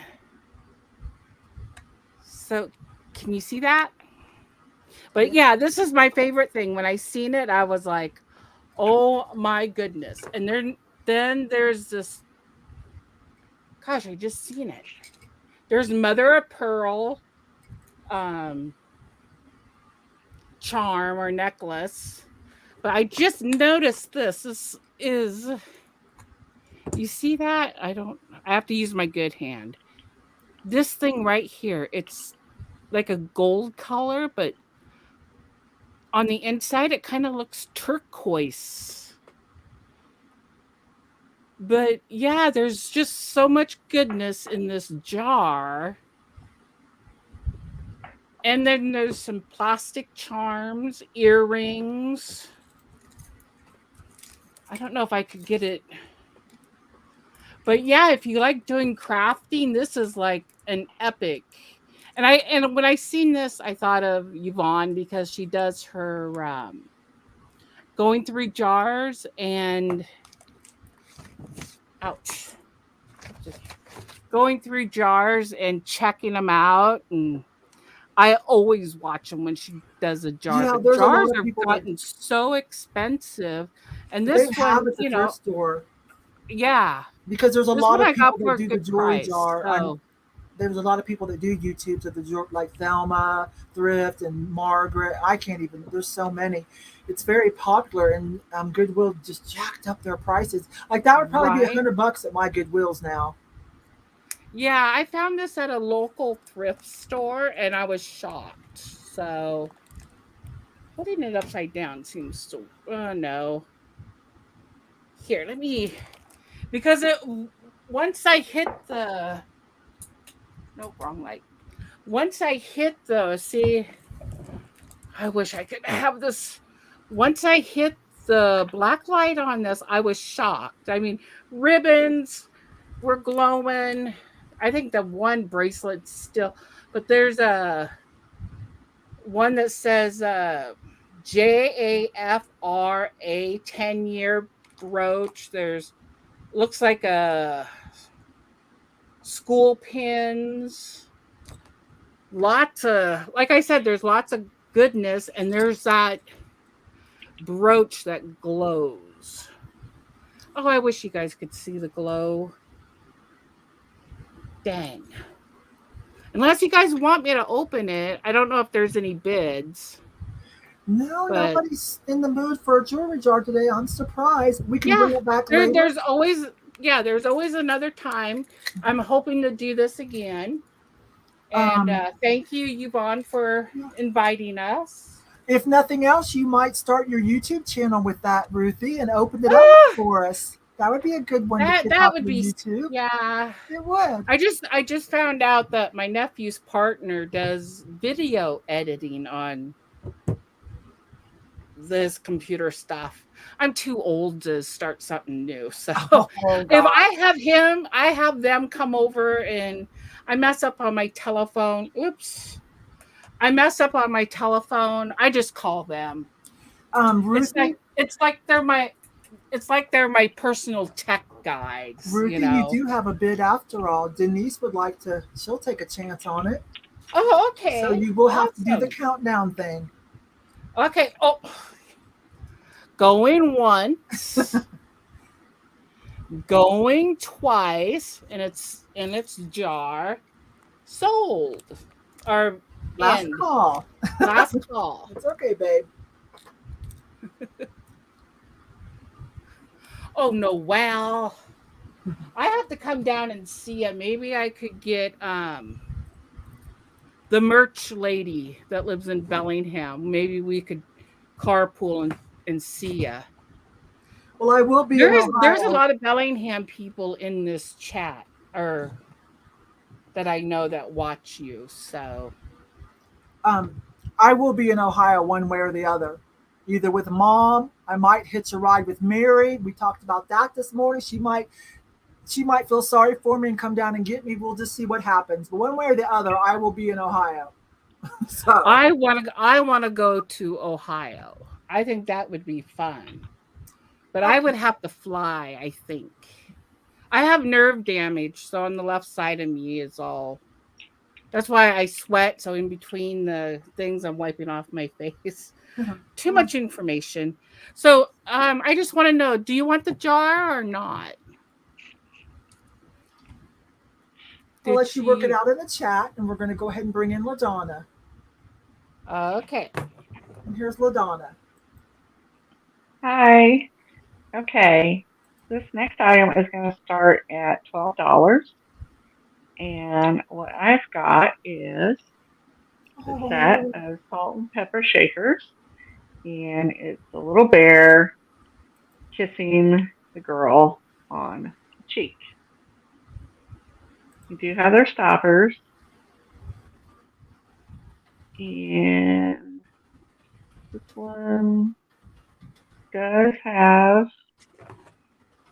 So, can you see that? But yeah, this is my favorite thing. When I seen it, I was like, "Oh my goodness!" And then there's this. Gosh, I just seen it. There's mother of pearl charm or necklace. But I just noticed this. This is, you see that? I have to use my good hand. This thing right here, it's like a gold color, but on the inside, it kind of looks turquoise. But yeah, there's just so much goodness in this jar. And then there's some plastic charms, earrings. I don't know if I could get it. But yeah, if you like doing crafting, this is like an epic. And when I seen this, I thought of Yvonne because she does her going through jars and ouch. Just going through jars and checking them out, and I always watch them when she does a jar. Yeah, the jars have gotten so expensive, and this one, at the thrift store. Yeah, because there's a lot of people that do the jewelry price, jar. So. There's a lot of people that do YouTubes of the jewelry, like Thelma, Thrift, and Margaret. I can't even. There's so many. It's very popular, and Goodwill just jacked up their prices. Like that would probably be $100 at my Goodwills now. Yeah, I found this at a local thrift store, and I was shocked. So, putting it upside down seems to. No. Here, let me. Because once I hit the. No, wrong light. Once I hit the. See, I wish I could have this. Once I hit the black light on this, I was shocked. I mean, ribbons were glowing. I think the one bracelet still, but there's a one that says JAFRA 10-year brooch. There's looks like a school pins. Lots of, like I said, there's lots of goodness, and there's that brooch that glows. Oh, I wish you guys could see the glow. Dang. Unless you guys want me to open it, I don't know if there's any bids. No, But- nobody's in the mood for a jewelry jar today. I'm surprised. We can bring it back later. There's always another time. I'm hoping to do this again. And thank you, Yvonne, for inviting us. If nothing else, you might start your YouTube channel with that, Ruthie, and open it up for us. That would be a good one to kick That off would on be YouTube. Yeah. It would. I just found out that my nephew's partner does video editing on this computer stuff. I'm too old to start something new. So if I have them come over and I mess up on my telephone. Oops. I mess up on my telephone. I just call them. Ruthie, It's like they're my personal tech guides. Ruthie, you do have a bid after all. Denise would like to. She'll take a chance on it. Oh, okay. So you will have to do the Awesome. countdown thing. Okay. Oh, going once, going twice, and it's in its jar. Sold. Or Last in. call. Last call. It's okay, babe. Oh no! Well, I have to come down and see it. Maybe I could get the merch lady that lives in Bellingham. Maybe we could carpool and see ya. Well, I will be. There's in a Ohio. lot of Bellingham people in this chat, or that I know that watch you. So I will be in Ohio one way or the other. Either with Mom, I might hitch a ride with Mary. We talked about that this morning. She might feel sorry for me and come down and get me. We'll just see what happens. But one way or the other, I will be in Ohio. So I want to go to Ohio. I think that would be fun. But I would have to fly, I think. I have nerve damage, so on the left side of me is all. That's why I sweat. So in between the things, I'm wiping off my face. Too much information. So I just want to know, do you want the jar or not? I'll let you work it out in the chat, and we're going to go ahead and bring in LaDonna. Okay. And here's LaDonna. Hi. Okay. This next item is going to start at $12. And what I've got is a set of salt and pepper shakers. And it's a little bear kissing the girl on the cheek. You do have their stoppers. And this one does have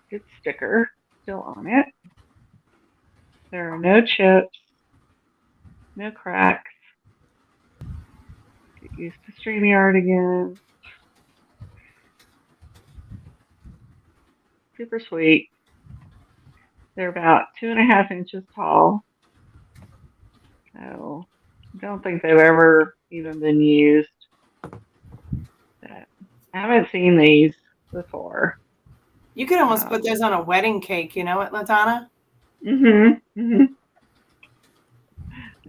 its sticker still on it. There are no chips, no cracks. Get used to StreamYard again. Super sweet. They're about 2.5 inches tall. So I don't think they've ever even been used. I haven't seen these before. You could almost put those on a wedding cake. You know what, LaDonna?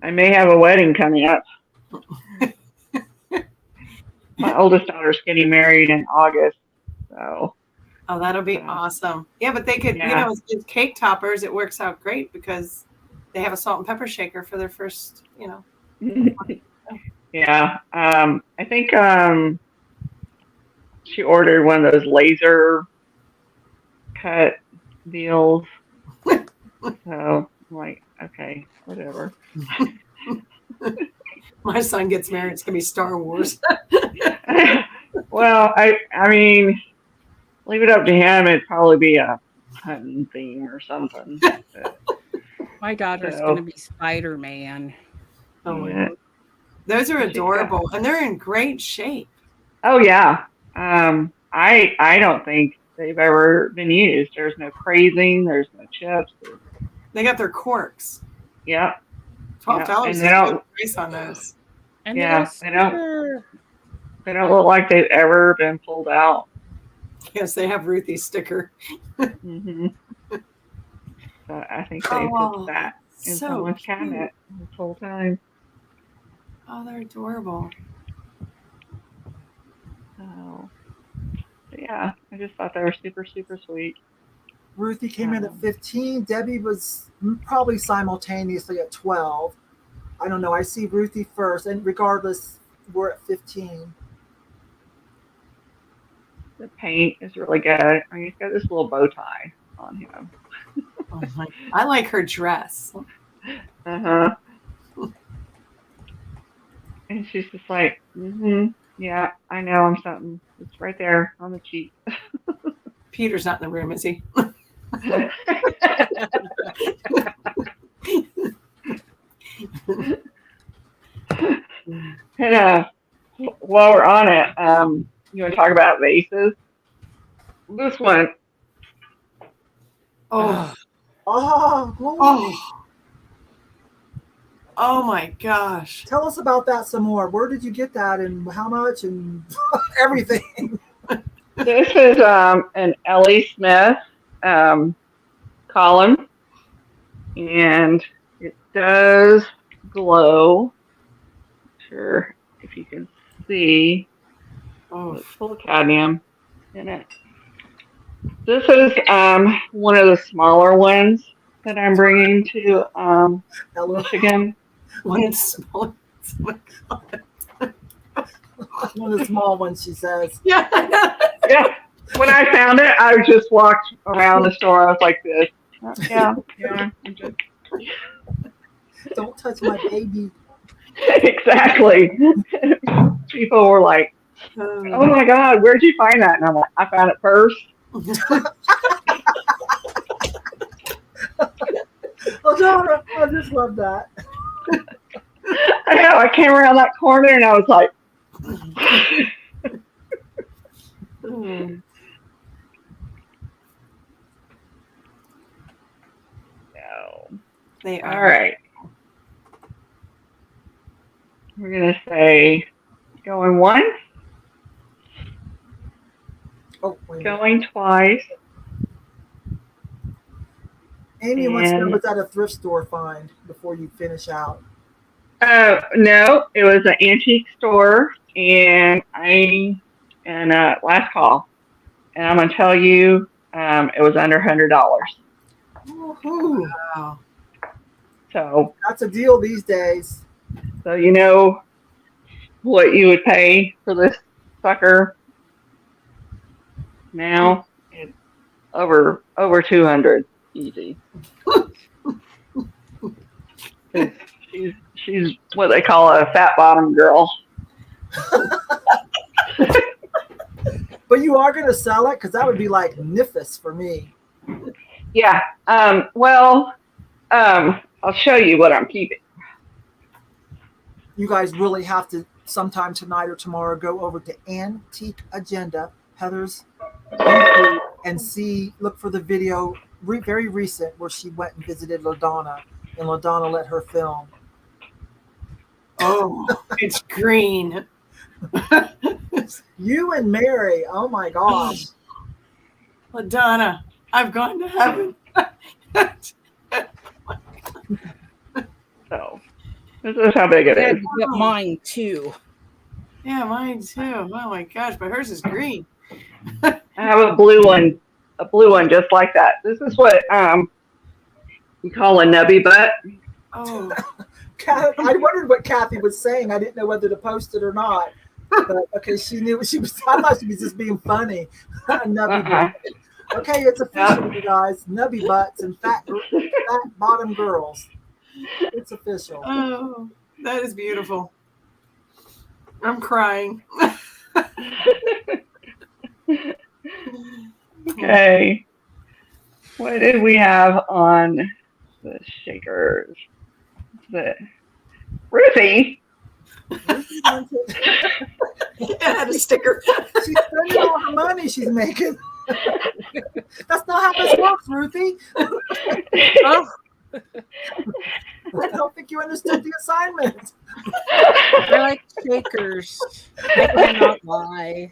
I may have a wedding coming up. My oldest daughter's getting married in August, so. Oh, that'll be awesome. Yeah, but they could, Yeah. as cake toppers, it works out great because they have a salt and pepper shaker for their first, Yeah, I think she ordered one of those laser cut deals. So I'm like, okay, whatever. My son gets married, it's gonna be Star Wars. Well, I mean, leave it up to him. It'd probably be a hunting theme or something. But, My daughter's So- going to be Spider-Man. Oh my Yeah. God. Those are She's adorable, and they're in great shape. Oh yeah. I don't think they've ever been used. There's no crazing. There's no chips. They got their corks. Yeah. $12 Yeah, and is they a don't- good price on those. And Yeah, little I know. sticker. They don't look like they've ever been pulled out. Yes, they have Ruthie's sticker. Mm-hmm. So I think they Oh, put that in so someone's cute. cabinet this whole time. Oh, they're adorable. So yeah, I just thought they were super, super sweet. Ruthie came in at 15. Debbie was probably simultaneously at 12. I don't know. I see Ruthie first, and regardless, we're at 15. The paint is really good. I mean, he's got this little bow tie on him. Oh my! I like her dress. Uh-huh. And she's just like, yeah, I know I'm something. It's right there on the cheek. Peter's not in the room, is he? And while we're on it, you want to talk about vases? This one, Oh, Oh, oh, oh my gosh! tell us about that some more. Where did you get that, and how much, and everything? this is an Ellie Smith column, and it does glow. Sure, if you can see, Oh, it's full of cadmium in it. This is one of the smaller ones that I'm bringing to Ella, Michigan. one is small. Oh my God. one of the small ones, she says. Yeah, I know. Yeah, when I found it, I just walked around the store. I was like this. Yeah. I'm just... Don't touch my baby. Exactly. People were like, "Oh my God, where'd you find that?" And I'm like, "I found it first." LaDonna, I just love that. I know. I came around that corner and I was like, Mm. "No." They are. All right. We're gonna say going once, Oh, wait a minute. going twice. Amy wants to know, And- was that a thrift store find before you finish out? No, it was an antique store, and last call, and I'm gonna tell you, it was under $100. Woohoo. Wow. So That's a deal these days. you know what you would pay for this sucker. Now it's over 200 easy. She's what they call a fat bottom girl. But you are going to sell it? Because that would be like Nifis for me. Yeah. I'll show you what I'm keeping. You guys really have to sometime tonight or tomorrow go over to Antique Agenda, Heather's YouTube, and look for the video, very recent, where she went and visited LaDonna, and LaDonna let her film. Oh, it's green. You and Mary, oh my gosh. LaDonna, I've gone to heaven. So this is how big it I had is. to get mine too. Yeah, mine too. Oh my gosh, but hers is green. I have a blue one just like that. This is what we call a nubby butt. Oh, I wondered what Kathy was saying. I didn't know whether to post it or not. But okay, she knew what she was. I thought she was just being funny. Nubby butt. Okay, it's official, you guys. Nubby butts and fat bottom girls. It's official. oh, that is beautiful. I'm crying. Okay. What did we have on the shakers. The Ruthie. It had a sticker. She's spending all her money she's making. That's not how this works, Ruthie. Oh, I don't think you understood the assignment. I like shakers. I cannot lie.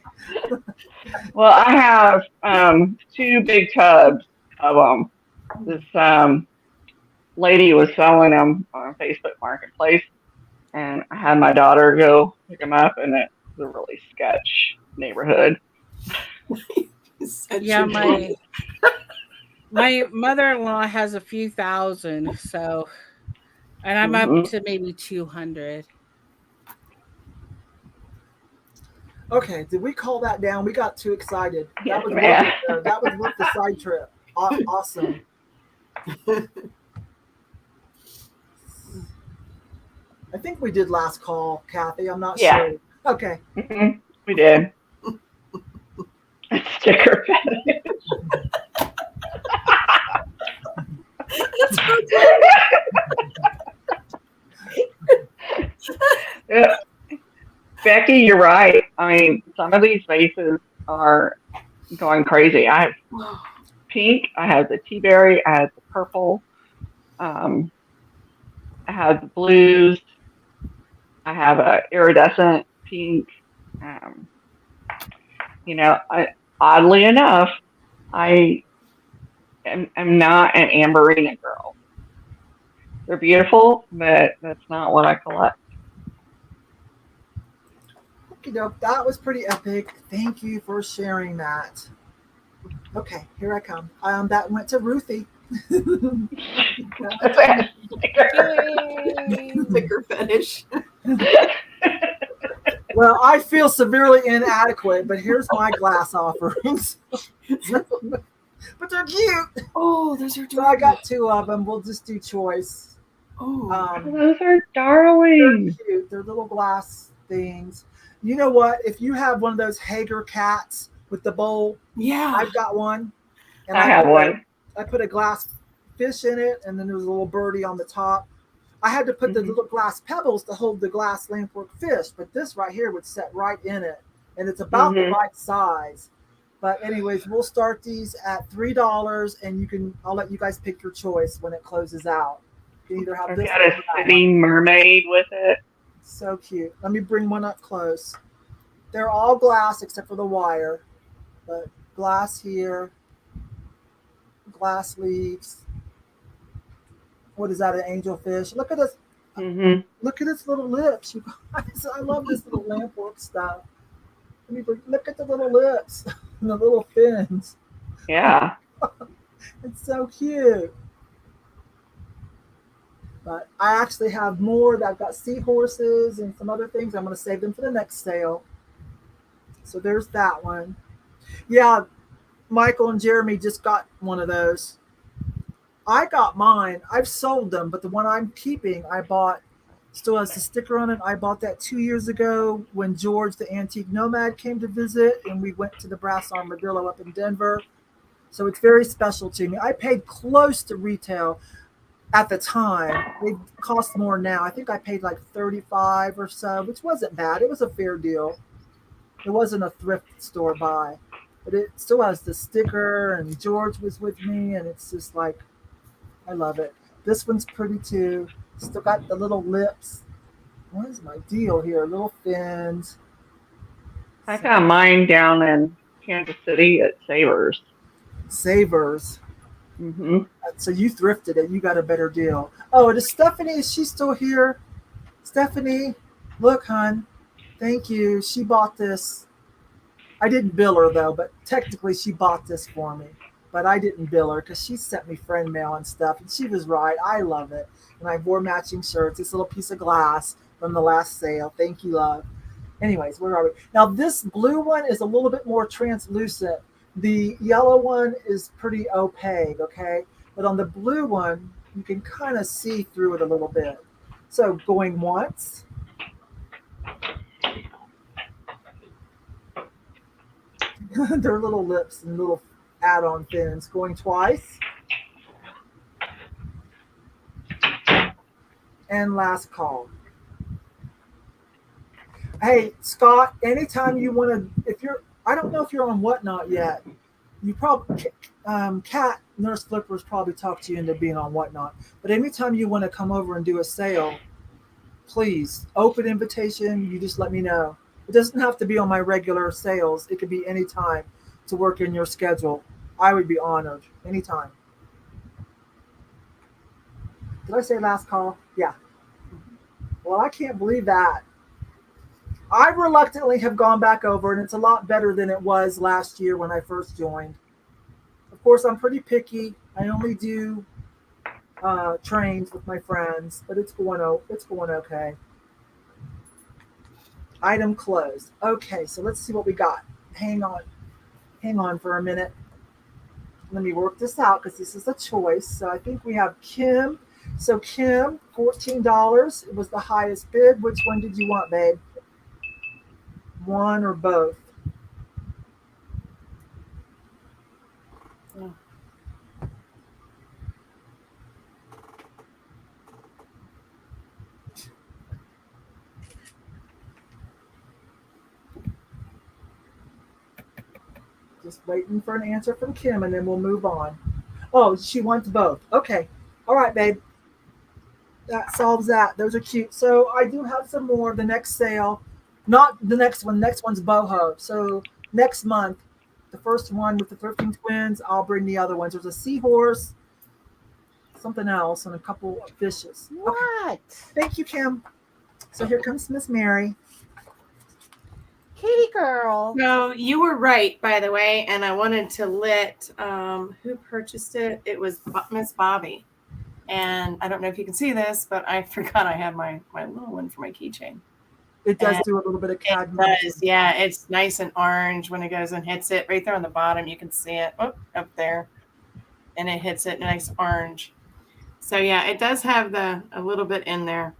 Well, I have 2 big tubs of them. This lady was selling them on Facebook Marketplace, and I had my daughter go pick them up, and it's a really sketch neighborhood. Yeah, my mother-in-law has a few thousand, so, and I'm up to maybe 200. Okay, did we call that down? We got too excited. Yes, That ma'am. was worth the side trip. Awesome. I think we did last call, Kathy. I'm not sure. Okay. We did. Sticker fetish. Yeah. Becky, you're right. I mean, some of these vases are going crazy. I have pink, I have the tea berry, I have the purple, I have the blues, I have a iridescent pink. Oddly enough, I am not an Amberina girl. They're beautiful, but that's not what I collect. That was pretty epic. Thank you for sharing that. Okay, here I come. That went to Ruthie. Sticker fetish. Well, I feel severely inadequate, but here's my glass offerings. But they're cute. Oh, those are. So I got 2 of them. We'll just do choice. Oh, Those are darling. They're cute. They're little glass things. You know what? If you have one of those Hager cats with the bowl, yeah, I've got one. And I have one. I put a glass fish in it, and then there's a little birdie on the top. I had to put the little glass pebbles to hold the glass lampwork fish, but this right here would set right in it, and it's about the right size. But anyways, we'll start these at $3, and I'll let you guys pick your choice when it closes out. You can either have this. Got a sitting mermaid with it. So cute. Let me bring one up close. They're all glass except for the wire, but glass here, glass leaves. What is that, an angelfish? Look at this. Look at its little lips. You guys, I love this little lampwork stuff. Look at the little lips and the little fins. Yeah. It's so cute. But I actually have more. I've got seahorses and some other things. I'm going to save them for the next sale. So there's that one. Yeah, Michael and Jeremy just got one of those. I got mine. I've sold them, but the one I'm keeping, I bought, still has the sticker on it. I bought that 2 years ago when George, the antique nomad, came to visit, and we went to the Brass Armadillo up in Denver. So it's very special to me. I paid close to retail at the time. It costs more now. I think I paid like $35 or so, which wasn't bad. It was a fair deal. It wasn't a thrift store buy, but it still has the sticker, and George was with me, and it's just like, I love it. This one's pretty too. Still got the little lips. What is my deal here? Little fins. I got mine down in Kansas City at Savers. Savers. So you thrifted it. You got a better deal. Oh, is Stephanie, is she still here? Stephanie, look, hon. Thank you. She bought this. I didn't bill her, though, but technically she bought this for me. But I didn't bill her because she sent me friend mail and stuff. And she was right. I love it. And I wore matching shirts. This little piece of glass from the last sale. Thank you, love. Anyways, where are we? Now, this blue one is a little bit more translucent. The yellow one is pretty opaque, okay? But on the blue one, you can kind of see through it a little bit. So going once. Their little lips and little add-on fins. Going twice. and last call. Hey, Scott, anytime you want to, if you're, I don't know if you're on Whatnot yet. You probably, Kat, Nurse Flippers probably talked to you into being on Whatnot. But anytime you want to come over and do a sale, please, open invitation. You just let me know. It doesn't have to be on my regular sales. It could be any time to work in your schedule. I would be honored anytime. Did I say last call? Yeah. Well, I can't believe that. I reluctantly have gone back over, and it's a lot better than it was last year when I first joined. Of course, I'm pretty picky. I only do trains with my friends, but it's going okay. Item closed. Okay, so let's see what we got. Hang on for a minute. Let me work this out because this is a choice. So I think we have Kim. So Kim, $14. It was the highest bid. Which one did you want, babe? One or both? Yeah. Just waiting for an answer from Kim, and then we'll move on. Oh, she wants both. Okay. All right, babe. That solves that. Those are cute. So I do have some more. The next sale, not the next one. Next one's boho. So next month, the first one with the Thrifting twins, I'll bring the other ones. There's a seahorse, something else, and a couple of fishes. Okay. What? Thank you, Kim. So here comes Miss Mary. Kitty girl. No, you were right, by the way, and I wanted to let who purchased it. It was Miss Bobby, and I don't know if you can see this, but I forgot I had my little one for my keychain. It does And do a little bit of It cadmium. does, yeah. It's nice and orange when it goes and hits it. Right there on the bottom, you can see it. Oh, up there, and it hits it nice orange. So yeah, it does have a little bit in there,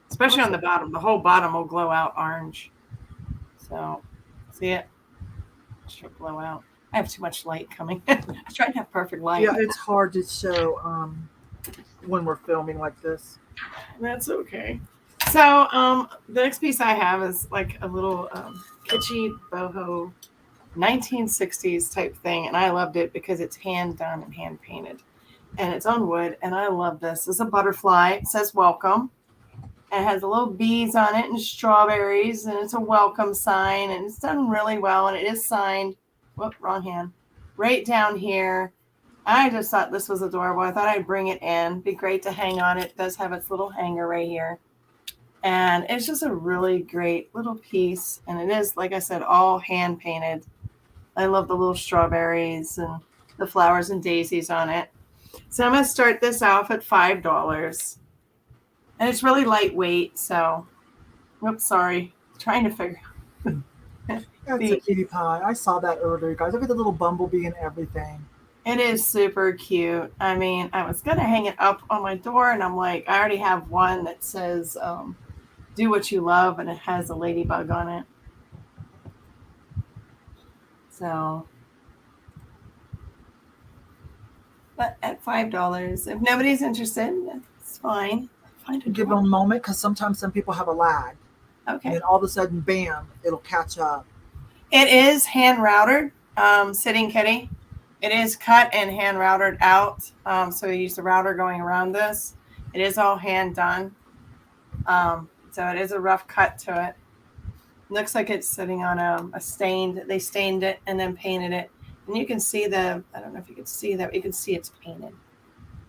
especially on the bottom. The whole bottom will glow out orange. So, see it? It should blow out. I have too much light coming. I was trying to have perfect light. Yeah, it's hard to show when we're filming like this. That's okay. So, the next piece I have is like a little kitschy boho 1960s type thing, and I loved it because it's hand done and hand painted, and it's on wood, and I love this. It's a butterfly. It says welcome. And it has the little bees on it and strawberries, and it's a welcome sign, and it's done really well, and it is signed. Whoop, wrong hand. Right down here. I just thought this was adorable. I thought I'd bring it in. Be great to hang on. It does have its little hanger right here. And it's just a really great little piece. And it is, like I said, all hand painted. I love the little strawberries and the flowers and daisies on it. So I'm going to start this off at $5. And it's really lightweight, so, whoops, sorry. Trying to figure out. That's a cutie pie. I saw that earlier, guys. Look at the little bumblebee and everything. It is super cute. I mean, I was going to hang it up on my door, and I'm like, I already have one that says, do what you love, and it has a ladybug on it. So, but at $5, if nobody's interested, it's fine. Give them a moment because sometimes some people have a lag. Okay. And then all of a sudden, bam, it'll catch up. It is hand routed, Sitting Kitty. It is cut and hand routed out. So we use the router going around this. It is all hand done. So it is a rough cut to it. Looks like it's sitting on a stained. They stained it and then painted it. And you can see I don't know if you can see that. You can see it's painted.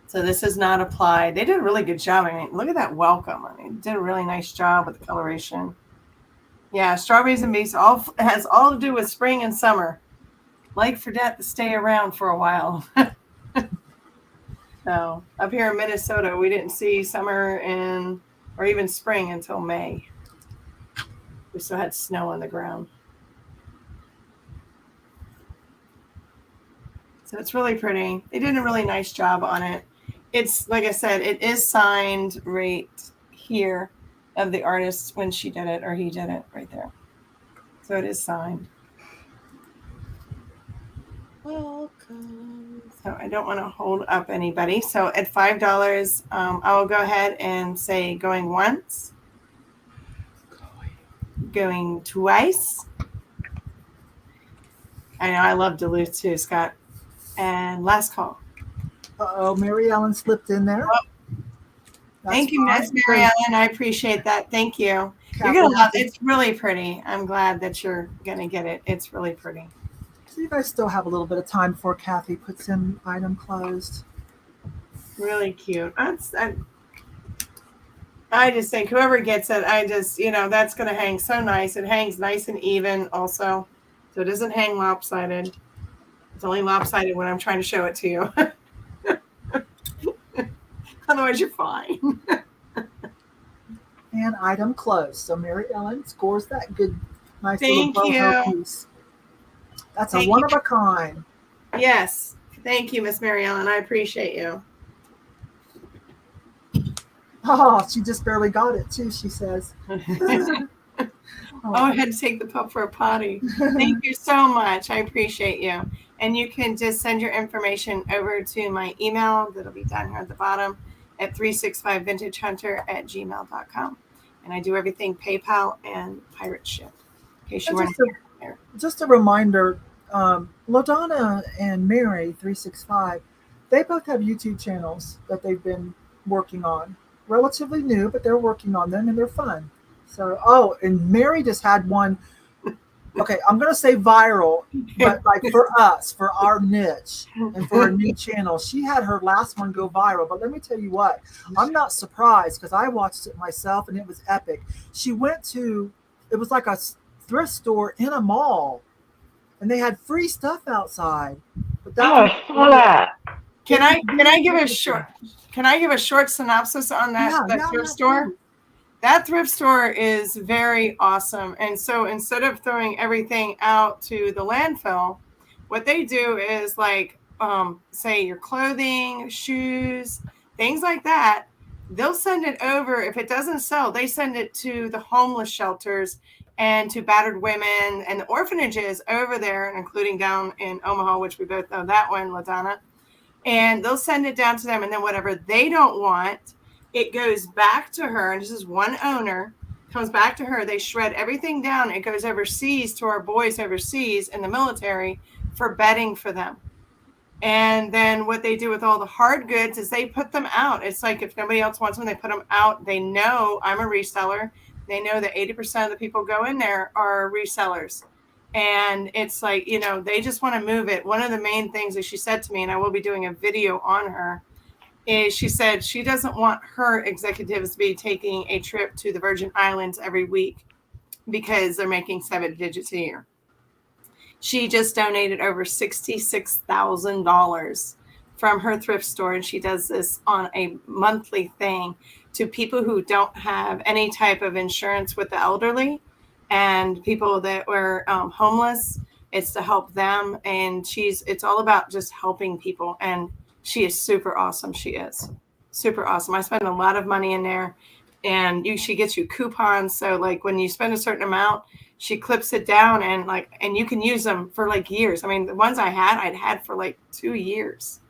So this is not applied. They did a really good job. I mean, look at that welcome. I mean, did a really nice job with the coloration. Yeah, strawberries and bees has all to do with spring and summer. Like for that to stay around for a while. So up here in Minnesota, we didn't see summer or even spring until May. We still had snow on the ground. So it's really pretty. They did a really nice job on it. It's, like I said, it is signed right here of the artist when she did it or he did it right there. So it is signed. Welcome. So I don't want to hold up anybody. So at $5, I will go ahead and say going once, going twice. I know I love Duluth too, Scott. And last call. Uh-oh, Mary Ellen slipped in there. Thank you, Miss Mary Ellen. I appreciate that. Thank you. You're Kathy, going to love it. It's really pretty. I'm glad that you're going to get it. It's really pretty. So you guys still have a little bit of time before Kathy puts in item closed. Really cute. I just think whoever gets it, that's going to hang so nice. It hangs nice and even also. So it doesn't hang lopsided. It's only lopsided when I'm trying to show it to you. Otherwise, you're fine. And item closed. So Mary Ellen scores that good, nice Thank little boho you. piece. That's Thank a one you. of a kind. Yes. Thank you, Miss Mary Ellen. I appreciate you. Oh, she just barely got it too, she says. I had to take the pup for a potty. Thank you so much. I appreciate you. And you can just send your information over to my email that'll be down here at the bottom at 365vintagehunter@gmail.com. And I do everything PayPal and pirate ship. In case you weren't there. Just a reminder, LaDonna and Mary 365, they both have YouTube channels that they've been working on. Relatively new, but they're working on them and they're fun. So, and Mary just had one. Okay, I'm going to say viral, but like for us, for our niche and for a new channel, she had her last one go viral. But let me tell you what, I'm not surprised because I watched it myself and it was epic. She went to, it was like a thrift store in a mall and they had free stuff outside. But I saw that. Can I give a short synopsis on that thrift store? That thrift store is very awesome. And so instead of throwing everything out to the landfill, what they do is like, say your clothing, shoes, things like that, they'll send it over. If it doesn't sell, they send it to the homeless shelters and to battered women and the orphanages over there, including down in Omaha, which we both know that one, LaDonna. And they'll send it down to them. And then whatever they don't want, it goes back to her. And this is one owner, comes back to her. They shred everything down. It goes overseas to our boys overseas in the military for bedding for them. And then what they do with all the hard goods is they put them out. It's like if nobody else wants them, they put them out. They know I'm a reseller. They know that 80% of the people go in there are resellers. And it's like, they just want to move it. One of the main things that she said to me, and I will be doing a video on her, is she said she doesn't want her executives to be taking a trip to the Virgin Islands every week because they're making 7 digits a year. She just donated over $66,000 from her thrift store, and she does this on a monthly thing to people who don't have any type of insurance with the elderly and people that were homeless. It's to help them, and it's all about just helping people, and she is super awesome. She is super awesome. I spend a lot of money in there, and she gets you coupons. So like when you spend a certain amount, she clips it down and you can use them for like years. I mean, the ones I'd had for like 2 years.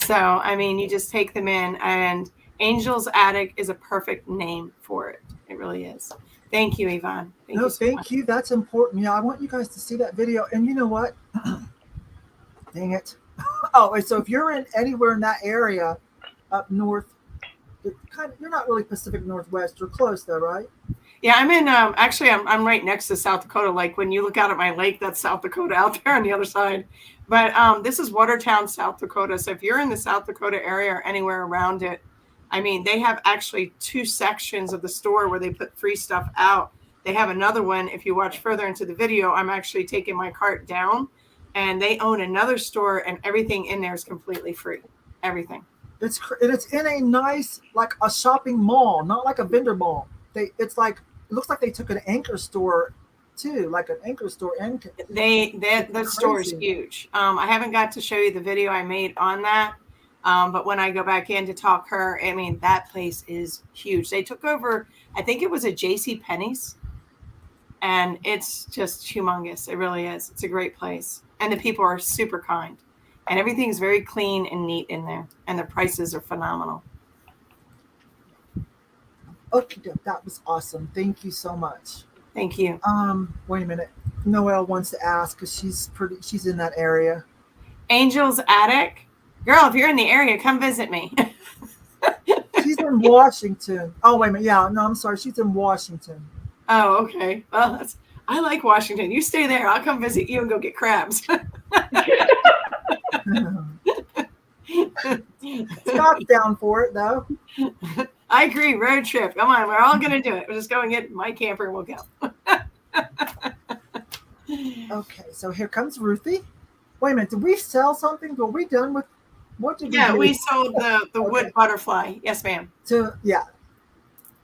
So, I mean, you just take them in, and Angel's Attic is a perfect name for it. It really is. Thank you, Yvonne. Thank you. That's important. Yeah, I want you guys to see that video. And you know what? Dang it. Oh, so if you're anywhere in that area up north, you're not really Pacific Northwest. You're close though, right? Yeah, I'm in. Actually, I'm right next to South Dakota. Like when you look out at my lake, that's South Dakota out there on the other side. But this is Watertown, South Dakota. So if you're in the South Dakota area or anywhere around it, I mean, they have actually 2 sections of the store where they put free stuff out. They have another one. If you watch further into the video, I'm actually taking my cart down, and they own another store, and everything in there is completely free. Everything. It's in a nice, like a shopping mall, not like a vendor mall. It looks like they took an anchor store too, like an anchor store. And the store is huge. I haven't got to show you the video I made on that. But when I go back in to talk her, I mean, that place is huge. They took over, I think it was a JCPenney's. and it's just humongous. It really is. It's a great place, and the people are super kind, and everything's very clean and neat in there, and the prices are phenomenal. Okay, that was awesome. Thank you so much. Thank you. Wait a minute. Noelle wants to ask because she's in that area. Angel's Attic, girl. If you're in the area, come visit me. She's in Washington. Oh, wait a minute. Yeah, no, I'm sorry. She's in Washington. Oh, okay. Well, I like Washington. You stay there. I'll come visit you and go get crabs. Scott's down for it, though. I agree. Road trip. Come on. We're all going to do it. We'll just go and get my camper and we'll go. Okay, so here comes Ruthie. Wait a minute. Did we sell something? Were we done with what did we Yeah, do? we sold the wood butterfly. Yes, ma'am. Yeah.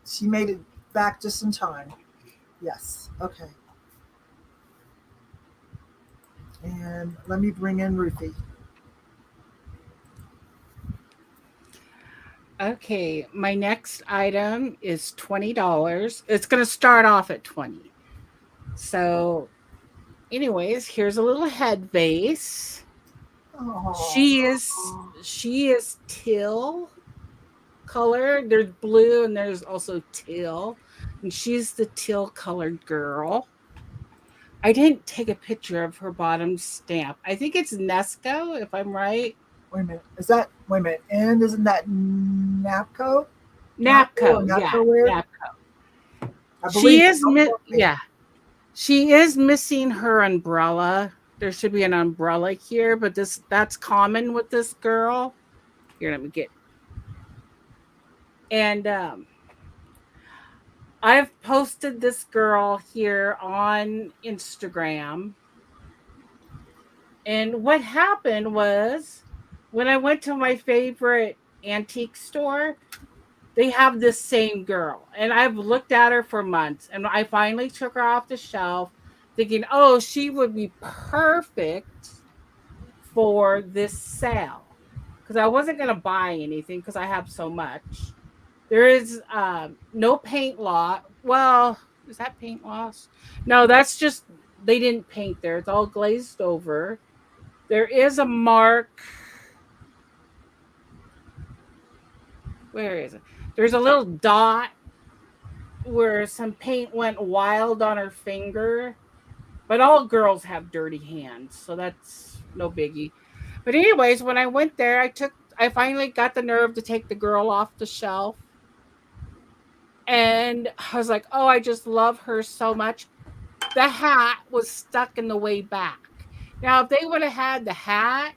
She made it back just in time. Yes. Okay. And let me bring in Ruthie. Okay, my next item is $20. It's going to start off at 20. So, anyways, here's a little head vase. Oh. She is teal color. There's blue and there's also teal, and she's the teal colored girl. I didn't take a picture of her bottom stamp. I think it's Nesco, if I'm right. Wait a minute. Wait a minute. And isn't that Napco? Napco, yeah. Napco. She is, yeah. She is missing her umbrella. There should be an umbrella here, but that's common with this girl. Here, let me get. And I've posted this girl here on Instagram. And what happened was when I went to my favorite antique store, they have this same girl. And I've looked at her for months. And I finally took her off the shelf thinking, oh, she would be perfect for this sale. Because I wasn't going to buy anything because I have so much. There is no paint loss. Well, is that paint loss? No, that's just, they didn't paint there. It's all glazed over. There is a mark. Where is it? There's a little dot where some paint went wild on her finger. But all girls have dirty hands, so that's no biggie. But anyways, when I went there, I finally got the nerve to take the girl off the shelf. And I was like, oh, I just love her so much. The hat was stuck in the way back. Now, if they would have had the hat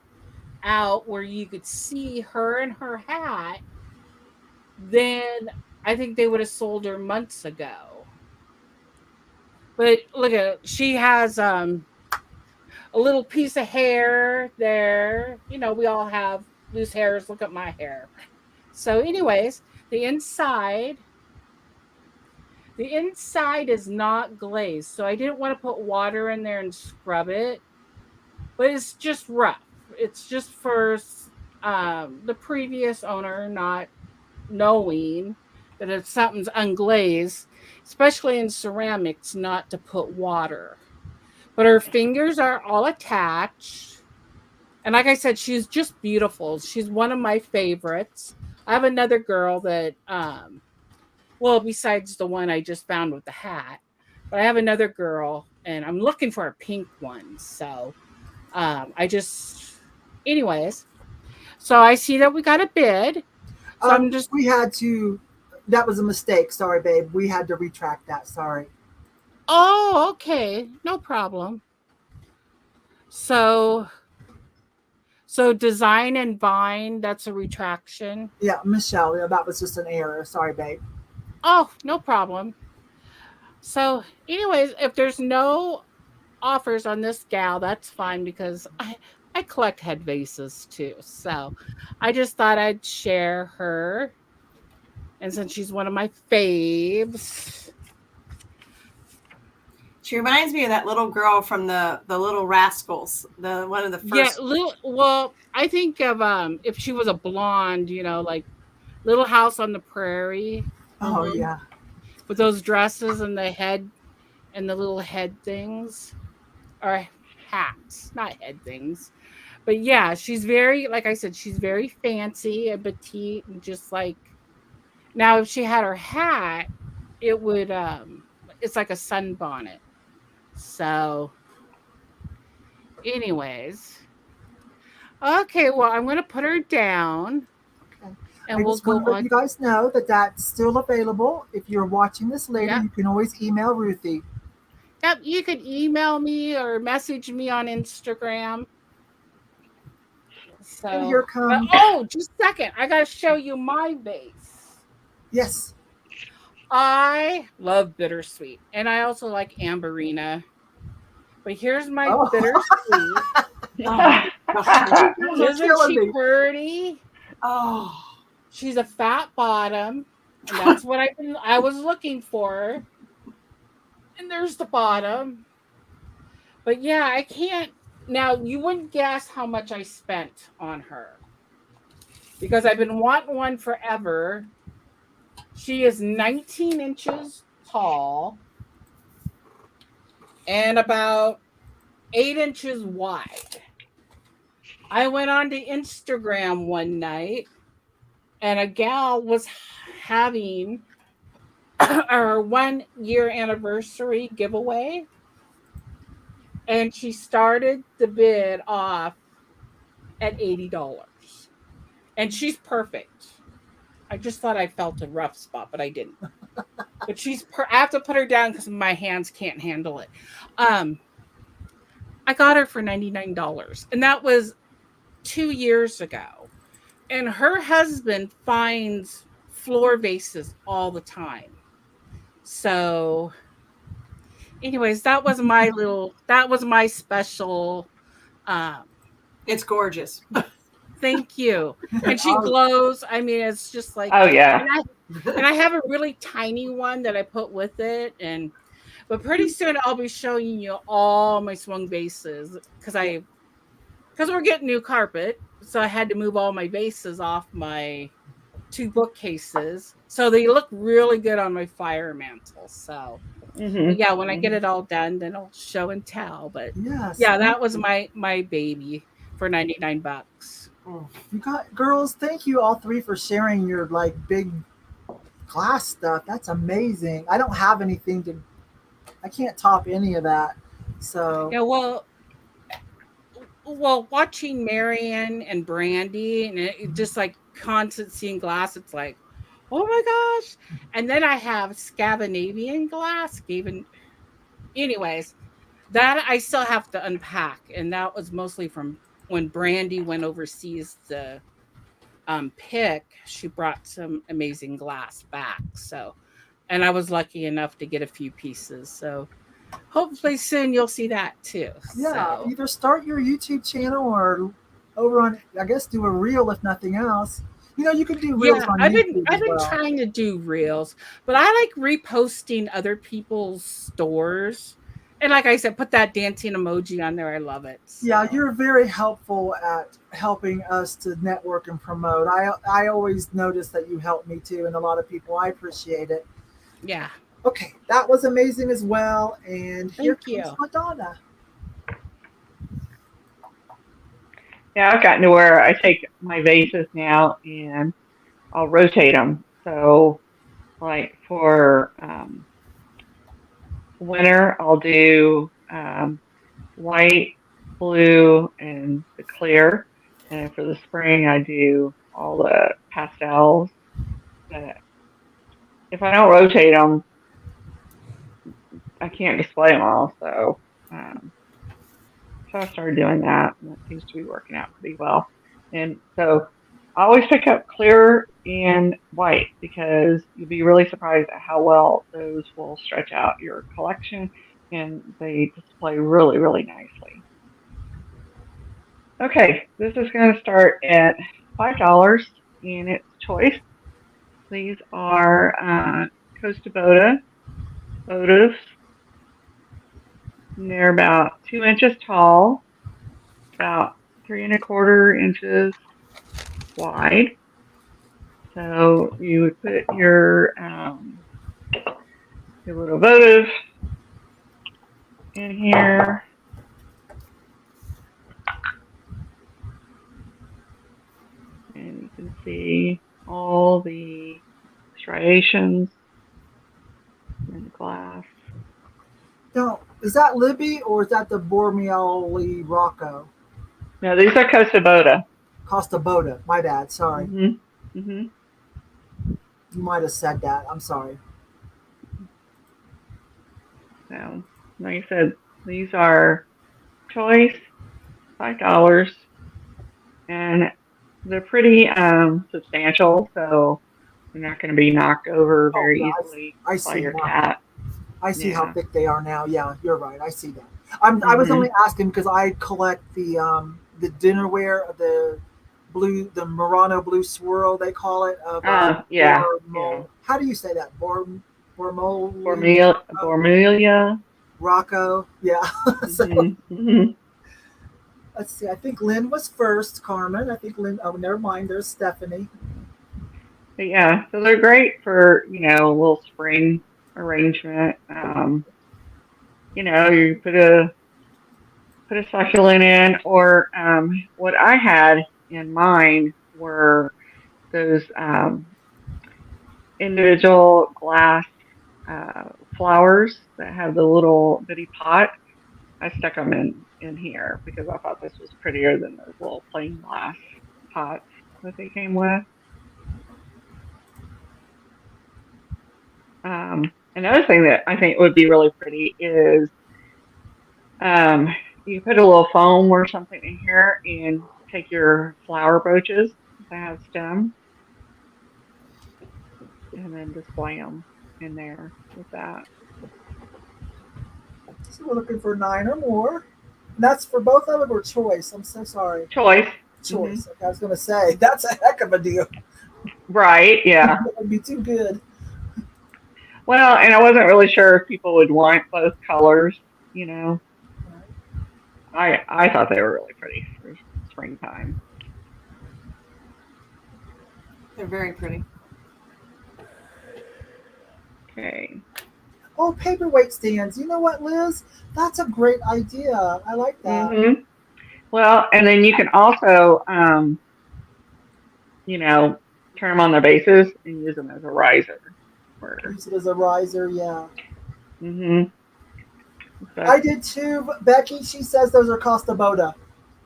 out where you could see her and her hat, then I think they would have sold her months ago. But look at it. She has a little piece of hair there. You know, we all have loose hairs. Look at my hair. So anyways, the inside is not glazed. So I didn't want to put water in there and scrub it. But it's just rough. It's just for the previous owner not knowing that if something's unglazed, especially in ceramics, not to put water. But her fingers are all attached. And like I said, she's just beautiful. She's one of my favorites. I have another girl that, well, besides the one I just found with the hat, but I have another girl and I'm looking for a pink one. So anyways, so I see that we got a bid. So that was a mistake. Sorry, babe. We had to retract that. Sorry. Oh, okay. No problem. So design and bind, that's a retraction. Yeah, Michelle, that was just an error. Sorry, babe. Oh, no problem. So anyways, if there's no offers on this gal, that's fine because I collect head vases too. So I just thought I'd share her. And since she's one of my faves. She reminds me of that little girl from the Little Rascals, one of the first. Yeah, well, I think of if she was a blonde, you know, like Little House on the Prairie. Oh yeah. With those dresses and the head and the little head things, or hats, not head things. But yeah, she's very, like I said, she's very fancy and petite, and just like, now if she had her hat, it would it's like a sunbonnet. So anyways, okay, well, I'm gonna put her down Okay. and I we'll just want go to let on. you guys know that that's still available. If you're watching this later, Yep. you can always email Ruthie. Yep, you could email me or message me on Instagram. And here So, but comes, oh, just a second. I got to show you my base. yes. I love bittersweet, and I also like amberina. But here's my Oh. bittersweet. Oh, You're Isn't killing she me. pretty? oh, She's a fat bottom, and that's what I was looking for. And there's the bottom. But yeah, I can't. Now, you wouldn't guess how much I spent on her because I've been wanting one forever. She is 19 inches tall and about 8 inches wide. I went on to Instagram one night and a gal was having our 1 year anniversary giveaway. And she started the bid off at $80. And she's perfect. I just thought I felt a rough spot, but I didn't. But I have to put her down because my hands can't handle it. I got her for $99, and that was 2 years ago. And her husband finds floor vases all the time. So, anyways, that was my special. it's gorgeous. Thank you. And she glows. I mean, it's just like, Oh yeah. and I have a really tiny one that I put with it. But pretty soon I'll be showing you all my swung vases because we're getting new carpet. So I had to move all my vases off my 2 bookcases. So they look really good on my fire mantle. So yeah, when I get it all done, then I'll show and tell. But Yes. yeah, that was my baby for $99. You got girls, thank you all three for sharing your like big glass stuff. That's amazing. I don't have anything I can't top any of that. So Yeah, well, watching Marion and Brandy, and it just like constant seeing glass, it's like, oh my gosh. And then I have Scandinavian glass. Anyways, that I still have to unpack, and that was mostly from when Brandy went overseas to pick. She brought some amazing glass back. So, and I was lucky enough to get a few pieces. So hopefully soon you'll see that too. yeah, So. either start your YouTube channel or over on, I guess, do a reel if nothing else. You know, you can do reels on I've YouTube been as well. trying to do reels, but I like reposting other people's stores. And like I said, put that dancing emoji on there. I love it. So. Yeah, you're very helpful at helping us to network and promote. I always notice that you help me too, and a lot of people. I appreciate it. Yeah. Okay, that was amazing as well. And here Thank comes you. LaDonna. Yeah, I've gotten to where I take my vases now and I'll rotate them. So, like for winter, I'll do white, blue, and the clear. And for the spring, I do all the pastels. But if I don't rotate them, I can't display them all. So I started doing that, and that seems to be working out pretty well. And so I always pick up clear and white because you'll be really surprised at how well those will stretch out your collection, and they display really, really nicely. Okay, this is going to start at $5 and it's choice. These are Costa votives. And they're about 2 inches tall, about 3¼ inches wide. So you would put your little votive and glass. No, is that Libby or is that the Bormioli Rocco? No, these are Costa Boda. Costa Boda. My bad. Sorry. Mm-hmm. Mm-hmm. You might have said that. I'm sorry. So, like I said, these are choice, $5, and they're pretty substantial, so they're not going to be knocked over Oh, very yeah. easily I by see your now. cat. I see how Yeah. thick they are now. Yeah, you're right. I see that. I was only asking because I collect the dinnerware, the blue, the Murano blue swirl they call it of Yeah. Yeah. How do you say that? Bormoli Bormelia. Rocco. Yeah. So Mm-hmm. Mm-hmm. let's see. I think Lynn was first. Carmen. I think Lynn. Oh, never mind. There's Stephanie. But yeah, so they're great for, a little spring arrangement. You put a succulent in, or what I had in mind were those individual glass uh, flowers that have the little bitty pot. I stuck them in here because I thought this was prettier than those little plain glass pots that they came with. Another thing that I think would be really pretty is um, you put a little foam or something in here and take your flower brooches that have stems and then display them in there with that. So we're looking for 9 or more. And that's for both of them or choice. I'm so sorry. Choice. Mm-hmm. Choice. Like I was going to say, that's a heck of a deal. Right, yeah. That would be too good. Well, and I wasn't really sure if people would want both colors. I thought they were really pretty for springtime. They're very pretty. Okay. Oh, paperweight stands. You know what, Liz? That's a great idea. I like that. Mm-hmm. Well, and then you can also, turn them on their bases and use them as a riser. Use it as a riser, yeah. Mm-hmm. I did too. But Becky, she says those are Costa Boda.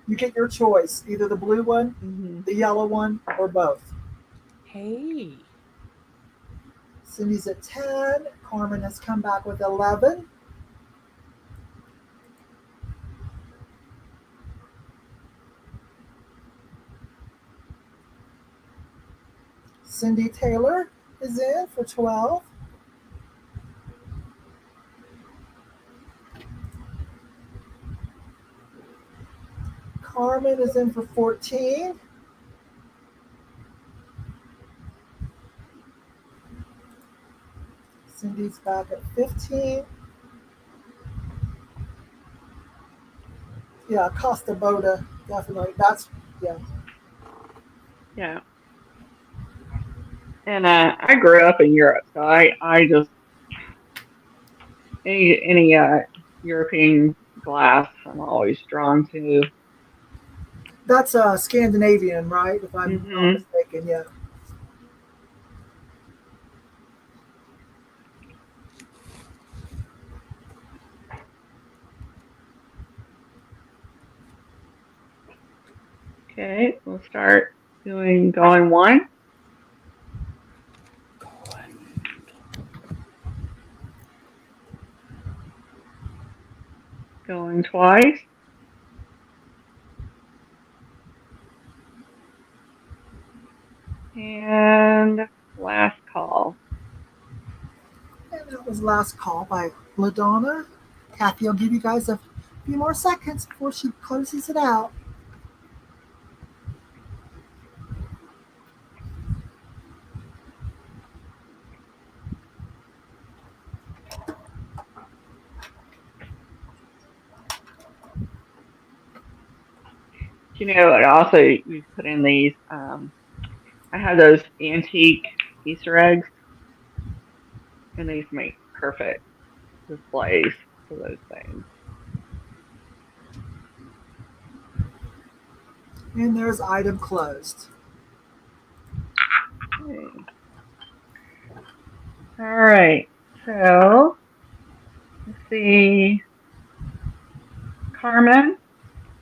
You get your choice, either the blue one, Mm-hmm. the yellow one, or both. Hey. Cindy's at 10. Carmen has come back with 11. Cindy Taylor is in for 12. Carmen is in for 14. Cindy's back at 15. Yeah, Costa Boda, definitely. Yeah. Yeah. And I grew up in Europe, so I just any European glass I'm always drawn to. That's Scandinavian, right? If I'm not Mm-hmm. mistaken, yeah. Okay, we'll start going one. Going twice. And last call. And that was last call by LaDonna. Kathy, I'll give you guys a few more seconds before she closes it out. And also you put in these. I have those antique Easter eggs, and these make perfect displays for those things. And there's item closed. Okay. All right. So, let's see. Carmen,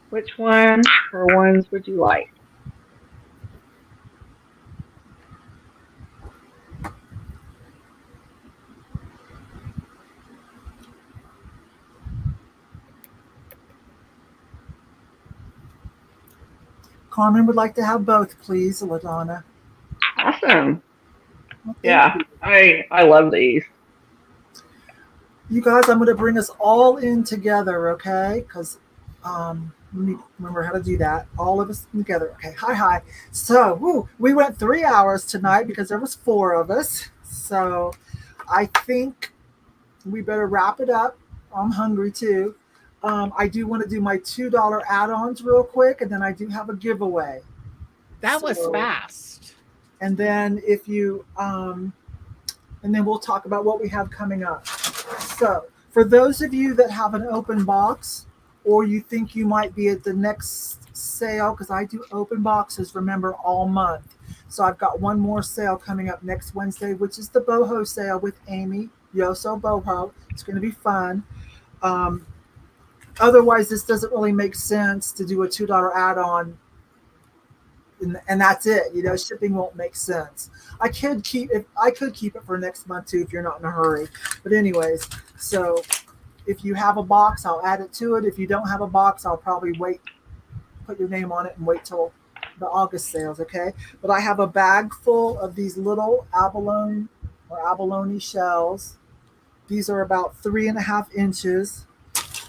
which one for ones would you like? Carmen would like to have both, please, LaDonna. Awesome. Well, Yeah, I love these. You guys, I'm going to bring us all in together, okay? Because let me remember how to do that. All of us together. Okay, hi. So, we went 3 hours tonight because there was 4 of us. So, I think we better wrap it up. I'm hungry too. I do want to do my $2 add-ons real quick, and then I do have a giveaway. That was fast. And then if you and then we'll talk about what we have coming up. So for those of you that have an open box, or you think you might be at the next sale, because I do open boxes, remember, all month. So I've got one more sale coming up next Wednesday, which is the boho sale with Amy Yoso Boho. It's going to be fun. Otherwise, this doesn't really make sense to do a $2 add-on, and that's it. You know, shipping won't make sense. I could keep it for next month too if you're not in a hurry. But anyways, so if you have a box, I'll add it to it. If you don't have a box, I'll probably put your name on it and wait till the August sales, okay? But I have a bag full of these little abalone shells. These are about 3.5 inches.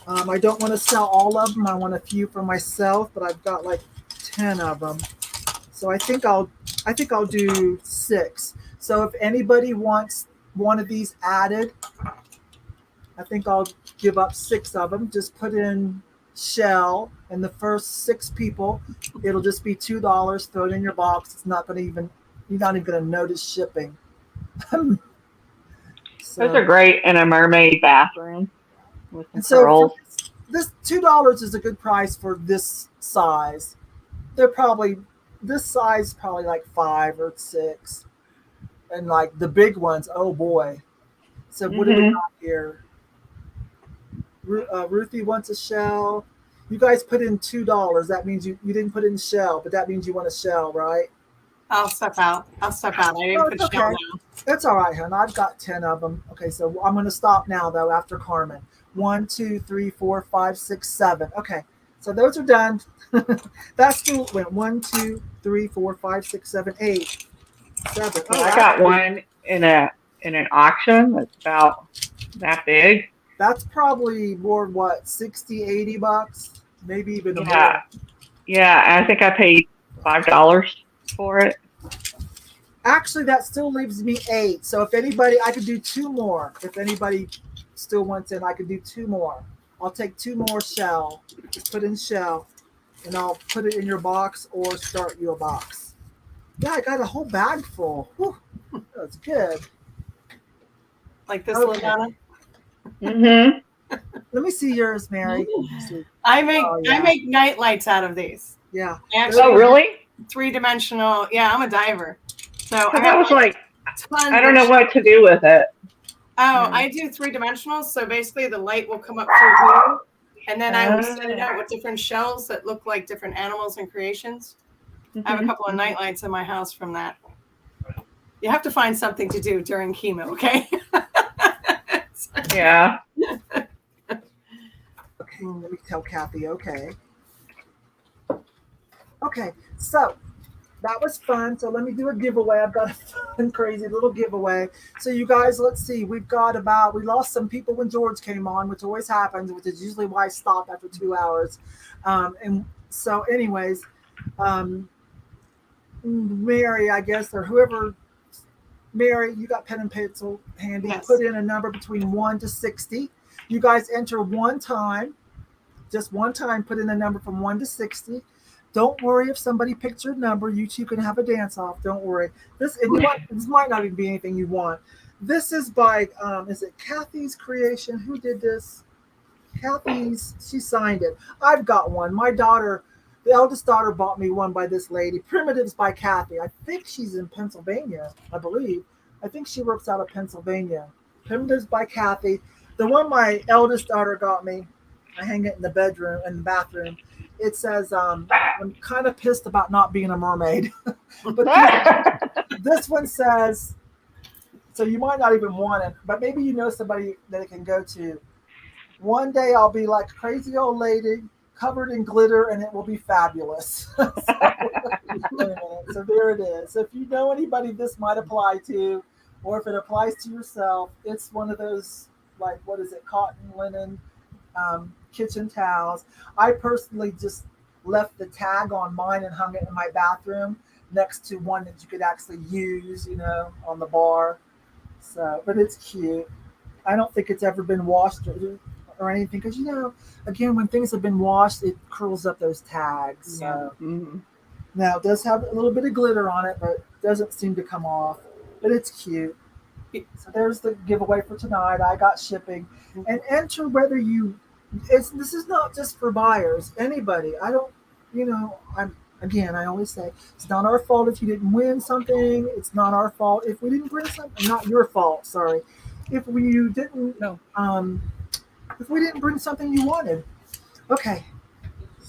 I don't want to sell all of them. I want a few for myself, but I've got like 10 of them. So I think I'll do 6. So if anybody wants one of these added, I think I'll give up 6 of them. Just put in shell, and the first 6 people, it'll just be $2. Throw it in your box. It's not going to you're not even going to notice shipping. Those are great in a mermaid bathroom with some so pearls. This $2 is a good price for this size. This size is probably like 5 or 6, and like the big ones, oh boy. So what do we got here? Ruthie wants a shell. You guys put in $2. That means you didn't put in shell, but that means you want a shell, right? I'll step out. I didn't put Okay. shell down. That's all right, hon. I've got 10 of them. Okay, so I'm going to stop now, though, after Carmen. 1, 2, 3, 4, 5, 6, 7. Okay, so those are done. That's the went 1, 2, 3, 4, 5, 6, 7, 8, 7. Oh, I got one in an auction that's about that big. That's probably more, what, 60, 80 bucks? Maybe even more. Yeah, I think I paid $5 for it. Actually, that still leaves me 8. So if anybody, I could do 2 more. If anybody still wants in, I could do 2 more. I'll take 2 more shell. Just put in shell, and I'll put it in your box or start you a box. Yeah, I got a whole bag full. Whew, that's good. Like this, Okay. LaDonna? Let me see yours, Mary. I make night lights out of these. Yeah. Oh, really? 3-dimensional. Yeah, I'm a diver. So I was like, tons I don't know what to do with it. Oh, I do 3-dimensional. So basically the light will come up through here, and then I will set it out with different shells that look like different animals and creations. I have a couple of night lights in my house from that. You have to find something to do during chemo, okay? Yeah. Okay, let me tell Kathy, okay. Okay, so that was fun. So let me do a giveaway. I've got a fun, crazy little giveaway. So you guys, let's see. We lost some people when George came on, which always happens, which is usually why I stop after 2 hours. And so anyways, Mary, I guess, or whoever, Mary, you got pen and pencil handy. Yes. Put in a number between 1 to 60. You guys enter one time, just one time, put in a number from 1 to 60. Don't worry if somebody picks your number. You two can have a dance off. Don't worry. This might not even be anything you want. This is by, is it Kathy's creation? Who did this? She signed it. I've got one. My daughter, the eldest daughter, bought me one by this lady. Primitives by Kathy. I think she's in Pennsylvania, I believe. I think she works out of Pennsylvania. Primitives by Kathy. The one my eldest daughter got me, I hang it in the bedroom, in the bathroom. It says, I'm kind of pissed about not being a mermaid. But this one says, so you might not even want it, but maybe you know somebody that it can go to. One day I'll be like a crazy old lady covered in glitter and it will be fabulous. So there it is. So if you know anybody this might apply to, or if it applies to yourself, it's one of those, like, what is it, cotton, linen, kitchen towels. I personally just left the tag on mine and hung it in my bathroom next to one that you could actually use, on the bar. So, but it's cute. I don't think it's ever been washed or anything because, again, when things have been washed, it curls up those tags. So. Now, it does have a little bit of glitter on it, but doesn't seem to come off. But it's cute. So there's the giveaway for tonight. I got shipping. And enter whether this is not just for buyers. Anybody. I don't, I always say, it's not our fault if you didn't win something. It's not our fault if we didn't bring something. Not your fault, sorry. If we didn't, if we didn't bring something you wanted. Okay.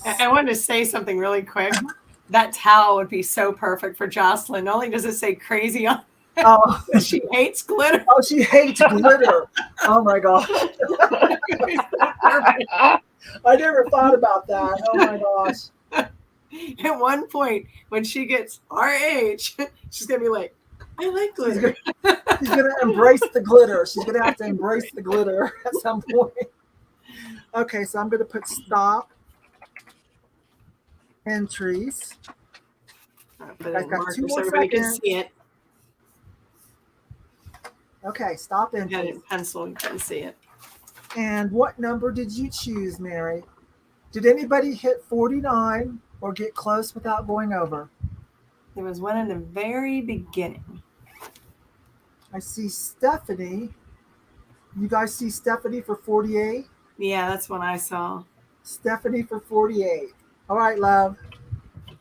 I wanted to say something really quick. That towel would be so perfect for Jocelyn. Not only does it say crazy on it, but she hates glitter. Oh, she hates glitter. Oh my gosh. I never thought about that. Oh my gosh. At one point, when she gets our age, she's going to be like, I like glitter. She's going to embrace the glitter. She's going to have to embrace the glitter at some point. Okay, so I'm going to put stop entries. I've got 2 more so everybody can see it. Okay, stop entries. Got it in pencil, you can see it. And what number did you choose, Mary? Did anybody hit 49 or get close without going over? There was one in the very beginning. I see Stephanie. You guys see Stephanie for 48? Yeah, that's what I saw. Stephanie for 48. All right, love.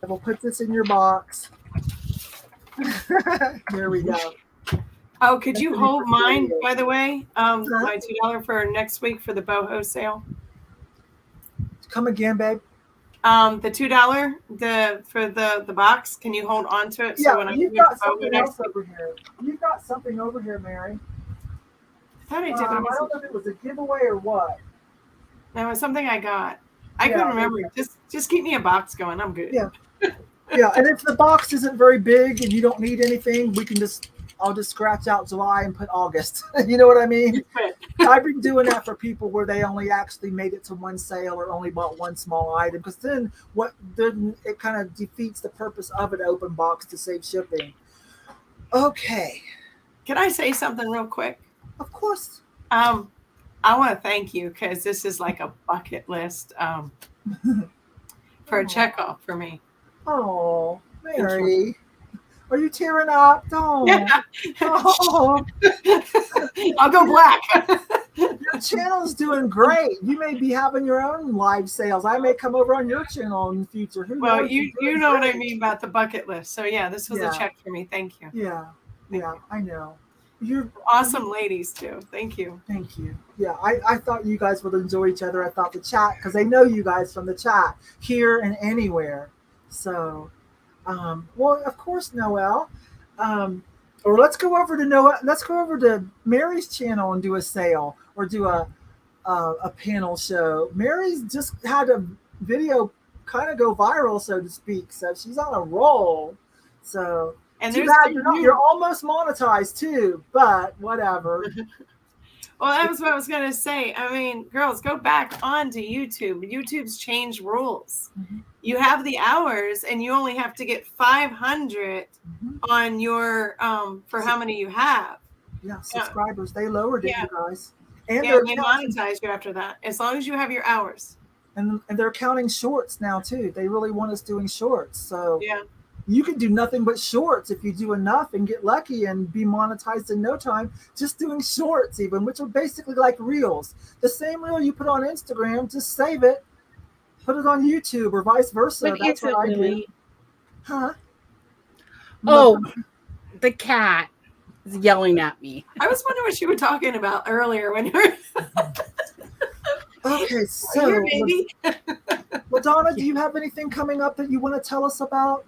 I will put this in your box. There we go. Oh, could you hold mine, by the way? My $2 for next week for the boho sale. Come again, babe. The $2 for the box. Can you hold on to it? So when you've got something else over here. You've got something over here, Mary. I thought I did. I don't know if it was a giveaway or what. No, it was something I got. I couldn't remember. Okay. Just keep me a box going. I'm good. Yeah. Yeah, and if the box isn't very big and you don't need anything, I'll just scratch out July and put August. You know what I mean? I've been doing that for people where they only actually made it to one sale or only bought one small item, because then it kind of defeats the purpose of an open box to save shipping. Okay. Can I say something real quick? Of course. I want to thank you because this is like a bucket list for a checkoff for me. Oh, Mary. Are you tearing up? Don't. Yeah. Oh. I'll go black. Your channel's doing great. You may be having your own live sales. I may come over on your channel in the future. Who knows? You know what I mean about the bucket list. So yeah, this was a check for me. Thank you. Yeah, I know. You're awesome ladies too. Thank you. Thank you. Yeah, I thought you guys would enjoy each other. I thought the chat, because I know you guys from the chat here and anywhere. So, well, of course, Noelle. Or let's go over to Noelle. Let's go over to Mary's channel and do a sale or do a panel show. Mary's just had a video kind of go viral, so to speak. So she's on a roll. So. And you're almost monetized too, but whatever. Well, that was what I was going to say. I mean, girls, go back onto YouTube. YouTube's changed rules. Mm-hmm. You have the hours, and you only have to get 500 on your for how many you have. Yeah, subscribers. They lowered it, you guys. And they monetize you after that, as long as you have your hours. And they're counting shorts now too. They really want us doing shorts. So yeah. You can do nothing but shorts if you do enough and get lucky and be monetized in no time, just doing shorts even, which are basically like reels. The same reel you put on Instagram, just save it, put it on YouTube or vice versa. That's what I do. Huh? Oh, the cat. is yelling at me. I was wondering what you were talking about earlier when you were Okay, so here, baby. LaDonna, do you have anything coming up that you want to tell us about?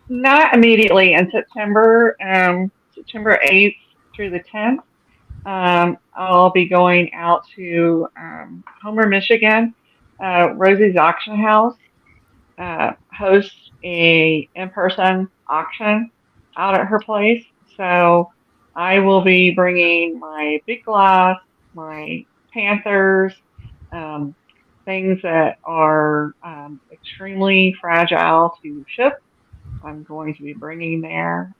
Not immediately in September, September 8th through the 10th. I'll be going out to Homer, Michigan. Rosie's Auction House hosts a in-person auction out at her place. So I will be bringing my big glass, my Panthers, things that are extremely fragile to ship. I'm going to be bringing there.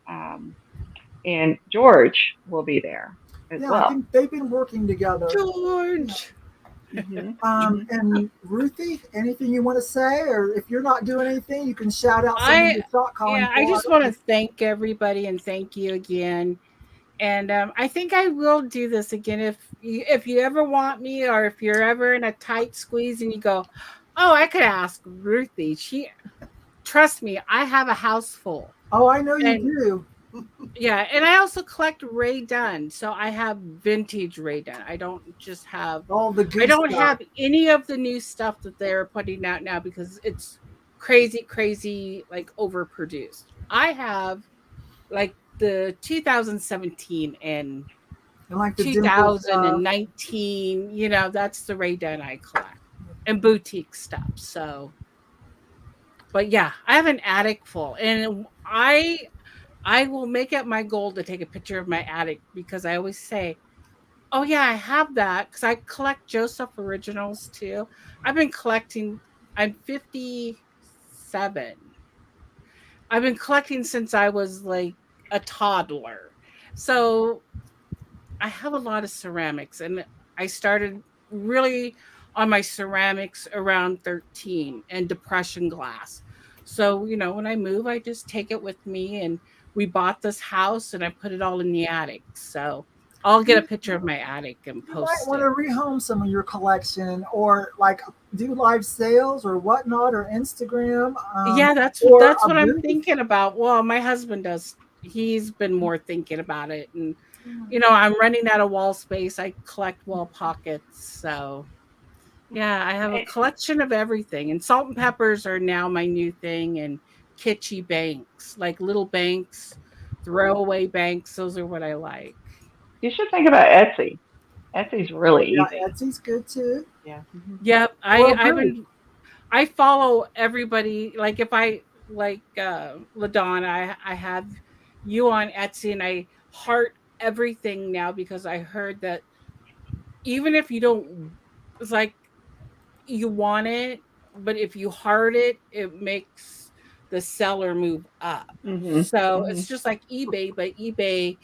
And George will be there as Yeah, well. I think they've been working together. George. And Ruthie, anything you want to say, or if you're not doing anything, you can shout out some of your shot calling. I just want to thank everybody and thank you again. And I think I will do this again if you ever want me, or if you're ever in a tight squeeze and you go, oh, I could ask Ruthie. Trust me, I have a house full. Oh, I know you do. Yeah, and I also collect Ray Dunn, so I have vintage Ray Dunn. I don't just have all the good I don't stuff. have any of the new stuff that they're putting out now because it's crazy, like overproduced. I have like the 2017 and like the 2019. You know, that's the Ray Dunn I collect, and boutique stuff. So, but yeah, I have an attic full, and I will make it my goal to take a picture of my attic because I always say, oh, yeah, I have that because I collect Joseph originals too. I've been collecting, I'm 57. I've been collecting since I was like a toddler. So I have a lot of ceramics, and I started really on my ceramics around 13 and depression glass. So, you know, when I move, I just take it with me, and we bought this house and I put it all in the attic. So I'll get a picture of my attic and You post might want to it. rehome some of your collection, or like do live sales or whatnot, or Instagram. Yeah, that's or what a I'm booth. thinking about. Well, my husband does. He's been more thinking about it, and you know, I'm running out of wall space. I collect wall pockets, so yeah, I have a collection of everything. And salt and peppers are now my new thing, and kitschy banks, like little banks, throwaway banks. Those are what I like. You should think about Etsy. Etsy's really Yeah, easy. Etsy's good too. Yeah. Yep, Or a I've booth. been I follow everybody. Like if I like LaDonna, I have you on Etsy, and I heart everything now because I heard that even if you don't, it's like you want it, but if you heart it, it makes the seller move up. So it's just like eBay, but eBay,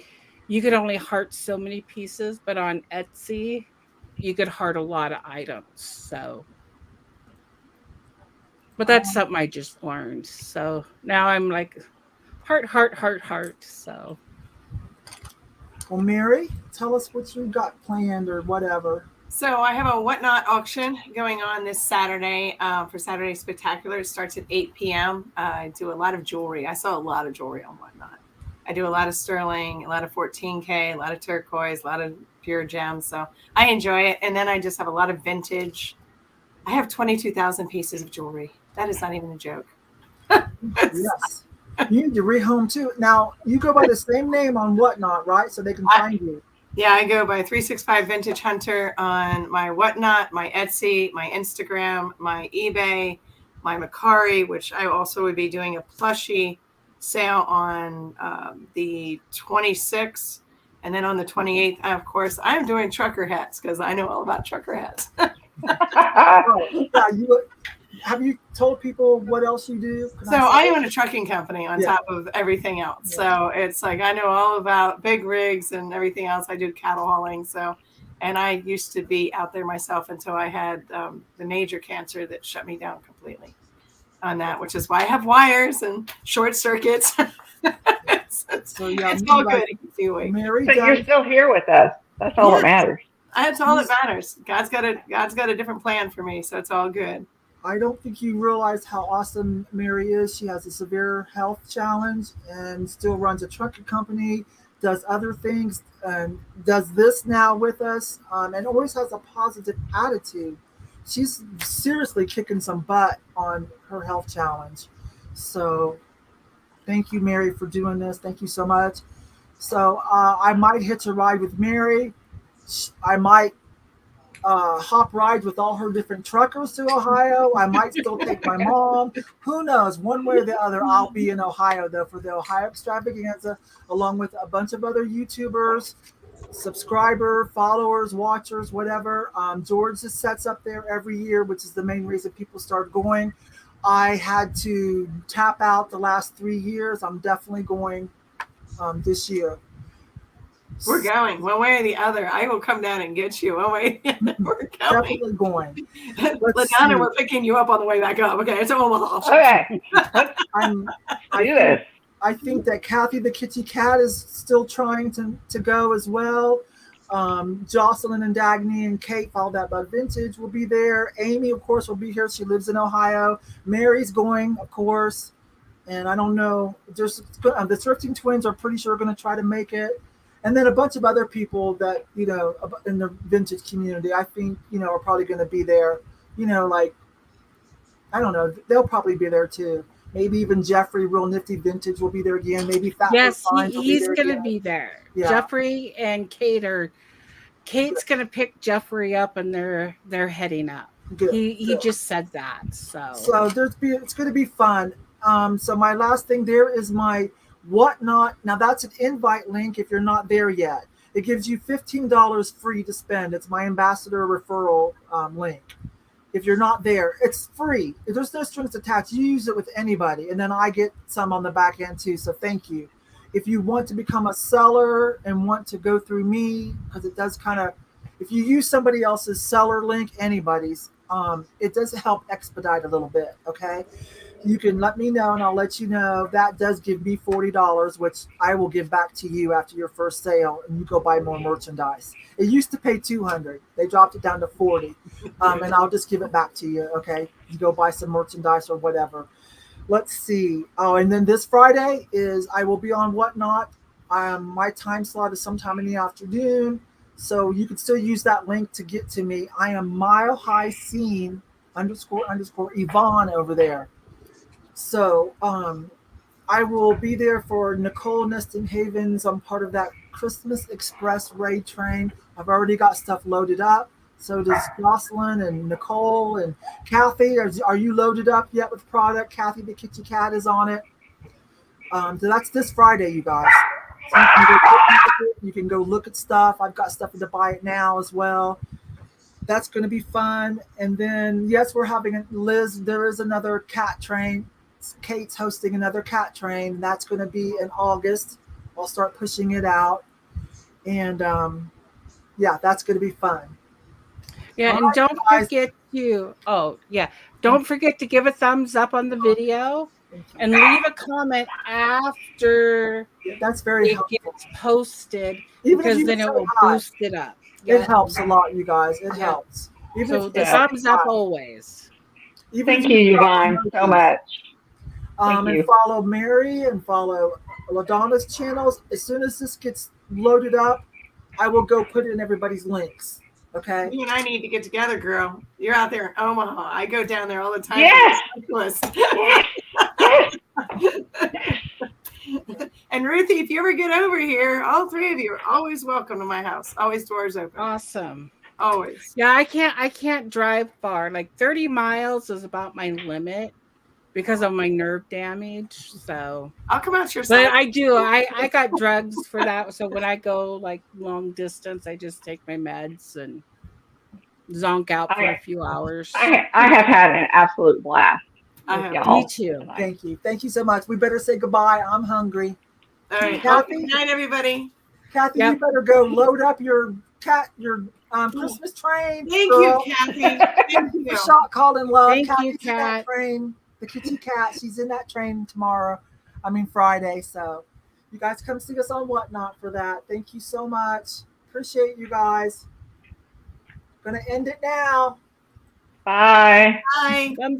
you could only heart so many pieces, but on Etsy, you could heart a lot of items. So, but that's something I just learned. So now I'm like heart. So Well, Mary, tell us what you got planned or whatever. So I have a Whatnot auction going on this Saturday for Saturday Spectacular. It starts at 8 p.m. I do a lot of jewelry. I sell a lot of jewelry on Whatnot. I do a lot of sterling, a lot of 14K, a lot of turquoise, a lot of pure gems. So I enjoy it. And then I just have a lot of vintage. I have 22,000 pieces of jewelry. That is not even a joke. Yes. You need to rehome too. Now, you go by the same name on Whatnot, right? So they can find you. Yeah, I go by 365 Vintage Hunter on my Whatnot, my Etsy, my Instagram, my eBay, my Macari, which I also would be doing a plushie sale on the 26th. And then on the 28th, of course, I'm doing trucker hats because I know all about trucker hats. Oh, yeah, have you told people what else you do? So I own a trucking company on top of everything else. Yeah. So it's like I know all about big rigs and everything else. I do cattle hauling. So, and I used to be out there myself until I had the major cancer that shut me down completely on that, which is why I have wires and short circuits. It's all good. Mary, but you're still here with us. That's all that matters. That's all that matters. God's got a different plan for me, so it's all good. I don't think you realize how awesome Mary is. She has a severe health challenge and still runs a trucking company, does other things, and does this now with us, and always has a positive attitude. She's seriously kicking some butt on her health challenge. So thank you, Mary, for doing this. Thank you so much. So I might hitch a ride with Mary. I might hop rides with all her different truckers to Ohio. I might still take my mom. Who knows? One way or the other, I'll be in Ohio, though, for the Ohio Extravaganza, along with a bunch of other YouTubers, subscriber, followers, watchers, whatever. George just sets up there every year, which is the main reason people start going. I had to tap out the last 3 years. I'm definitely going this year. We're going one way or the other. I will come down and get you one way. We're going. Definitely going. LaDonna, we're picking you up on the way back up. Okay, it's Omaha. Okay. I think that Kathy the Kitty Cat is still trying to go as well. Jocelyn and Dagny and Kate, followed out by Vintage, will be there. Amy, of course, will be here. She lives in Ohio. Mary's going, of course. And I don't know. There's the Thrifting twins are pretty sure going to try to make it. And then a bunch of other people that, in the vintage community, I think, are probably going to be there. Like, I don't know. They'll probably be there too. Maybe even Jeffrey, Real Nifty Vintage, will be there again. Maybe Fat Yes, Fine he's going to be there. Yeah. Jeffrey and Kate's going to pick Jeffrey up, and they're heading up. Good. He just said that. So it's going to be fun. So my last thing there is my Whatnot. Now that's an invite link if you're not there yet. It gives you $15 free to spend. It's my ambassador referral link. If you're not there, it's free. There's no strings attached. You use it with anybody, and then I get some on the back end too. So thank you. If you want to become a seller and want to go through me, because it does if you use somebody else's seller link, anybody's, it does help expedite a little bit. Okay. You can let me know and I'll let you know. That does give me $40, which I will give back to you after your first sale, and you go buy more merchandise. It used to pay $200. They dropped it down to $40, and I'll just give it back to you. Okay, you go buy some merchandise or whatever. Let's see. Oh, and then this Friday I will be on Whatnot. My time slot is sometime in the afternoon, so you can still use that link to get to me. I am Mile High Scene _ Yvonne over there. So I will be there for Nicole Neston Havens. I'm part of that Christmas Express raid train. I've already got stuff loaded up. So does Jocelyn and Nicole and Kathy. Are you loaded up yet with product? Kathy the Kitty Cat is on it. So that's this Friday, you guys. So you can go look at stuff. I've got stuff to buy it now as well. That's going to be fun. And then, yes, we're having Liz. There is another cat train. Kate's hosting another cat train. That's going to be in August. I'll start pushing it out. And that's going to be fun. Yeah, and don't forget to give a thumbs up on the video and leave a comment after that's very helpful. Gets posted, even because then it will boost it up. It helps a lot, you guys. It helps. So the thumbs up always. Thank you, Yvonne, so much. And follow Mary and follow LaDonna's channels. As soon as this gets loaded up, I will go put it in everybody's links. Okay. You and I need to get together, girl. You're out there in Omaha. I go down there all the time. Yes. And Ruthie, if you ever get over here, all three of you are always welcome to my house. Always doors open. Awesome. Always. Yeah, I can't drive far. Like 30 miles is about my limit because of my nerve damage. So I'll come out to your side. But I do. I got drugs for that. So when I go like long distance, I just take my meds and zonk out for a few hours. I have had an absolute blast. Me too. Thank you. Thank you so much. We better say goodbye. I'm hungry. All right. Kathy, good night, everybody. Kathy, you better go load up your Christmas train. Thank you, Kathy. Thank you. The shot called in love. Thank Kathy's you, in Kat. that train. The Kitty Cat. She's in that train Friday. So you guys come see us on Whatnot for that. Thank you so much. Appreciate you guys. Gonna end it now. Bye. Bye.